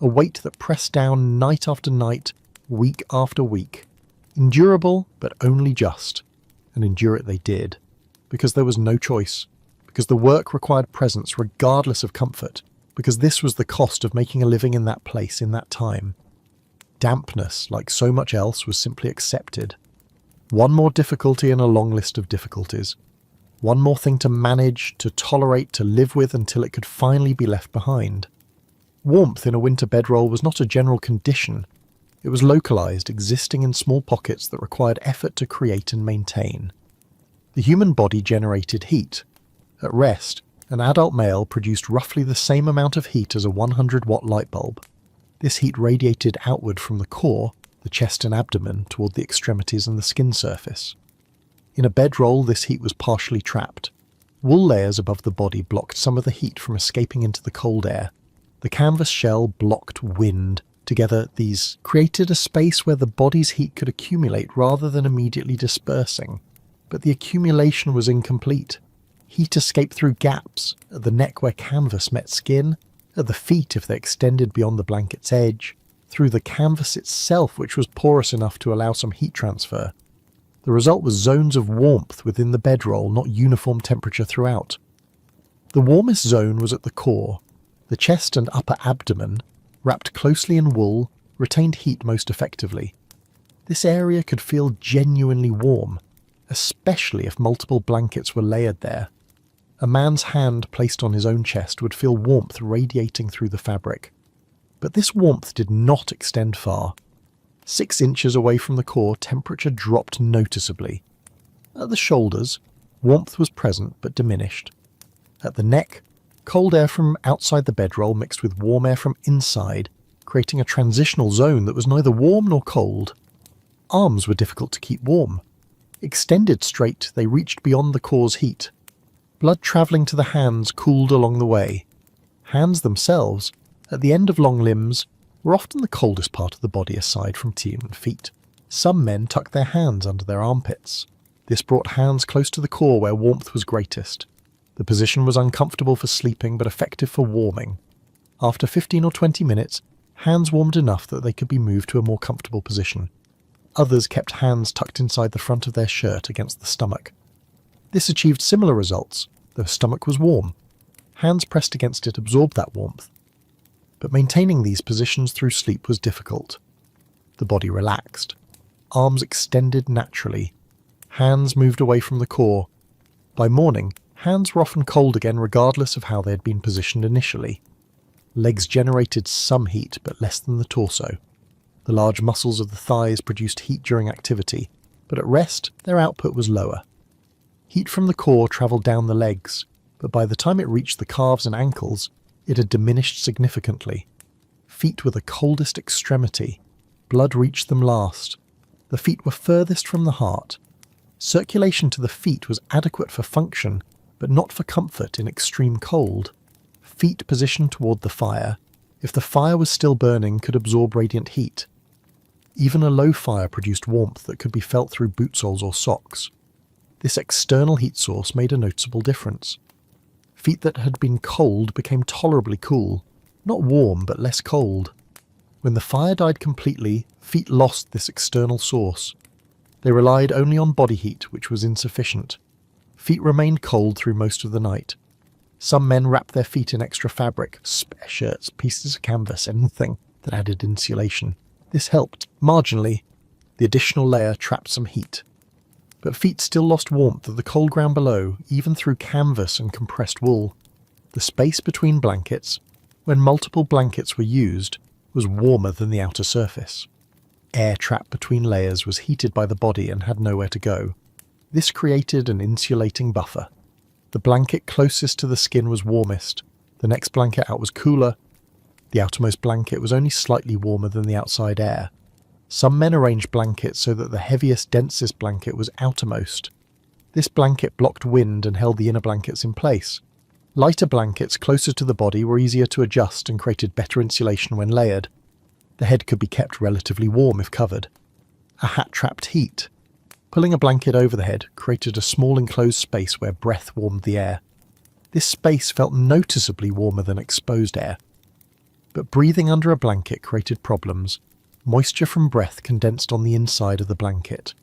A weight that pressed down night after night, week after week. Endurable, but only just. And endure it they did. Because there was no choice. Because the work required presence regardless of comfort. Because this was the cost of making a living in that place in that time. Dampness, like so much else, was simply accepted. One more difficulty in a long list of difficulties. One more thing to manage, to tolerate, to live with until it could finally be left behind. Warmth in a winter bedroll was not a general condition. It was localized, existing in small pockets that required effort to create and maintain. The human body generated heat. At rest, an adult male produced roughly the same amount of heat as a 100-watt light bulb. This heat radiated outward from the core, the chest and abdomen, toward the extremities and the skin surface. In a bedroll, this heat was partially trapped. Wool layers above the body blocked some of the heat from escaping into the cold air. The canvas shell blocked wind. Together, these created a space where the body's heat could accumulate rather than immediately dispersing. But the accumulation was incomplete. Heat escaped through gaps, at the neck where canvas met skin, at the feet if they extended beyond the blanket's edge, through the canvas itself which was porous enough to allow some heat transfer. The result was zones of warmth within the bedroll, not uniform temperature throughout. The warmest zone was at the core. The chest and upper abdomen, wrapped closely in wool, retained heat most effectively. This area could feel genuinely warm, especially if multiple blankets were layered there. A man's hand placed on his own chest would feel warmth radiating through the fabric. But this warmth did not extend far. 6 inches away from the core, temperature dropped noticeably. At the shoulders, warmth was present but diminished. At the neck, cold air from outside the bedroll mixed with warm air from inside, creating a transitional zone that was neither warm nor cold. Arms were difficult to keep warm. Extended straight, they reached beyond the core's heat. Blood travelling to the hands cooled along the way. Hands themselves, at the end of long limbs, were often the coldest part of the body aside from human feet. Some men tucked their hands under their armpits. This brought hands close to the core where warmth was greatest. The position was uncomfortable for sleeping but effective for warming. After 15 or 20 minutes, hands warmed enough that they could be moved to a more comfortable position. Others kept hands tucked inside the front of their shirt against the stomach. This achieved similar results. The stomach was warm. Hands pressed against it absorbed that warmth. But maintaining these positions through sleep was difficult. The body relaxed. Arms extended naturally. Hands moved away from the core. By morning, hands were often cold again regardless of how they had been positioned initially. Legs generated some heat, but less than the torso. The large muscles of the thighs produced heat during activity, but at rest, their output was lower. Heat from the core travelled down the legs, but by the time it reached the calves and ankles, it had diminished significantly. Feet were the coldest extremity. Blood reached them last. The feet were furthest from the heart. Circulation to the feet was adequate for function, but not for comfort in extreme cold. Feet positioned toward the fire, if the fire was still burning, could absorb radiant heat. Even a low fire produced warmth that could be felt through boot soles or socks. This external heat source made a noticeable difference. Feet that had been cold became tolerably cool, not warm but less cold. When the fire died completely, feet lost this external source. They relied only on body heat, which was insufficient. Feet remained cold through most of the night. Some men wrapped their feet in extra fabric, spare shirts, pieces of canvas, anything that added insulation. This helped, marginally. The additional layer trapped some heat. But feet still lost warmth of the cold ground below, even through canvas and compressed wool. The space between blankets, when multiple blankets were used, was warmer than the outer surface. Air trapped between layers was heated by the body and had nowhere to go. This created an insulating buffer. The blanket closest to the skin was warmest. The next blanket out was cooler. The outermost blanket was only slightly warmer than the outside air. Some men arranged blankets so that the heaviest, densest blanket was outermost. This blanket blocked wind and held the inner blankets in place. Lighter blankets closer to the body were easier to adjust and created better insulation when layered. The head could be kept relatively warm if covered. A hat trapped heat. Pulling a blanket over the head created a small enclosed space where breath warmed the air. This space felt noticeably warmer than exposed air. But breathing under a blanket created problems. Moisture from breath condensed on the inside of the blanket.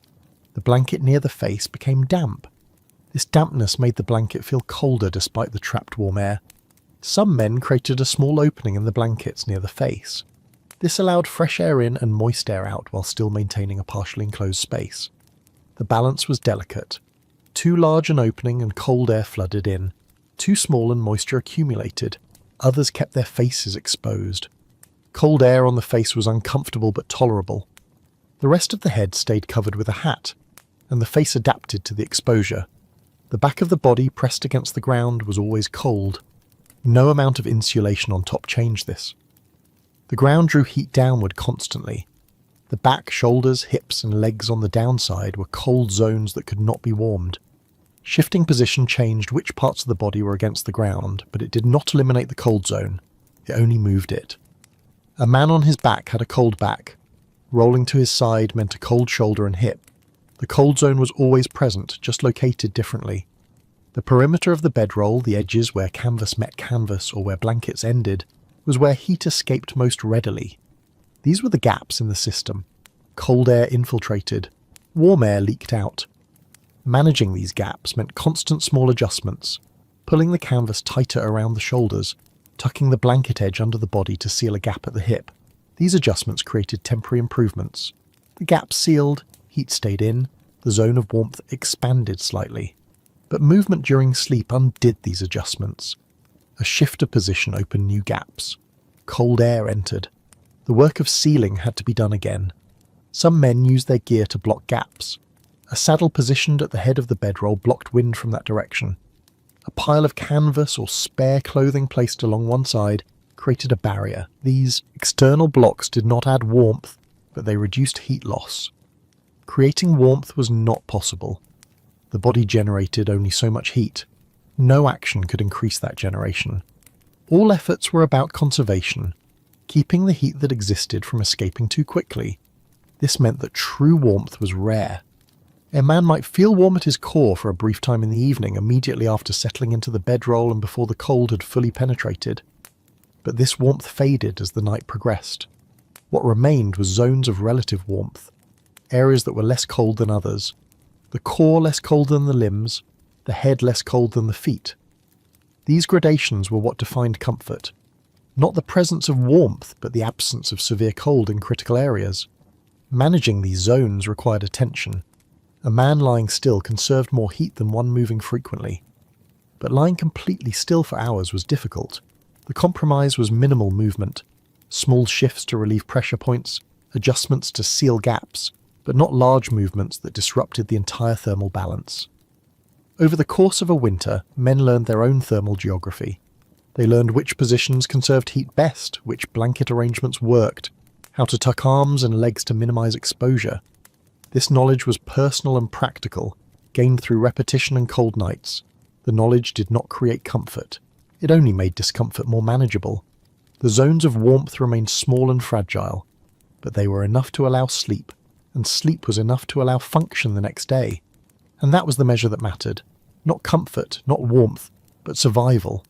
The blanket near the face became damp. This dampness made the blanket feel colder despite the trapped warm air. Some men created a small opening in the blankets near the face. This allowed fresh air in and moist air out while still maintaining a partially enclosed space. The balance was delicate. Too large an opening and cold air flooded in. Too small and moisture accumulated. Others kept their faces exposed. Cold air on the face was uncomfortable but tolerable. The rest of the head stayed covered with a hat, and the face adapted to the exposure. The back of the body pressed against the ground was always cold. No amount of insulation on top changed this. The ground drew heat downward constantly. The back, shoulders, hips and legs on the downside were cold zones that could not be warmed. Shifting position changed which parts of the body were against the ground, but it did not eliminate the cold zone. It only moved it. A man on his back had a cold back. Rolling to his side meant a cold shoulder and hip. The cold zone was always present, just located differently. The perimeter of the bedroll, the edges where canvas met canvas or where blankets ended, was where heat escaped most readily. These were the gaps in the system. Cold air infiltrated. Warm air leaked out. Managing these gaps meant constant small adjustments, pulling the canvas tighter around the shoulders, tucking the blanket edge under the body to seal a gap at the hip. These adjustments created temporary improvements. The gaps sealed, heat stayed in, the zone of warmth expanded slightly. But movement during sleep undid these adjustments. A shift of position opened new gaps. Cold air entered. The work of sealing had to be done again. Some men used their gear to block gaps. A saddle positioned at the head of the bedroll blocked wind from that direction. A pile of canvas or spare clothing placed along one side created a barrier. These external blocks did not add warmth, but they reduced heat loss. Creating warmth was not possible. The body generated only so much heat. No action could increase that generation. All efforts were about conservation. keeping the heat that existed from escaping too quickly. This meant that true warmth was rare. A man might feel warm at his core for a brief time in the evening, immediately after settling into the bedroll and before the cold had fully penetrated. But this warmth faded as the night progressed. What remained was zones of relative warmth, areas that were less cold than others, the core less cold than the limbs, the head less cold than the feet. These gradations were what defined comfort. Not the presence of warmth, but the absence of severe cold in critical areas. Managing these zones required attention. A man lying still conserved more heat than one moving frequently. But lying completely still for hours was difficult. The compromise was minimal movement, small shifts to relieve pressure points, adjustments to seal gaps, but not large movements that disrupted the entire thermal balance. Over the course of a winter, men learned their own thermal geography. They learned which positions conserved heat best, which blanket arrangements worked, how to tuck arms and legs to minimize exposure. This knowledge was personal and practical, gained through repetition and cold nights. The knowledge did not create comfort. It only made discomfort more manageable. The zones of warmth remained small and fragile, but they were enough to allow sleep, and sleep was enough to allow function the next day. And that was the measure that mattered. Not comfort, not warmth, but survival.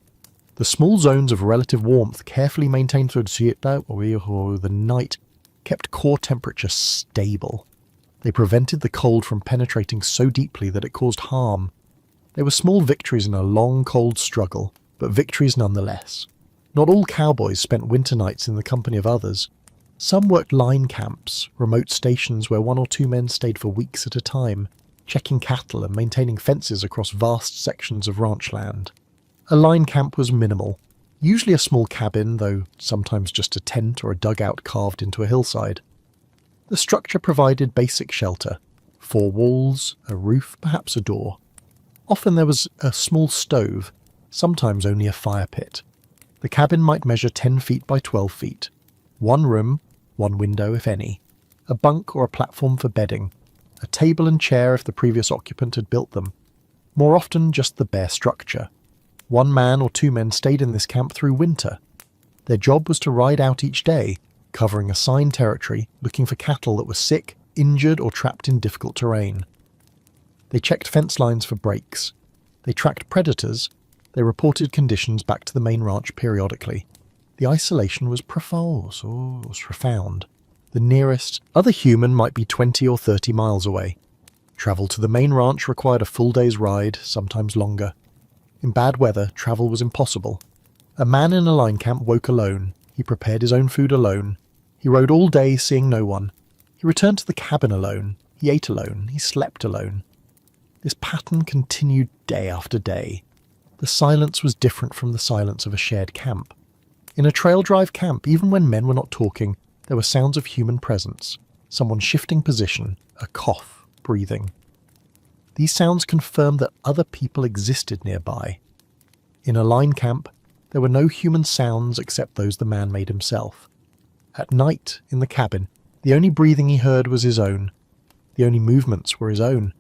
The small zones of relative warmth carefully maintained through the night kept core temperature stable. They prevented the cold from penetrating so deeply that it caused harm. They were small victories in a long, cold struggle, but victories nonetheless. Not all cowboys spent winter nights in the company of others. Some worked line camps, remote stations where one or two men stayed for weeks at a time, checking cattle and maintaining fences across vast sections of ranch land. A line camp was minimal, usually a small cabin, though sometimes just a tent or a dugout carved into a hillside. The structure provided basic shelter, 4 walls, a roof, perhaps a door. Often there was a small stove, sometimes only a fire pit. The cabin might measure 10 feet by 12 feet. 1 room, 1 window if any, a bunk or a platform for bedding, a table and chair if the previous occupant had built them. More often just the bare structure. 1 man or 2 men stayed in this camp through winter. Their job was to ride out each day, covering assigned territory, looking for cattle that were sick, injured, or trapped in difficult terrain. They checked fence lines for breaks. They tracked predators. They reported conditions back to the main ranch periodically. The isolation was profound. The nearest other human might be 20 or 30 miles away. Travel to the main ranch required a full day's ride, sometimes longer. In bad weather, travel was impossible. A man in a line camp woke alone. He prepared his own food alone. He rode all day, seeing no one. He returned to the cabin alone. He ate alone. He slept alone. This pattern continued day after day. The silence was different from the silence of a shared camp. In a trail drive camp, even when men were not talking, there were sounds of human presence. Someone shifting position, a cough, breathing. These sounds confirmed that other people existed nearby. In a line camp, there were no human sounds except those the man made himself. At night, in the cabin, the only breathing he heard was his own. The only movements were his own.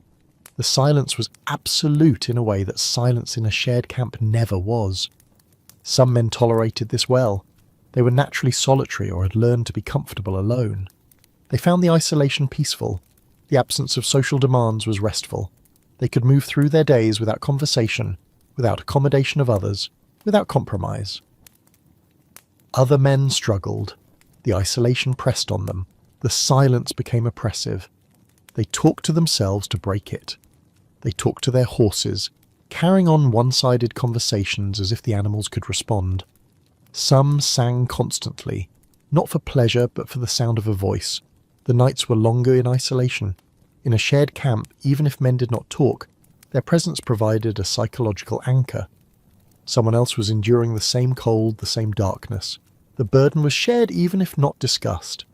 The silence was absolute in a way that silence in a shared camp never was. Some men tolerated this well. They were naturally solitary or had learned to be comfortable alone. They found the isolation peaceful. The absence of social demands was restful. They could move through their days without conversation, without accommodation of others, without compromise. Other men struggled. The isolation pressed on them. The silence became oppressive. They talked to themselves to break it. They talked to their horses, carrying on one-sided conversations as if the animals could respond. Some sang constantly, not for pleasure but for the sound of a voice. The nights were longer in isolation. In a shared camp, even if men did not talk, their presence provided a psychological anchor. Someone else was enduring the same cold, the same darkness. The burden was shared even if not discussed.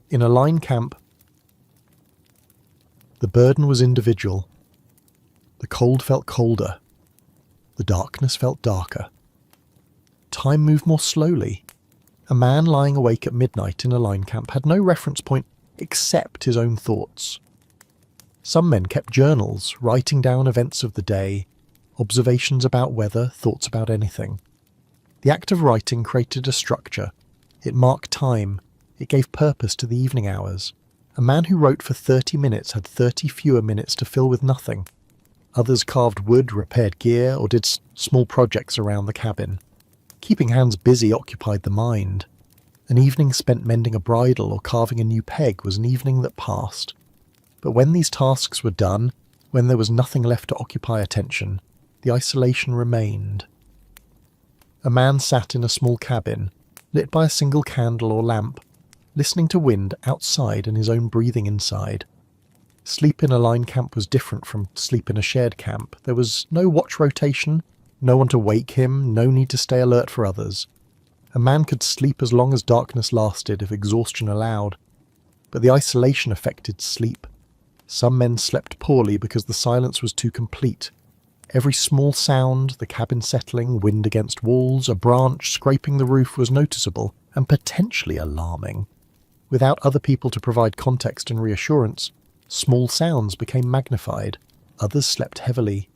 In a line camp, the burden was individual. The cold felt colder. The darkness felt darker. Time moved more slowly. A man lying awake at midnight in a line camp had no reference point except his own thoughts. Some men kept journals, writing down events of the day, observations about weather, thoughts about anything. The act of writing created a structure. It marked time. It gave purpose to the evening hours. A man who wrote for 30 minutes had 30 fewer minutes to fill with nothing. Others carved wood, repaired gear, or did small projects around the cabin. Keeping hands busy occupied the mind. An evening spent mending a bridle or carving a new peg was an evening that passed. But when these tasks were done, when there was nothing left to occupy attention, the isolation remained. A man sat in a small cabin, lit by a single candle or lamp, listening to wind outside and his own breathing inside. Sleep in a line camp was different from sleep in a shared camp. There was no watch rotation, no one to wake him, no need to stay alert for others. A man could sleep as long as darkness lasted if exhaustion allowed. But the isolation affected sleep. Some men slept poorly because the silence was too complete. Every small sound, the cabin settling, wind against walls, a branch scraping the roof was noticeable and potentially alarming. Without other people to provide context and reassurance, small sounds became magnified. Others slept heavily.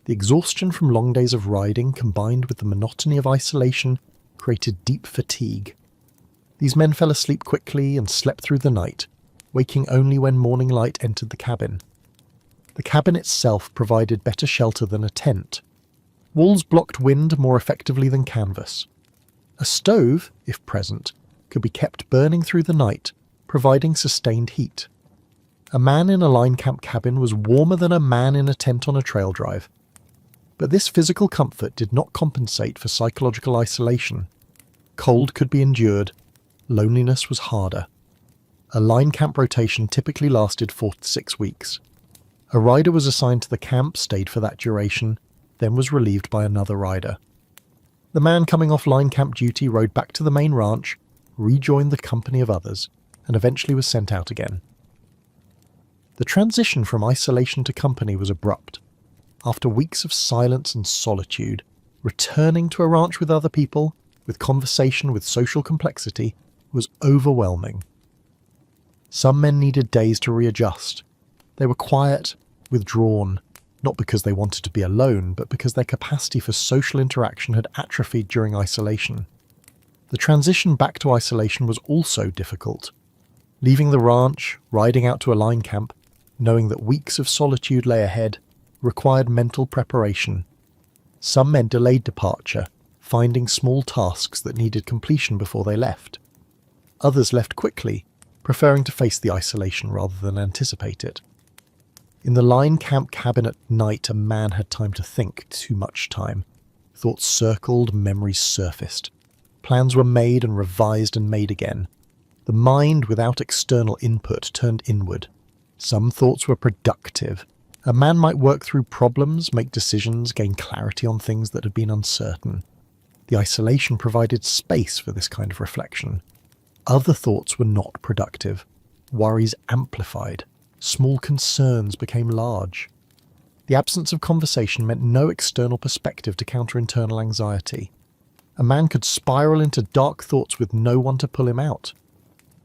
The exhaustion from long days of riding combined with the monotony of isolation created deep fatigue. These men fell asleep quickly and slept through the night, waking only when morning light entered the cabin. The cabin itself provided better shelter than a tent. Walls blocked wind more effectively than canvas. A stove, if present, could be kept burning through the night, providing sustained heat. A man in a line camp cabin was warmer than a man in a tent on a trail drive. But this physical comfort did not compensate for psychological isolation. Cold could be endured. Loneliness was harder. A line camp rotation typically lasted 4 to 6 weeks. A rider was assigned to the camp, stayed for that duration, then was relieved by another rider. The man coming off line camp duty rode back to the main ranch, rejoined the company of others, and eventually was sent out again. The transition from isolation to company was abrupt. After weeks of silence and solitude, returning to a ranch with other people, with conversation with social complexity, was overwhelming. Some men needed days to readjust. They were quiet, withdrawn, not because they wanted to be alone, but because their capacity for social interaction had atrophied during isolation. The transition back to isolation was also difficult. Leaving the ranch, riding out to a line camp, knowing that weeks of solitude lay ahead, required mental preparation. Some men delayed departure, finding small tasks that needed completion before they left. Others left quickly, preferring to face the isolation rather than anticipate it. In the line camp cabin at night, a man had time to think, too much time. Thoughts circled, memories surfaced. Plans were made and revised and made again. The mind, without external input, turned inward. Some thoughts were productive. A man might work through problems, make decisions, gain clarity on things that had been uncertain. The isolation provided space for this kind of reflection. Other thoughts were not productive. Worries amplified. Small concerns became large. The absence of conversation meant no external perspective to counter internal anxiety. A man could spiral into dark thoughts with no one to pull him out.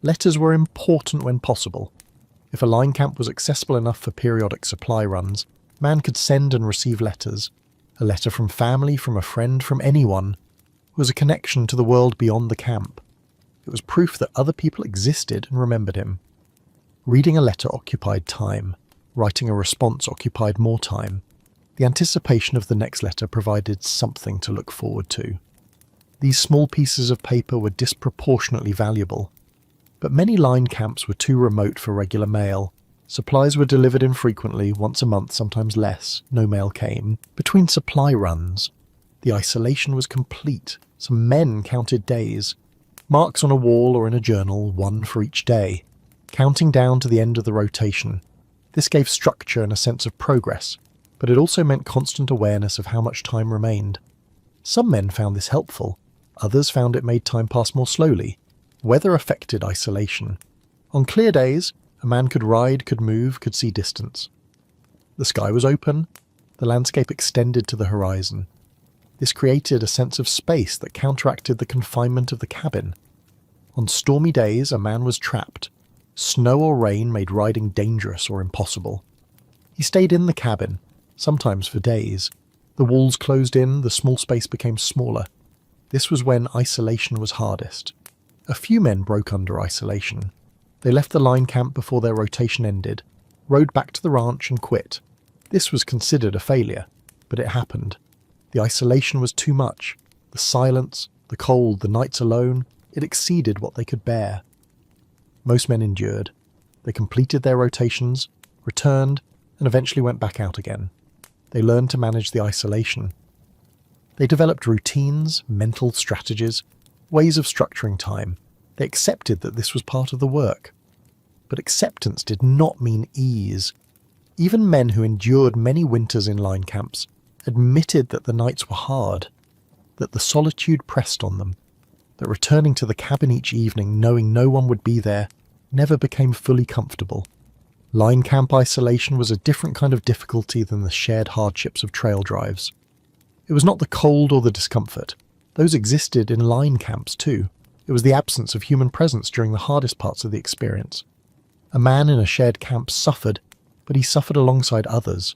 Letters were important when possible. If a line camp was accessible enough for periodic supply runs, man could send and receive letters. A letter from family, from a friend, from anyone, was a connection to the world beyond the camp. It was proof that other people existed and remembered him. Reading a letter occupied time. Writing a response occupied more time. The anticipation of the next letter provided something to look forward to. These small pieces of paper were disproportionately valuable. But many line camps were too remote for regular mail. Supplies were delivered infrequently, once a month, sometimes less. No mail came. Between supply runs, the isolation was complete. Some men counted days. Marks on a wall or in a journal, one for each day. Counting down to the end of the rotation. This gave structure and a sense of progress, but it also meant constant awareness of how much time remained. Some men found this helpful. Others found it made time pass more slowly. Weather affected isolation. On clear days, a man could ride, could move, could see distance. The sky was open. The landscape extended to the horizon. This created a sense of space that counteracted the confinement of the cabin. On stormy days, a man was trapped. Snow or rain made riding dangerous or impossible. He stayed in the cabin, sometimes for days. The walls closed in, the small space became smaller. This was when isolation was hardest. A few men broke under isolation. They left the line camp before their rotation ended, rode back to the ranch and quit. This was considered a failure, but it happened. The isolation was too much. The silence, the cold, the nights alone, it exceeded what they could bear. Most men endured. They completed their rotations, returned, and eventually went back out again. They learned to manage the isolation. They developed routines, mental strategies, ways of structuring time. They accepted that this was part of the work. But acceptance did not mean ease. Even men who endured many winters in line camps admitted that the nights were hard, that the solitude pressed on them, that returning to the cabin each evening knowing no one would be there never became fully comfortable. Line camp isolation was a different kind of difficulty than the shared hardships of trail drives. It was not the cold or the discomfort. Those existed in line camps too. It was the absence of human presence during the hardest parts of the experience. A man in a shared camp suffered, but he suffered alongside others.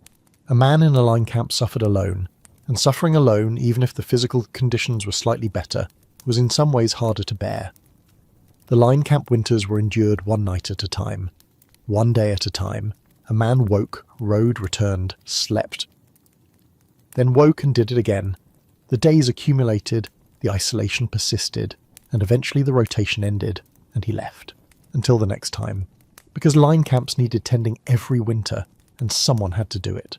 A man in a line camp suffered alone, and suffering alone, even if the physical conditions were slightly better, was in some ways harder to bear. The line camp winters were endured one night at a time. One day at a time. A man woke, rode, returned, slept. Then woke and did it again. The days accumulated, the isolation persisted, and eventually the rotation ended, and he left. Until the next time. Because line camps needed tending every winter, and someone had to do it.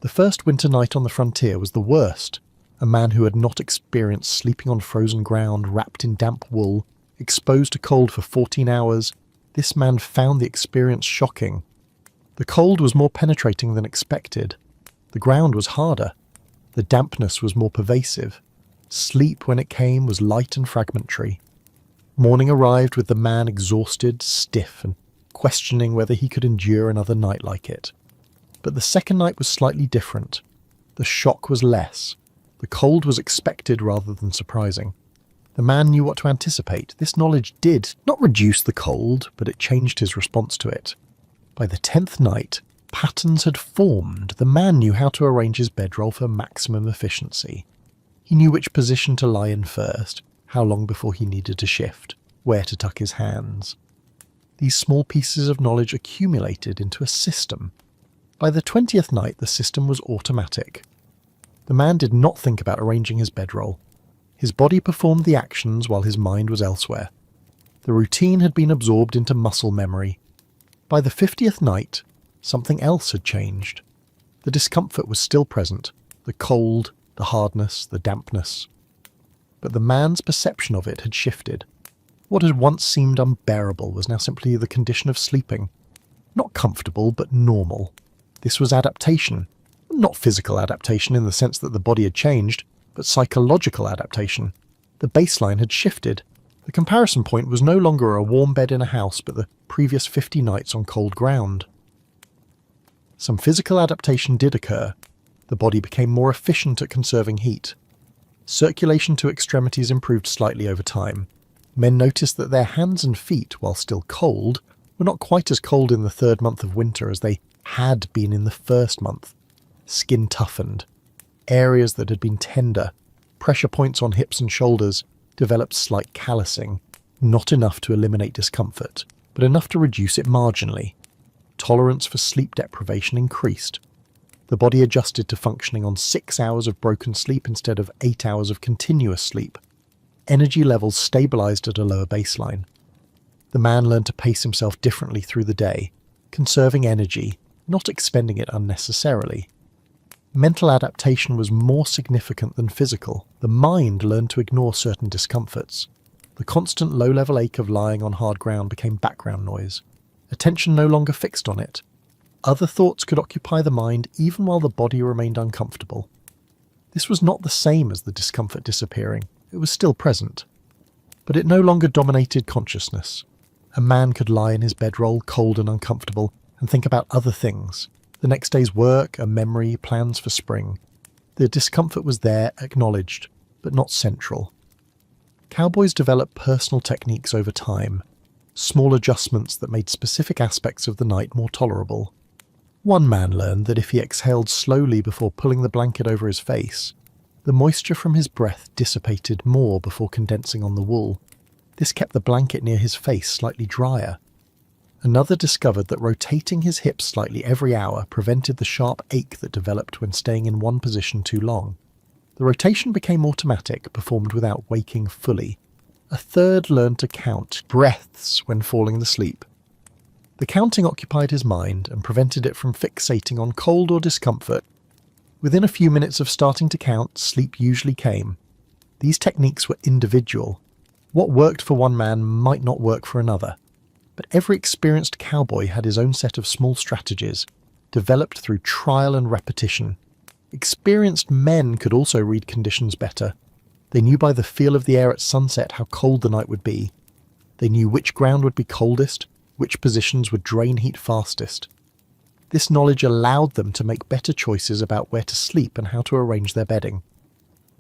The first winter night on the frontier was the worst. A man who had not experienced sleeping on frozen ground, wrapped in damp wool, exposed to cold for 14 hours, this man found the experience shocking. The cold was more penetrating than expected. The ground was harder. The dampness was more pervasive. Sleep, when it came, was light and fragmentary. Morning arrived with the man exhausted, stiff, and questioning whether he could endure another night like it. But the second night was slightly different. The shock was less. The cold was expected rather than surprising. The man knew what to anticipate. This knowledge did not reduce the cold, but it changed his response to it. By the 10th night, patterns had formed. The man knew how to arrange his bedroll for maximum efficiency. He knew which position to lie in first, how long before he needed to shift, where to tuck his hands. These small pieces of knowledge accumulated into a system. By the 20th night, the system was automatic. The man did not think about arranging his bedroll. His body performed the actions while his mind was elsewhere. The routine had been absorbed into muscle memory. By the 50th night, something else had changed. The discomfort was still present, the cold, the hardness, the dampness. But the man's perception of it had shifted. What had once seemed unbearable was now simply the condition of sleeping. Not comfortable, but normal. This was adaptation. Not physical adaptation in the sense that the body had changed, but psychological adaptation. The baseline had shifted. The comparison point was no longer a warm bed in a house, but the previous 50 nights on cold ground. Some physical adaptation did occur. The body became more efficient at conserving heat. Circulation to extremities improved slightly over time. Men noticed that their hands and feet, while still cold, were not quite as cold in the third month of winter as they had been in the first month. Skin toughened. Areas that had been tender, pressure points on hips and shoulders, developed slight callousing, not enough to eliminate discomfort, but enough to reduce it marginally. Tolerance for sleep deprivation increased. The body adjusted to functioning on 6 hours of broken sleep instead of 8 hours of continuous sleep. Energy levels stabilized at a lower baseline. The man learned to pace himself differently through the day, conserving energy, not expending it unnecessarily. Mental adaptation was more significant than physical. The mind learned to ignore certain discomforts. The constant low-level ache of lying on hard ground became background noise. Attention no longer fixed on it. Other thoughts could occupy the mind even while the body remained uncomfortable. This was not the same as the discomfort disappearing. It was still present. But it no longer dominated consciousness. A man could lie in his bedroll, cold and uncomfortable, and think about other things. The next day's work, a memory, plans for spring. The discomfort was there, acknowledged, but not central. Cowboys developed personal techniques over time, small adjustments that made specific aspects of the night more tolerable. One man learned that if he exhaled slowly before pulling the blanket over his face, the moisture from his breath dissipated more before condensing on the wool. This kept the blanket near his face slightly drier. Another discovered that rotating his hips slightly every hour prevented the sharp ache that developed when staying in one position too long. The rotation became automatic, performed without waking fully. A third learned to count breaths when falling asleep. The counting occupied his mind and prevented it from fixating on cold or discomfort. Within a few minutes of starting to count, sleep usually came. These techniques were individual. What worked for one man might not work for another. But every experienced cowboy had his own set of small strategies, developed through trial and repetition. Experienced men could also read conditions better. They knew by the feel of the air at sunset how cold the night would be. They knew which ground would be coldest, which positions would drain heat fastest. This knowledge allowed them to make better choices about where to sleep and how to arrange their bedding.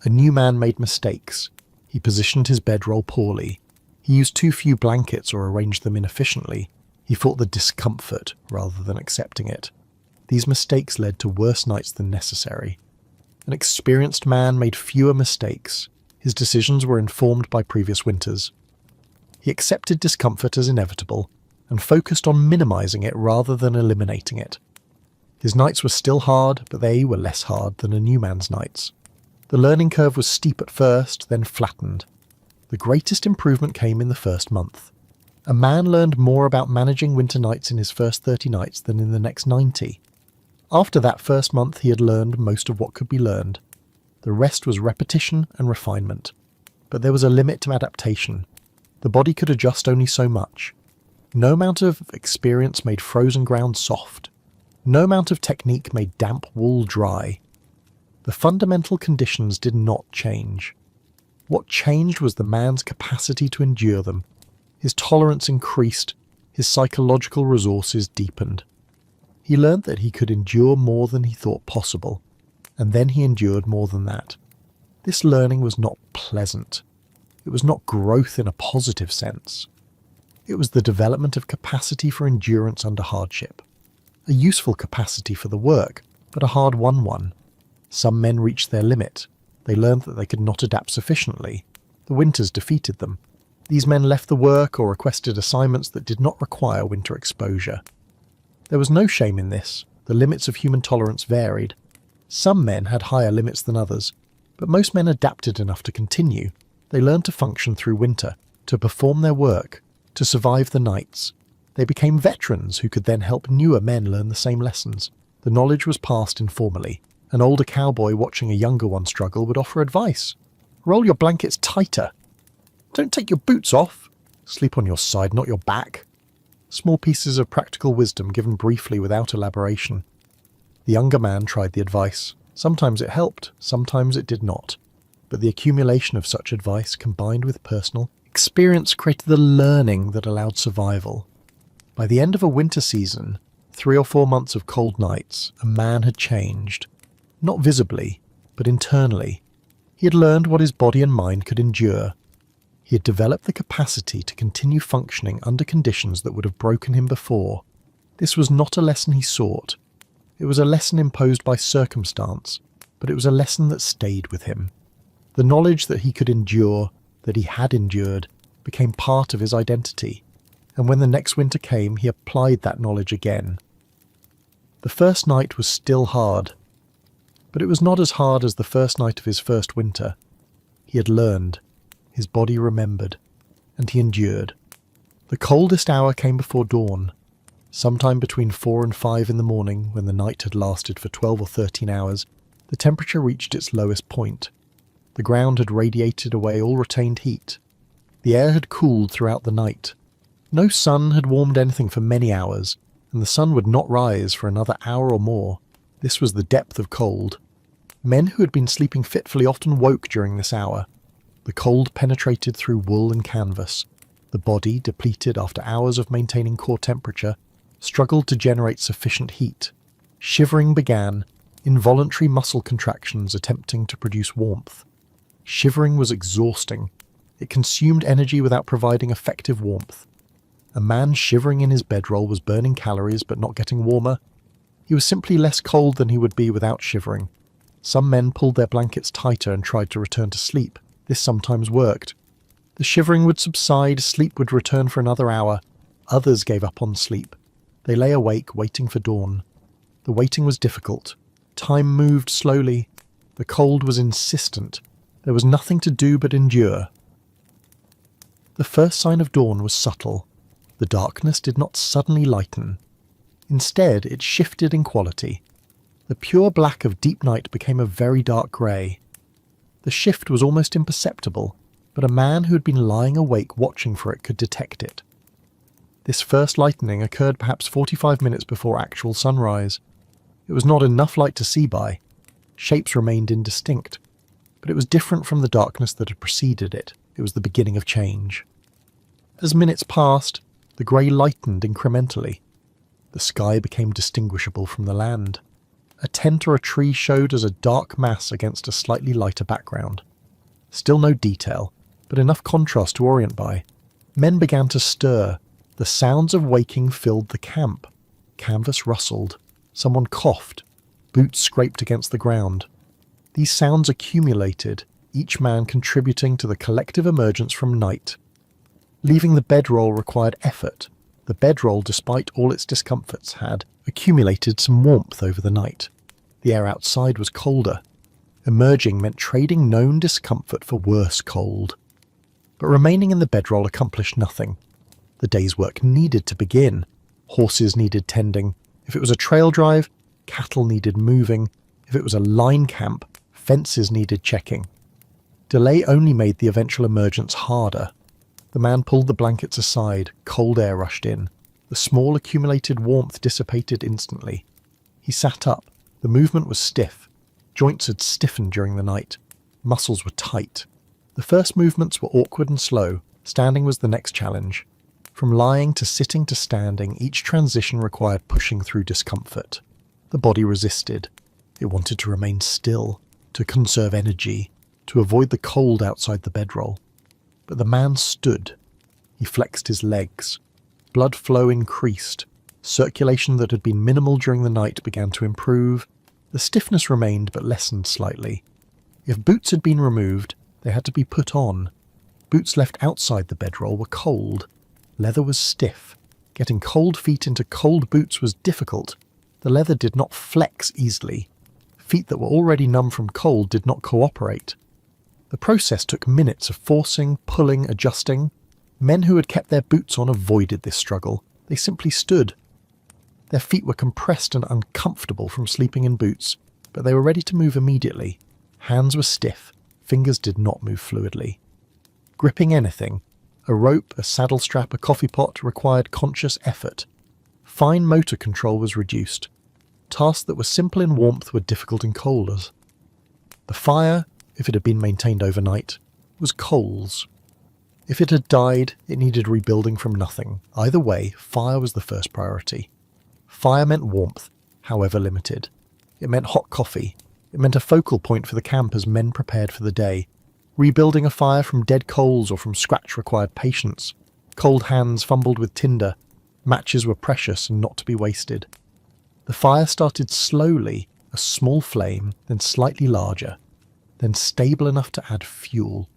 A new man made mistakes. He positioned his bedroll poorly. He used too few blankets or arranged them inefficiently. He fought the discomfort rather than accepting it. These mistakes led to worse nights than necessary. An experienced man made fewer mistakes. His decisions were informed by previous winters. He accepted discomfort as inevitable and focused on minimizing it rather than eliminating it. His nights were still hard, but they were less hard than a new man's nights. The learning curve was steep at first, then flattened. The greatest improvement came in the first month. A man learned more about managing winter nights in his first 30 nights than in the next 90. After that first month, he had learned most of what could be learned. The rest was repetition and refinement. But there was a limit to adaptation. The body could adjust only so much. No amount of experience made frozen ground soft. No amount of technique made damp wool dry. The fundamental conditions did not change. What changed was the man's capacity to endure them. His tolerance increased, his psychological resources deepened. He learned that he could endure more than he thought possible, and then he endured more than that. This learning was not pleasant. It was not growth in a positive sense. It was the development of capacity for endurance under hardship. A useful capacity for the work, but a hard-won one. Some men reached their limit. They learned that they could not adapt sufficiently. The winters defeated them. These men left the work or requested assignments that did not require winter exposure. There was no shame in this. The limits of human tolerance varied. Some men had higher limits than others, but most men adapted enough to continue. They learned to function through winter, to perform their work, to survive the nights. They became veterans who could then help newer men learn the same lessons. The knowledge was passed informally. An older cowboy watching a younger one struggle would offer advice. Roll your blankets tighter. Don't take your boots off. Sleep on your side, not your back. Small pieces of practical wisdom given briefly without elaboration. The younger man tried the advice. Sometimes it helped, sometimes it did not. But the accumulation of such advice combined with personal experience created the learning that allowed survival. By the end of a winter season, 3 or 4 months of cold nights, a man had changed. Not visibly, but internally. He had learned what his body and mind could endure. He had developed the capacity to continue functioning under conditions that would have broken him before. This was not a lesson he sought. It was a lesson imposed by circumstance, but it was a lesson that stayed with him. The knowledge that he could endure, that he had endured, became part of his identity, and when the next winter came, he applied that knowledge again. The first night was still hard, but it was not as hard as the first night of his first winter. He had learned, his body remembered, and he endured. The coldest hour came before dawn, sometime between 4 and 5 in the morning, when the night had lasted for 12 or 13 hours. The temperature reached its lowest point. The ground had radiated away all retained heat. The air had cooled throughout the night. No sun had warmed anything for many hours, and the sun would not rise for another hour or more. This was the depth of cold. Men who had been sleeping fitfully often woke during this hour. The cold penetrated through wool and canvas. The body, depleted after hours of maintaining core temperature, struggled to generate sufficient heat. Shivering began, involuntary muscle contractions attempting to produce warmth. Shivering was exhausting. It consumed energy without providing effective warmth. A man shivering in his bedroll was burning calories but not getting warmer. He was simply less cold than he would be without shivering. Some men pulled their blankets tighter and tried to return to sleep. This sometimes worked. The shivering would subside, sleep would return for another hour. Others gave up on sleep. They lay awake, waiting for dawn. The waiting was difficult. Time moved slowly. The cold was insistent. There was nothing to do but endure. The first sign of dawn was subtle. The darkness did not suddenly lighten. Instead, it shifted in quality. The pure black of deep night became a very dark grey. The shift was almost imperceptible, but a man who had been lying awake watching for it could detect it. This first lightening occurred perhaps 45 minutes before actual sunrise. It was not enough light to see by. Shapes remained indistinct, but it was different from the darkness that had preceded it. It was the beginning of change. As minutes passed, the grey lightened incrementally. The sky became distinguishable from the land. A tent or a tree showed as a dark mass against a slightly lighter background. Still no detail, but enough contrast to orient by. Men began to stir. The sounds of waking filled the camp. Canvas rustled. Someone coughed. Boots scraped against the ground. These sounds accumulated, each man contributing to the collective emergence from night. Leaving the bedroll required effort. The bedroll, despite all its discomforts, had accumulated some warmth over the night. The air outside was colder. Emerging meant trading known discomfort for worse cold. But remaining in the bedroll accomplished nothing. The day's work needed to begin. Horses needed tending. If it was a trail drive, cattle needed moving. If it was a line camp, fences needed checking. Delay only made the eventual emergence harder. The man pulled the blankets aside. Cold air rushed in. The small accumulated warmth dissipated instantly. He sat up. The movement was stiff. Joints had stiffened during the night. Muscles were tight. The first movements were awkward and slow. Standing was the next challenge. From lying to sitting to standing, each transition required pushing through discomfort. The body resisted. It wanted to remain still, to conserve energy, to avoid the cold outside the bedroll. But the man stood. He flexed his legs. Blood flow increased. Circulation that had been minimal during the night began to improve. The stiffness remained but lessened slightly. If boots had been removed, they had to be put on. Boots left outside the bedroll were cold. Leather was stiff. Getting cold feet into cold boots was difficult. The leather did not flex easily. Feet that were already numb from cold did not cooperate. The process took minutes of forcing, pulling, adjusting. Men who had kept their boots on avoided this struggle. They simply stood. Their feet were compressed and uncomfortable from sleeping in boots, but they were ready to move immediately. Hands were stiff. Fingers did not move fluidly. Gripping anything, a rope, a saddle strap, a coffee pot, required conscious effort. Fine motor control was reduced. Tasks that were simple in warmth were difficult in cold. The fire, if it had been maintained overnight, was coals. If it had died, it needed rebuilding from nothing. Either way, fire was the first priority. Fire meant warmth, however limited. It meant hot coffee. It meant a focal point for the camp as men prepared for the day. Rebuilding a fire from dead coals or from scratch required patience. Cold hands fumbled with tinder. Matches were precious and not to be wasted. The fire started slowly, a small flame, then slightly larger, then stable enough to add fuel.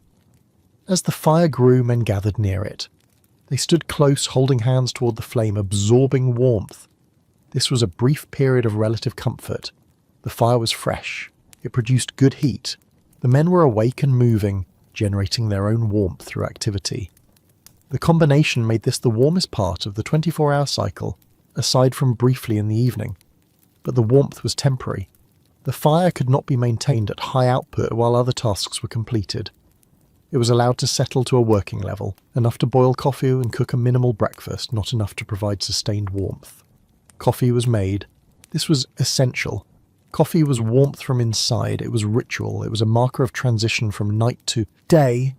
As the fire grew, men gathered near it. They stood close, holding hands toward the flame, absorbing warmth. This was a brief period of relative comfort. The fire was fresh. It produced good heat. The men were awake and moving, generating their own warmth through activity. The combination made this the warmest part of the 24-hour cycle, aside from briefly in the evening. But the warmth was temporary. The fire could not be maintained at high output while other tasks were completed. It was allowed to settle to a working level, enough to boil coffee and cook a minimal breakfast, not enough to provide sustained warmth. Coffee was made. This was essential. Coffee was warmth from inside. It was ritual. It was a marker of transition from night to day.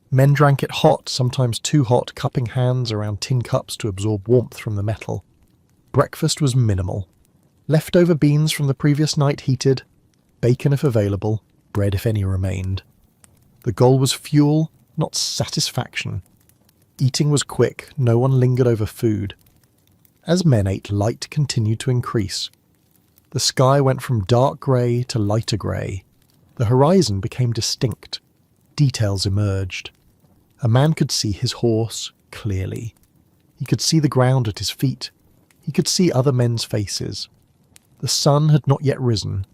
Men drank it hot, sometimes too hot, cupping hands around tin cups to absorb warmth from the metal. Breakfast was minimal. Leftover beans from the previous night heated, bacon if available, bread if any remained. The goal was fuel, not satisfaction. Eating was quick, no one lingered over food. As men ate, light continued to increase. The sky went from dark grey to lighter grey. The horizon became distinct. Details emerged. A man could see his horse clearly. He could see the ground at his feet. He could see other men's faces. The sun had not yet risen,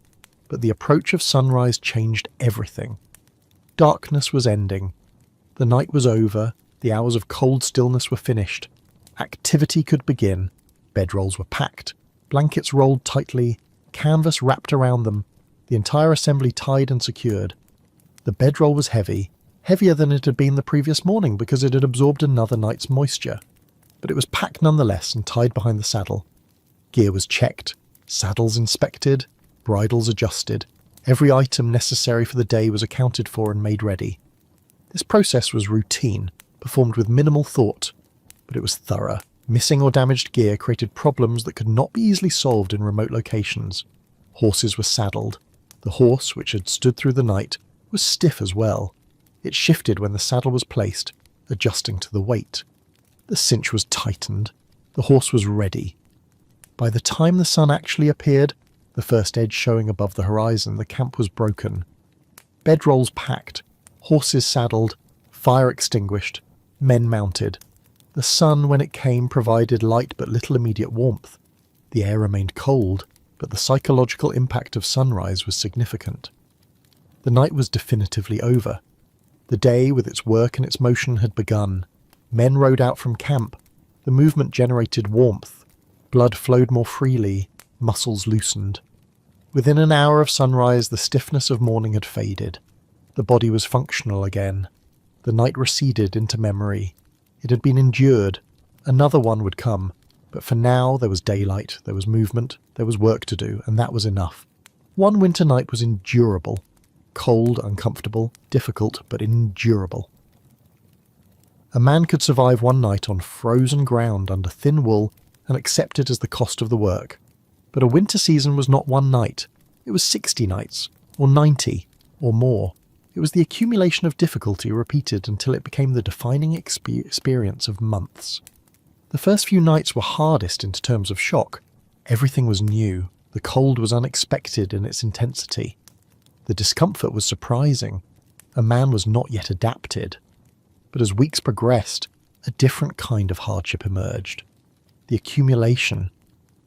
but the approach of sunrise changed everything. Darkness was ending. The night was over. The hours of cold stillness were finished. Activity could begin. Bedrolls were packed, blankets rolled tightly, canvas wrapped around them, the entire assembly tied and secured. The bedroll was heavy, heavier than it had been the previous morning because it had absorbed another night's moisture. But it was packed nonetheless and tied behind the saddle. Gear was checked, saddles inspected, bridles adjusted. Every item necessary for the day was accounted for and made ready. This process was routine, performed with minimal thought, but it was thorough. Missing or damaged gear created problems that could not be easily solved in remote locations. Horses were saddled. The horse, which had stood through the night, was stiff as well. It shifted when the saddle was placed, adjusting to the weight. The cinch was tightened. The horse was ready. By the time the sun actually appeared, the first edge showing above the horizon, the camp was broken. Bedrolls packed, horses saddled, fire extinguished, men mounted. The sun, when it came, provided light but little immediate warmth. The air remained cold, but the psychological impact of sunrise was significant. The night was definitively over. The day, with its work and its motion, had begun. Men rode out from camp. The movement generated warmth. Blood flowed more freely. Muscles loosened. Within an hour of sunrise, the stiffness of morning had faded. The body was functional again. The night receded into memory. It had been endured. Another one would come. But for now, there was daylight, there was movement, there was work to do, and that was enough. One winter night was endurable. Cold, uncomfortable, difficult, but endurable. A man could survive one night on frozen ground under thin wool and accept it as the cost of the work. But a winter season was not one night. It was 60 nights, or 90, or more. It was the accumulation of difficulty repeated until it became the defining experience of months. The first few nights were hardest in terms of shock. Everything was new. The cold was unexpected in its intensity. The discomfort was surprising. A man was not yet adapted. But as weeks progressed, a different kind of hardship emerged. The accumulation.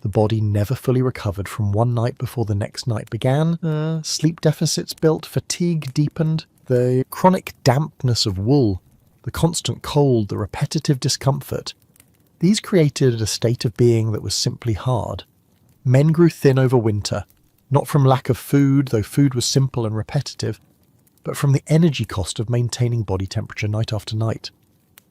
The body never fully recovered from one night before the next night began. Sleep deficits built, fatigue deepened, the chronic dampness of wool, the constant cold, the repetitive discomfort. These created a state of being that was simply hard. Men grew thin over winter, not from lack of food, though food was simple and repetitive, but from the energy cost of maintaining body temperature night after night.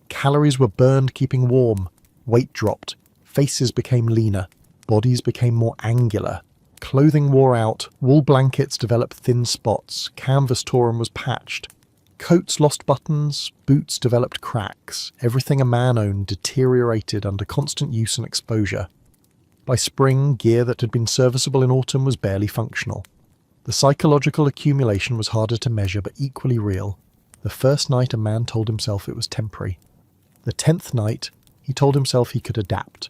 Calories were burned keeping warm, weight dropped, faces became leaner, bodies became more angular, clothing wore out, wool blankets developed thin spots, canvas tore and was patched, coats lost buttons, boots developed cracks, everything a man owned deteriorated under constant use and exposure. By spring, gear that had been serviceable in autumn was barely functional. The psychological accumulation was harder to measure but equally real. The first night a man told himself it was temporary. The 10th night, he told himself he could adapt.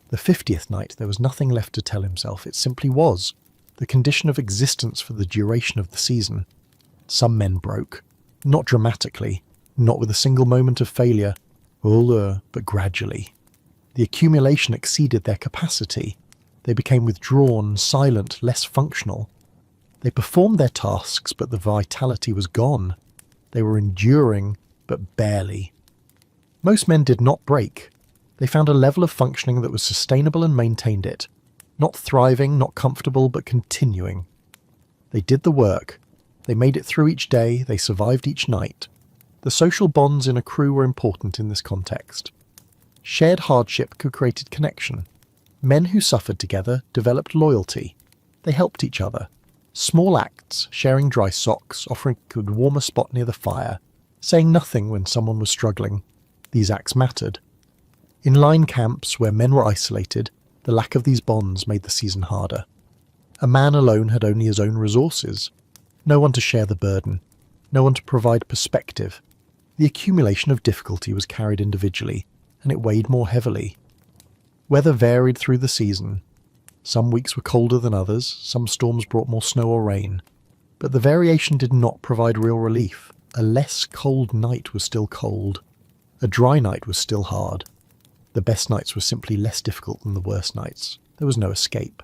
The 50th night, there was nothing left to tell himself. It simply was, the condition of existence for the duration of the season. Some men broke. Not dramatically, not with a single moment of failure, but gradually. The accumulation exceeded their capacity. They became withdrawn, silent, less functional. They performed their tasks, but the vitality was gone. They were enduring, but barely. Most men did not break. They found a level of functioning that was sustainable and maintained it. Not thriving, not comfortable, but continuing. They did the work. They made it through each day. They survived each night. The social bonds in a crew were important in this context. Shared hardship created connection. Men who suffered together developed loyalty. They helped each other. Small acts, sharing dry socks, offering a warmer spot near the fire, saying nothing when someone was struggling. These acts mattered. In line camps where men were isolated, the lack of these bonds made the season harder. A man alone had only his own resources. No one to share the burden. No one to provide perspective. The accumulation of difficulty was carried individually, and it weighed more heavily. Weather varied through the season. Some weeks were colder than others, some storms brought more snow or rain. But the variation did not provide real relief. A less cold night was still cold. A dry night was still hard. The best nights were simply less difficult than the worst nights. There was no escape.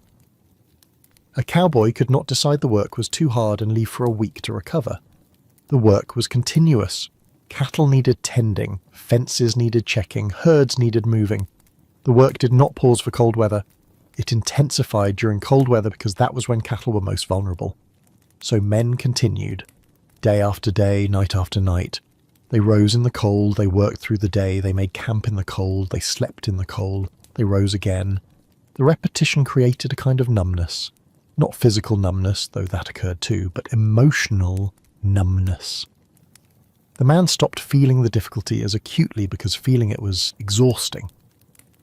A cowboy could not decide the work was too hard and leave for a week to recover. The work was continuous. Cattle needed tending, fences needed checking, herds needed moving. The work did not pause for cold weather. It intensified during cold weather because that was when cattle were most vulnerable. So men continued. Day after day, night after night. They rose in the cold, they worked through the day, they made camp in the cold, they slept in the cold, they rose again. The repetition created a kind of numbness. Not physical numbness, though that occurred too, but emotional numbness. The man stopped feeling the difficulty as acutely because feeling it was exhausting.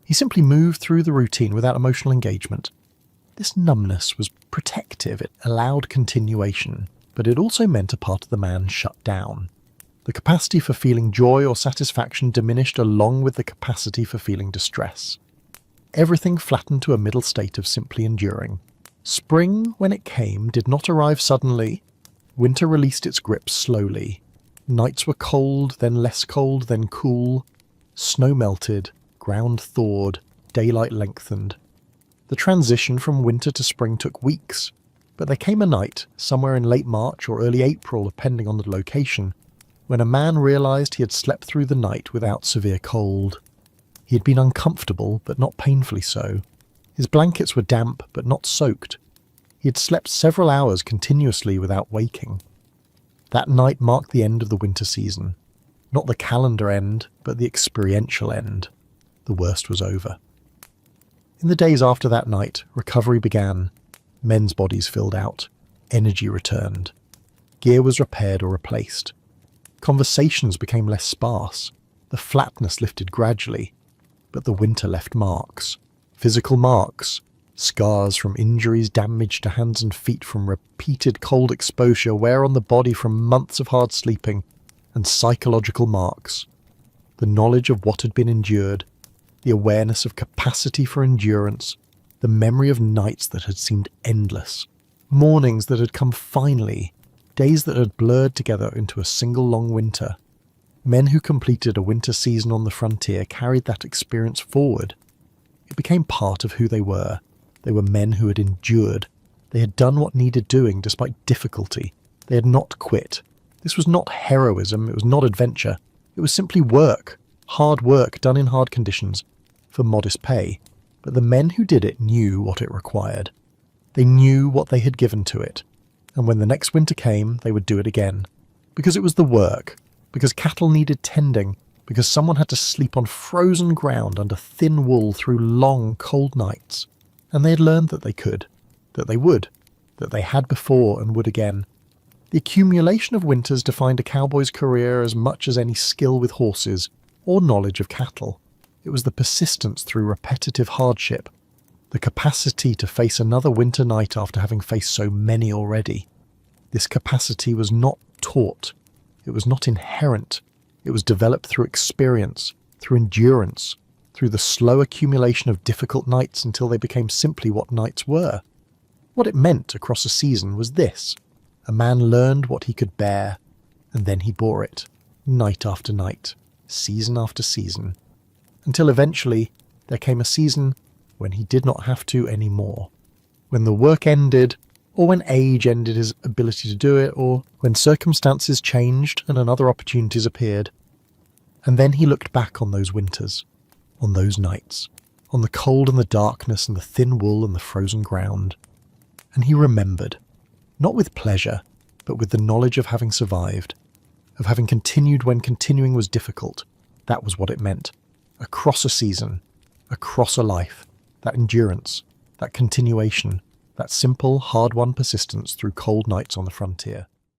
He simply moved through the routine without emotional engagement. This numbness was protective, it allowed continuation, but it also meant a part of the man shut down. The capacity for feeling joy or satisfaction diminished along with the capacity for feeling distress. Everything flattened to a middle state of simply enduring. Spring, when it came, did not arrive suddenly. Winter released its grip slowly. Nights were cold, then less cold, then cool. Snow melted, ground thawed, daylight lengthened. The transition from winter to spring took weeks, but there came a night, somewhere in late March or early April, depending on the location, when a man realized he had slept through the night without severe cold. He had been uncomfortable, but not painfully so. His blankets were damp, but not soaked. He had slept several hours continuously without waking. That night marked the end of the winter season. Not the calendar end, but the experiential end. The worst was over. In the days after that night, recovery began. Men's bodies filled out. Energy returned. Gear was repaired or replaced. Conversations became less sparse. The flatness lifted gradually. But the winter left marks. Physical marks. Scars from injuries, damage to hands and feet from repeated cold exposure, wear on the body from months of hard sleeping, and psychological marks. The knowledge of what had been endured, the awareness of capacity for endurance, the memory of nights that had seemed endless, mornings that had come finally, days that had blurred together into a single long winter. Men who completed a winter season on the frontier carried that experience forward. It became part of who they were. They were men who had endured. They had done what needed doing despite difficulty. They had not quit. This was not heroism, it was not adventure. It was simply work, hard work done in hard conditions, for modest pay. But the men who did it knew what it required. They knew what they had given to it. And when the next winter came, they would do it again. Because it was the work. Because cattle needed tending. Because someone had to sleep on frozen ground under thin wool through long, cold nights. And they had learned that they could, that they would, that they had before and would again. The accumulation of winters defined a cowboy's career as much as any skill with horses or knowledge of cattle. It was the persistence through repetitive hardship, the capacity to face another winter night after having faced so many already. This capacity was not taught. It was not inherent. It was developed through experience, through endurance, through the slow accumulation of difficult nights until they became simply what nights were. What it meant across a season was this. A man learned what he could bear, and then he bore it, night after night, season after season, until eventually there came a season when he did not have to anymore. When the work ended, or when age ended his ability to do it, or when circumstances changed and other opportunities appeared. And then he looked back on those winters, on those nights, on the cold and the darkness and the thin wool and the frozen ground. And he remembered, not with pleasure, but with the knowledge of having survived, of having continued when continuing was difficult. That was what it meant. Across a season, across a life, that endurance, that continuation, that simple, hard-won persistence through cold nights on the frontier.